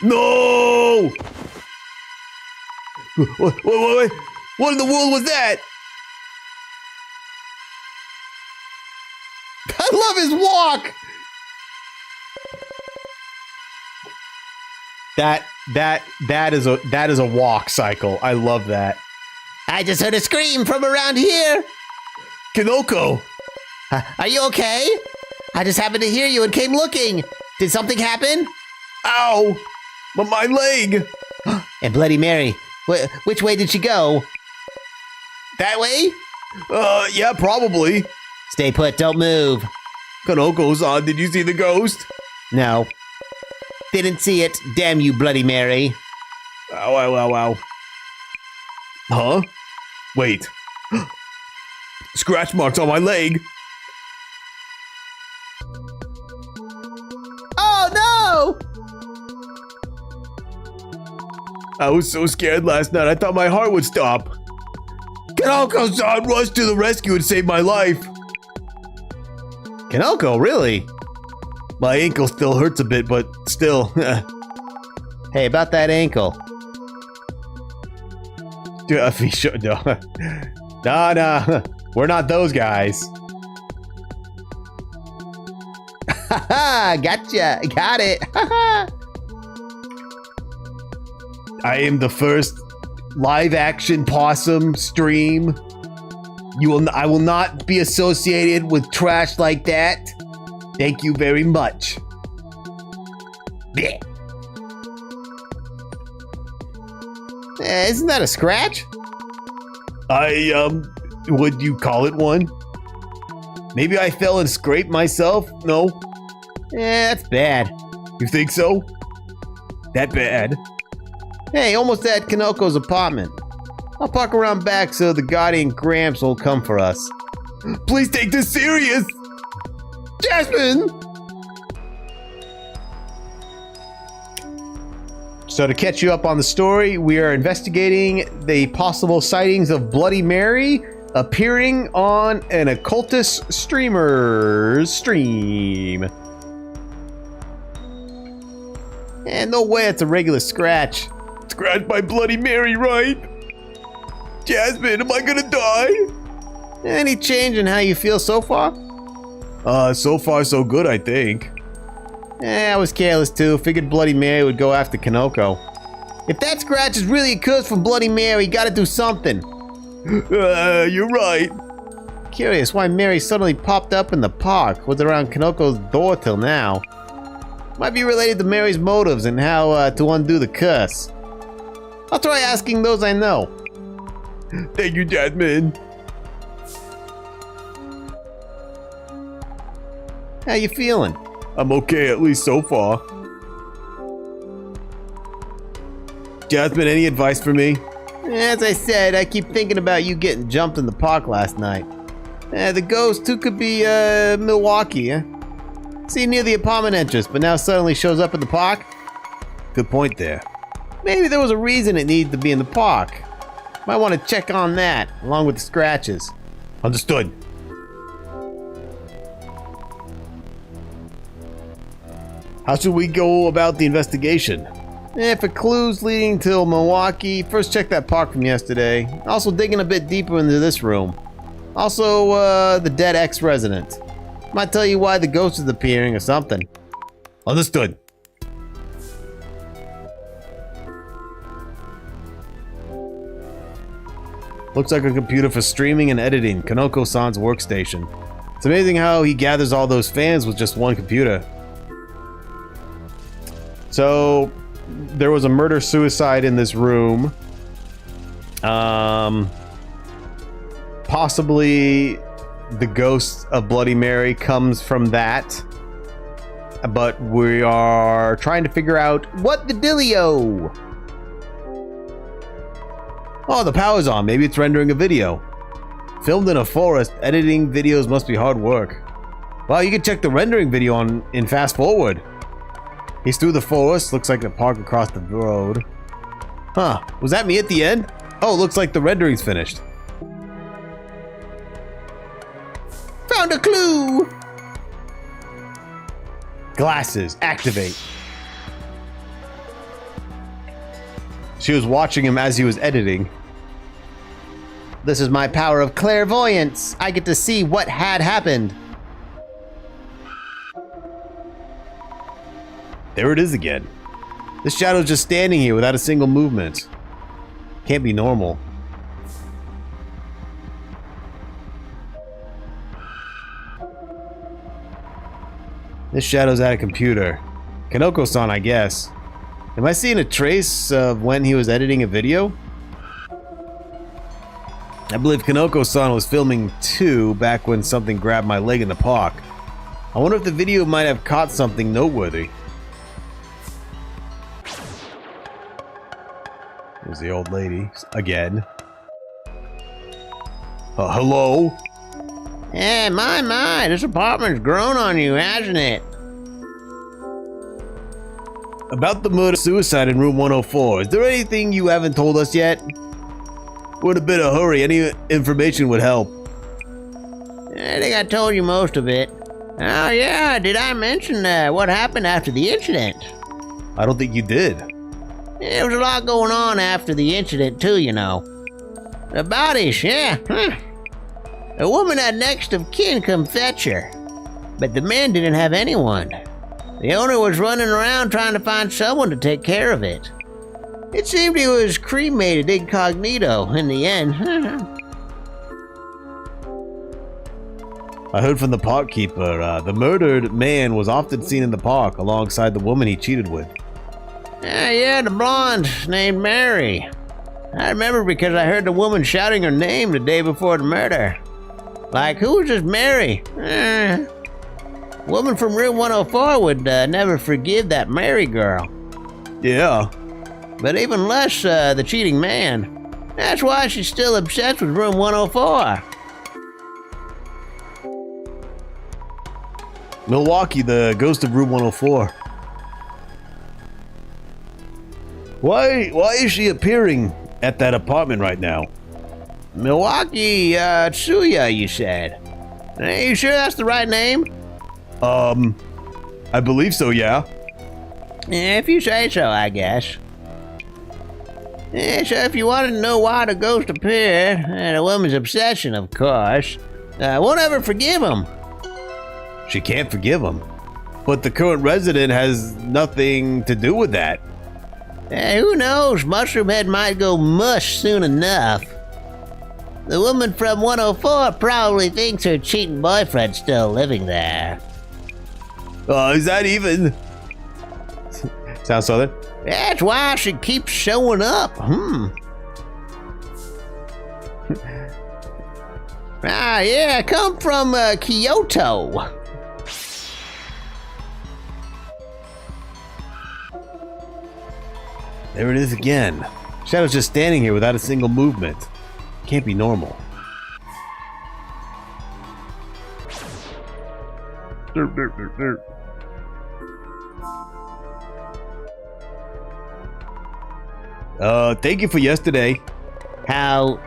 No! Wait. What in the world was that? I love his walk. That is a walk cycle. I love that. I just heard a scream from around here. Kinoko. Are you okay? I just happened to hear you and came looking. Did something happen? Ow! My leg! And Bloody Mary, which way did she go? That way? Yeah, probably. Stay put, don't move. Kanoko-san, did you see the ghost? No. Didn't see it, damn you, Bloody Mary. Ow. Huh? Wait. Scratch marks on my leg. Oh, no! I was so scared last night, I thought my heart would stop. Kanoko-san rushed to the rescue and saved my life. Kanoko, really? My ankle still hurts a bit, but still. Hey, about that ankle. No. Nah. We're not those guys. Haha, gotcha. Got it. I am the first live-action possum stream. I will not be associated with trash like that. Thank you very much. Blech. Isn't that a scratch? Would you call it one? Maybe I fell and scraped myself? No? That's bad. You think so? That bad? Hey, almost at Kanoko's apartment. I'll park around back so the guardian Gramps will come for us. Please take this serious! Jasmine! So to catch you up on the story, we are investigating the possible sightings of Bloody Mary appearing on an occultist streamer's stream. And no way it's a regular scratch. Scratched by Bloody Mary, right? Jasmine, am I gonna die? Any change in how you feel so far? So far so good, I think. I was careless too. Figured Bloody Mary would go after Kanoko. If that scratch is really a curse from Bloody Mary, gotta do something. You're right. Curious why Mary suddenly popped up in the park. Was around Kanoko's door till now. Might be related to Mary's motives and how to undo the curse. I'll try asking those I know. Thank you, Jasmine. How you feeling? I'm okay, at least so far. Jasmine, any advice for me? As I said, I keep thinking about you getting jumped in the park last night. The ghost too could be Milwaukee, eh? See near the apartment entrance, but now suddenly shows up in the park? Good point there. Maybe there was a reason it needed to be in the park. Might want to check on that, along with the scratches. Understood. How should we go about the investigation? For clues leading to Milwaukee, first check that park from yesterday. Also digging a bit deeper into this room. Also, the dead ex-resident. Might tell you why the ghost is appearing or something. Understood. Looks like a computer for streaming and editing. Kanoko-san's workstation. It's amazing how he gathers all those fans with just one computer. So, there was a murder-suicide in this room. Possibly the ghost of Bloody Mary comes from that. But we are trying to figure out what the dealio. Oh, the power's on. Maybe it's rendering a video. Filmed in a forest, editing videos must be hard work. Well, you can check the rendering video in fast forward. He's through the forest. Looks like a park across the road. Huh. Was that me at the end? Oh, looks like the rendering's finished. found a clue. Glasses, activate. She was watching him as he was editing. This is my power of clairvoyance. I get to see what had happened. There it is again. This shadow's just standing here without a single movement. Can't be normal. This shadow's at a computer. Kanoko-san, I guess. Am I seeing a trace of when he was editing a video? I believe Kanoko-san was filming too back when something grabbed my leg in the park. I wonder if the video might have caught something noteworthy. There's the old lady again. Hello? Yeah, my, this apartment's grown on you, hasn't it? About the murder-suicide in room 104, is there anything you haven't told us yet? We're in a bit of a hurry, any information would help. I think I told you most of it. Oh yeah, did I mention what happened after the incident? I don't think you did. There was a lot going on after the incident too, you know. The bodies, yeah. A woman had next of kin come fetch her, but the man didn't have anyone. The owner was running around trying to find someone to take care of it. It seemed he was cremated incognito in the end. I heard from the park keeper, the murdered man was often seen in the park alongside the woman he cheated with. Yeah, the blonde named Mary. I remember because I heard the woman shouting her name the day before the murder. Like, who was this Mary? Woman from room 104 would never forgive that Mary girl. Yeah. But even less the cheating man. That's why she's still obsessed with room 104. Milwaukee, the ghost of room 104. Why is she appearing at that apartment right now? Milwaukee, Tsuya, you said. Are you sure that's the right name? I believe so, yeah. If you say so, I guess. So if you wanted to know why the ghost appeared, and a woman's obsession, of course, won't ever forgive him. She can't forgive him. But the current resident has nothing to do with that. Who knows? Mushroom Head might go mush soon enough. The woman from 104 probably thinks her cheating boyfriend's still living there. Is that even? Sounds southern. That's why she keeps showing up. Yeah, I come from Kyoto. There it is again. Shadow's just standing here without a single movement. Can't be normal. Thank you for yesterday. How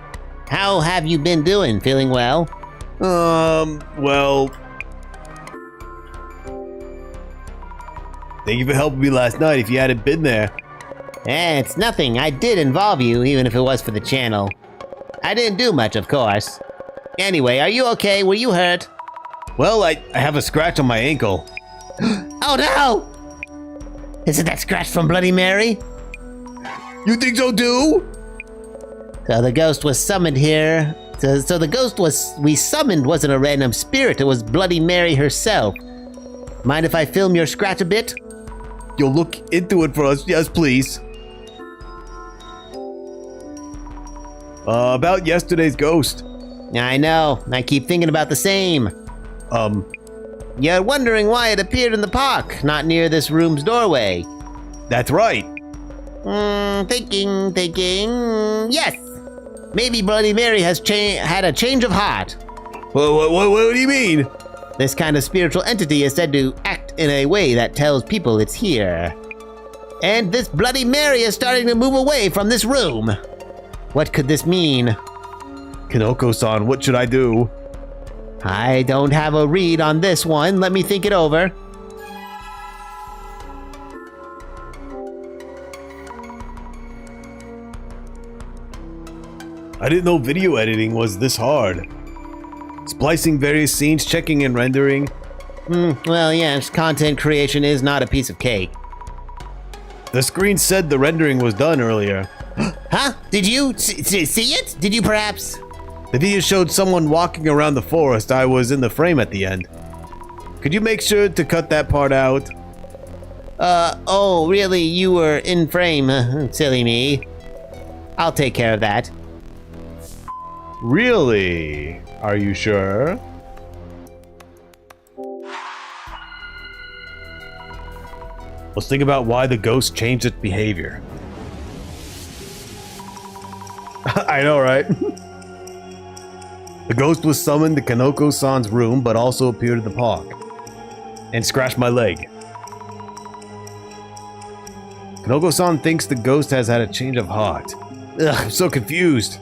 have you been doing? Feeling well? Well... Thank you for helping me last night if you hadn't been there. It's nothing. I did involve you, even if it was for the channel. I didn't do much, of course. Anyway, are you okay? Were you hurt? Well, I have a scratch on my ankle. Oh no! Is it that scratch from Bloody Mary? You think so too? So the ghost was summoned here. So the ghost we summoned wasn't a random spirit, it was Bloody Mary herself. Mind if I film your scratch a bit? You'll look into it for us, yes please. About yesterday's ghost. I know, I keep thinking about the same. You're wondering why it appeared in the park, not near this room's doorway. That's right. Thinking. Yes! Maybe Bloody Mary has had a change of heart. What do you mean? This kind of spiritual entity is said to act in a way that tells people it's here. And this Bloody Mary is starting to move away from this room. What could this mean? Kanoko-san, what should I do? I don't have a read on this one. Let me think it over. I didn't know video editing was this hard. Splicing various scenes, checking and rendering. Well, yes, content creation is not a piece of cake. The screen said the rendering was done earlier. Huh? Did you see it? Did you perhaps? The video showed someone walking around the forest. I was in the frame at the end. Could you make sure to cut that part out? Oh, really? You were in frame? Silly me. I'll take care of that. Really? Are you sure? Let's think about why the ghost changed its behavior. I know, right? The ghost was summoned to Kanoko-san's room, but also appeared at the park. And scratched my leg. Kanoko-san thinks the ghost has had a change of heart. Ugh, I'm so confused.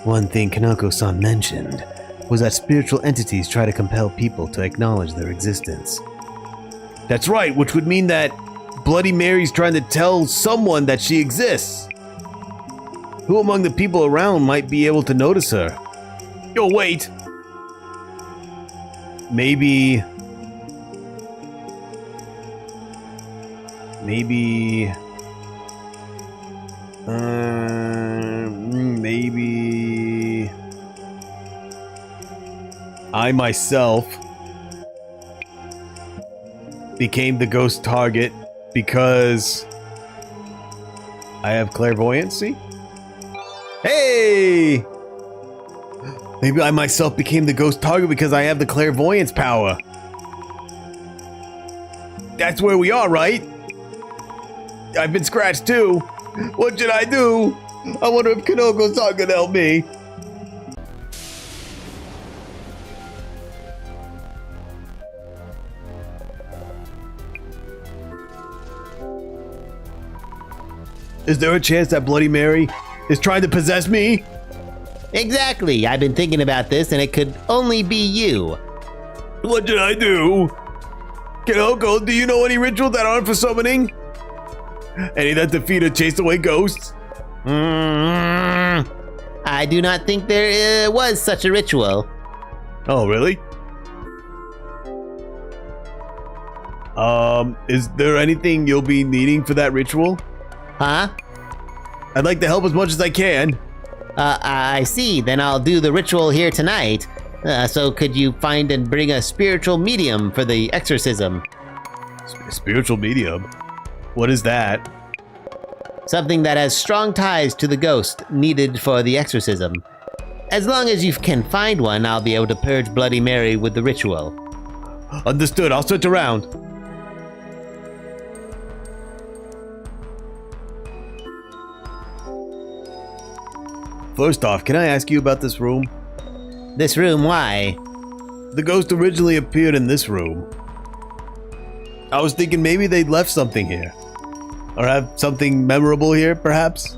One thing Kanoko-san mentioned was that spiritual entities try to compel people to acknowledge their existence. That's right, which would mean that Bloody Mary's trying to tell someone that she exists. Who among the people around might be able to notice her? Yo, wait! Maybe... Maybe... I myself became the ghost target because I have clairvoyancy? Hey! Maybe I myself became the ghost target because I have the clairvoyance power. That's where we are, right? I've been scratched too. What should I do? I wonder if Kanoko-san can help me. Is there a chance that Bloody Mary is trying to possess me? Exactly. I've been thinking about this, and it could only be you. What should I do? Kanoko, do you know any rituals that aren't for summoning? Any that defeat or chase away ghosts? I do not think there was such a ritual. Oh, really? Is there anything you'll be needing for that ritual? Huh? I'd like to help as much as I can. I see. Then I'll do the ritual here tonight. So could you find and bring a spiritual medium for the exorcism? Spiritual medium? What is that? Something that has strong ties to the ghost needed for the exorcism. As long as you can find one, I'll be able to purge Bloody Mary with the ritual. Understood. I'll search around. First off, can I ask you about this room? This room, why? The ghost originally appeared in this room. I was thinking maybe they'd left something here. Or have something memorable here, perhaps?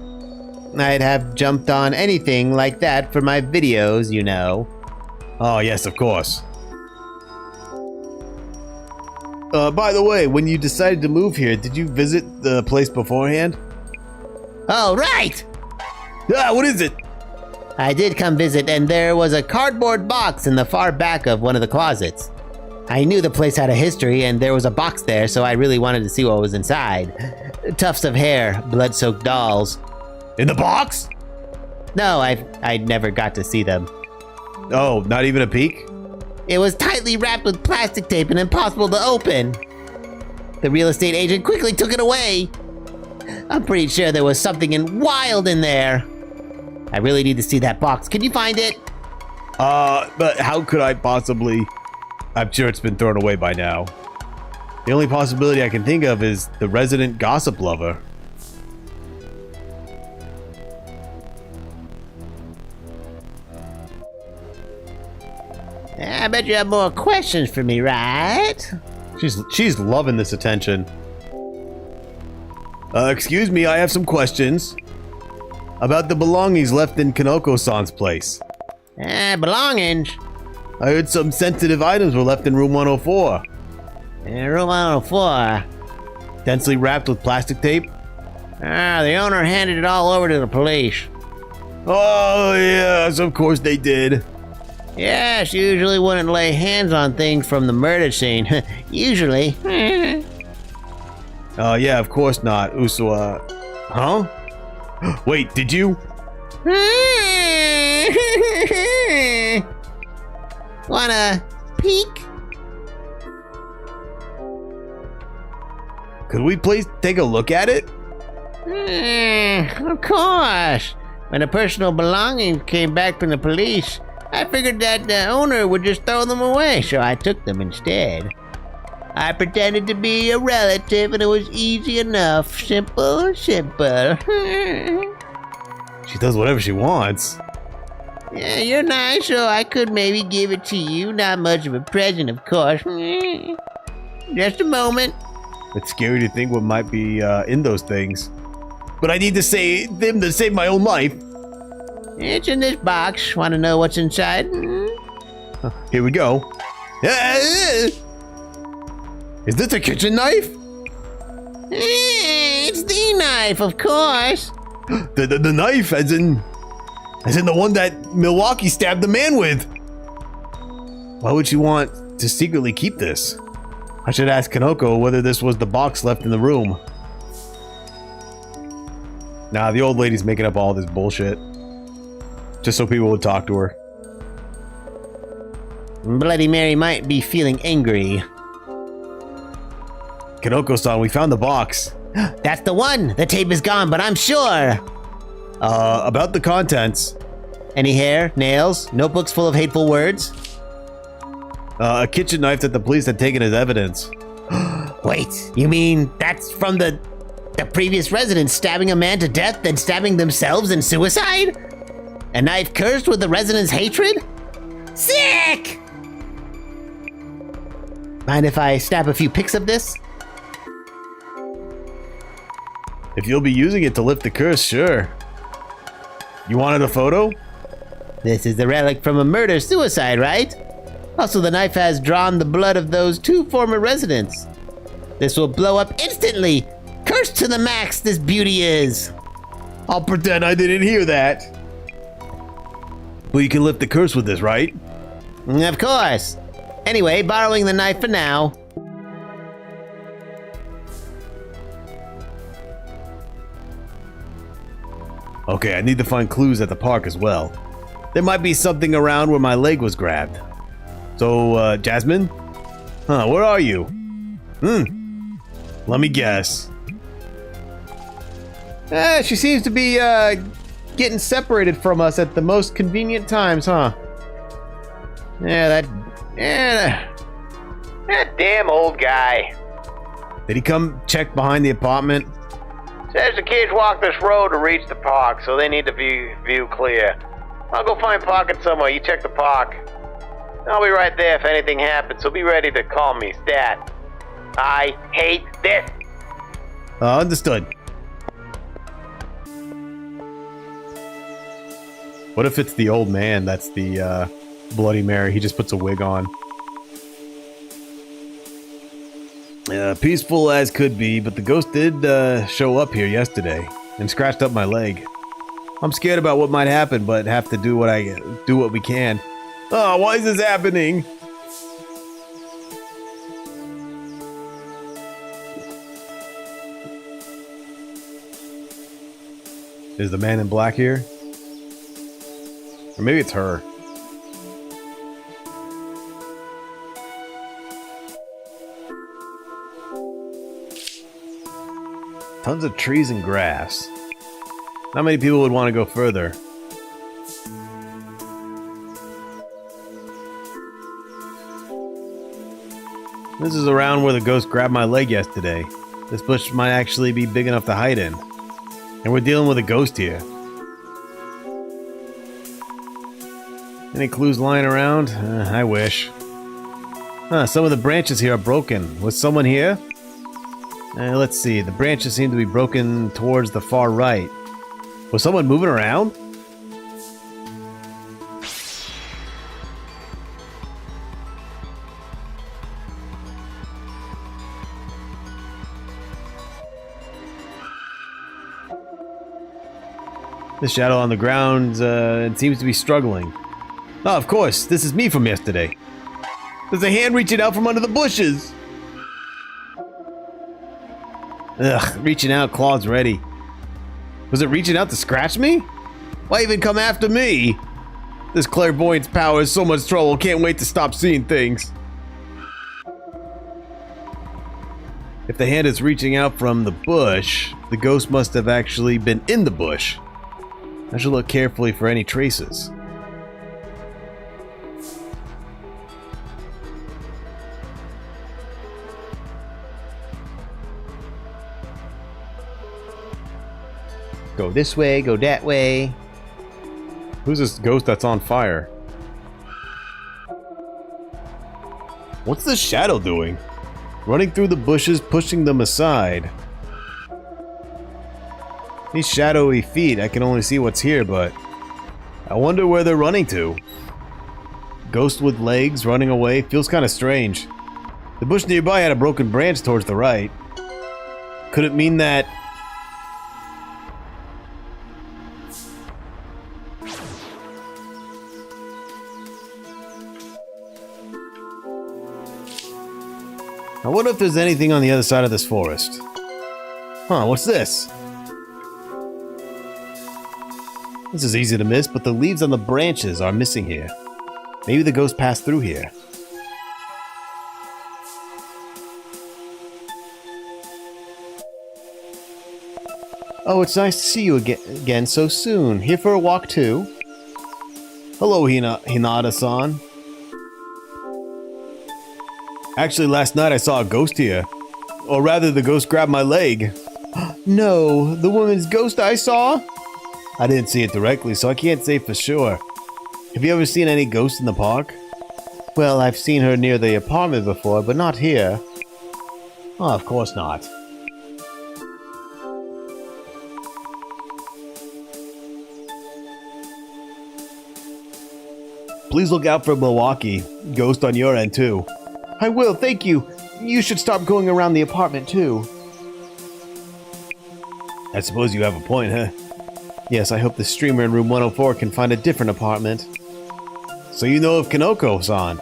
I'd have jumped on anything like that for my videos, you know. Oh, yes, of course. By the way, when you decided to move here, did you visit the place beforehand? Oh, right! Ah, what is it? I did come visit, and there was a cardboard box in the far back of one of the closets. I knew the place had a history, and there was a box there, so I really wanted to see what was inside. Tufts of hair, blood-soaked dolls. In the box? No, I never got to see them. Oh, not even a peek? It was tightly wrapped with plastic tape and impossible to open. The real estate agent quickly took it away. I'm pretty sure there was something wild in there. I really need to see that box. Can you find it? But how could I possibly... I'm sure it's been thrown away by now. The only possibility I can think of is the resident gossip lover. I bet you have more questions for me, right? She's loving this attention. Excuse me, I have some questions. About the belongings left in Kanoko-san's place. Belongings? I heard some sensitive items were left in room 104. In room 104. Densely wrapped with plastic tape? The owner handed it all over to the police. Oh, yes, of course they did. Yeah, she usually wouldn't lay hands on things from the murder scene. Usually. Oh, yeah, of course not. Usua. Huh? Wait, did you? Wanna peek? Could we please take a look at it? Of course. When the personal belongings came back from the police, I figured that the owner would just throw them away, so I took them instead. I pretended to be a relative and it was easy enough. Simple, simple. She does whatever she wants. Yeah, you're nice, so I could maybe give it to you. Not much of a present, of course. Just a moment. It's scary to think what might be in those things. But I need to save them to save my own life. It's in this box. Want to know what's inside? Here we go. Is this a kitchen knife? It's the knife, of course. The knife, as in the one that Milwaukee stabbed the man with. Why would she want to secretly keep this? I should ask Kanoko whether this was the box left in the room. Nah, the old lady's making up all this bullshit. Just so people would talk to her. Bloody Mary might be feeling angry. Kanoko-san, we found the box. That's the one! The tape is gone, but I'm sure! About the contents. Any hair, nails, notebooks full of hateful words? A kitchen knife that the police had taken as evidence. Wait, you mean that's from the previous residents stabbing a man to death, then stabbing themselves in suicide? A knife cursed with the residents' hatred? Sick! Mind if I snap a few pics of this? If you'll be using it to lift the curse, sure. You wanted a photo? This is the relic from a murder-suicide, right? Also, the knife has drawn the blood of those 2 former residents. This will blow up instantly! Cursed to the max, this beauty is! I'll pretend I didn't hear that. Well, you can lift the curse with this, right? Of course. Anyway, borrowing the knife for now. Okay, I need to find clues at the park as well. There might be something around where my leg was grabbed. So, Jasmine? Huh, where are you? Let me guess. She seems to be, getting separated from us at the most convenient times, huh? That damn old guy. Did he come check behind the apartment? Says the kids walk this road to reach the park, so they need to view clear. I'll go find parking somewhere. You check the park. I'll be right there if anything happens, so be ready to call me stat. I hate this. Understood. What if it's the old man that's the Bloody Mary? He just puts a wig on. Peaceful as could be, but the ghost did show up here yesterday and scratched up my leg. I'm scared about what might happen, but have to do what we can. Oh, why is this happening? Is the man in black here? Or maybe it's her. Tons of trees and grass. Not many people would want to go further. This is around where the ghost grabbed my leg yesterday. This bush might actually be big enough to hide in. And we're dealing with a ghost here. Any clues lying around? I wish. Some of the branches here are broken. Was someone here? Let's see. The branches seem to be broken towards the far right. Was someone moving around? The shadow on the ground it seems to be struggling. Oh, of course, this is me from yesterday. There's a hand reaching out from under the bushes. Ugh, reaching out, claws ready. Was it reaching out to scratch me? Why even come after me? This clairvoyance power is so much trouble, can't wait to stop seeing things. If the hand is reaching out from the bush, the ghost must have actually been in the bush. I should look carefully for any traces. Go this way, go that way. Who's this ghost that's on fire? What's this shadow doing? Running through the bushes, pushing them aside. These shadowy feet, I can only see what's here, but I wonder where they're running to. Ghost with legs running away feels kind of strange. The bush nearby had a broken branch towards the right. Could it mean that... I wonder if there's anything on the other side of this forest. Huh, what's this? This is easy to miss, but the leaves on the branches are missing here. Maybe the ghost passed through here. Oh, it's nice to see you again so soon. Here for a walk too? Hello, Hinata-san. Actually, last night I saw a ghost here. Or rather, the ghost grabbed my leg. No, the woman's ghost I saw? I didn't see it directly, so I can't say for sure. Have you ever seen any ghosts in the park? Well, I've seen her near the apartment before, but not here. Oh, of course not. Please look out for Milwaukee. Ghost on your end, too. I will, thank you. You should stop going around the apartment, too. I suppose you have a point, huh? Yes, I hope the streamer in room 104 can find a different apartment. So you know of Kanoko-san?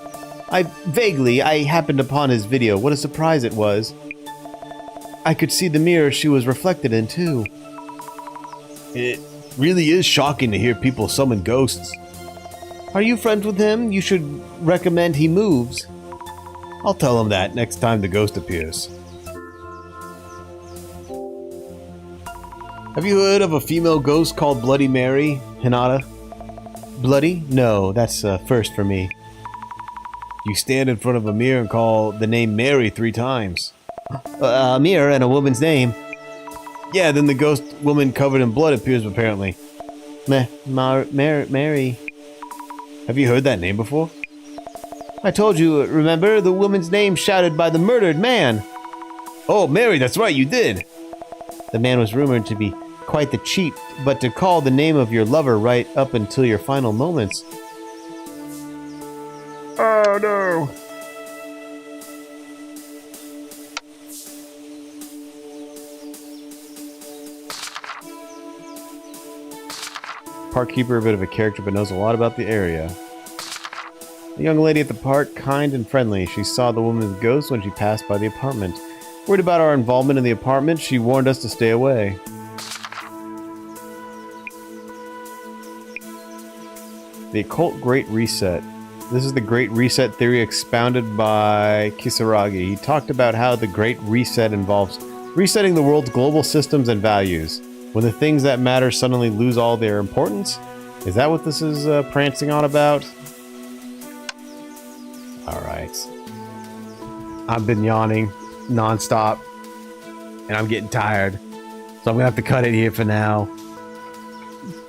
Vaguely, I happened upon his video. What a surprise it was. I could see the mirror she was reflected in, too. It really is shocking to hear people summon ghosts. Are you friends with him? You should recommend he moves. I'll tell him that next time the ghost appears. Have you heard of a female ghost called Bloody Mary, Hinata? Bloody? No, that's first for me. You stand in front of a mirror and call the name Mary 3 times. A mirror and a woman's name? Yeah, then the ghost woman covered in blood appears apparently. Mary. Have you heard that name before? I told you, remember? The woman's name shouted by the murdered man. Oh, Mary, that's right, you did. The man was rumored to be quite the cheat, but to call the name of your lover right up until your final moments. Oh, no. Park keeper, a bit of a character, but knows a lot about the area. The young lady at the park, kind and friendly. She saw the woman's ghost when she passed by the apartment. Worried about our involvement in the apartment, she warned us to stay away. The occult Great Reset. This is the Great Reset theory expounded by Kisaragi. He talked about how the Great Reset involves resetting the world's global systems and values. When the things that matter suddenly lose all their importance? Is that what this is prancing on about? Alright. I've been yawning non-stop, and I'm getting tired. So I'm gonna have to cut it here for now.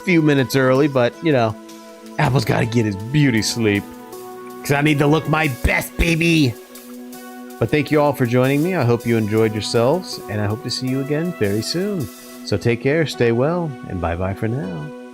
Few minutes early, but, you know, Apple's gotta get his beauty sleep. Because I need to look my best, baby! But thank you all for joining me. I hope you enjoyed yourselves, and I hope to see you again very soon. So take care, stay well, and bye-bye for now.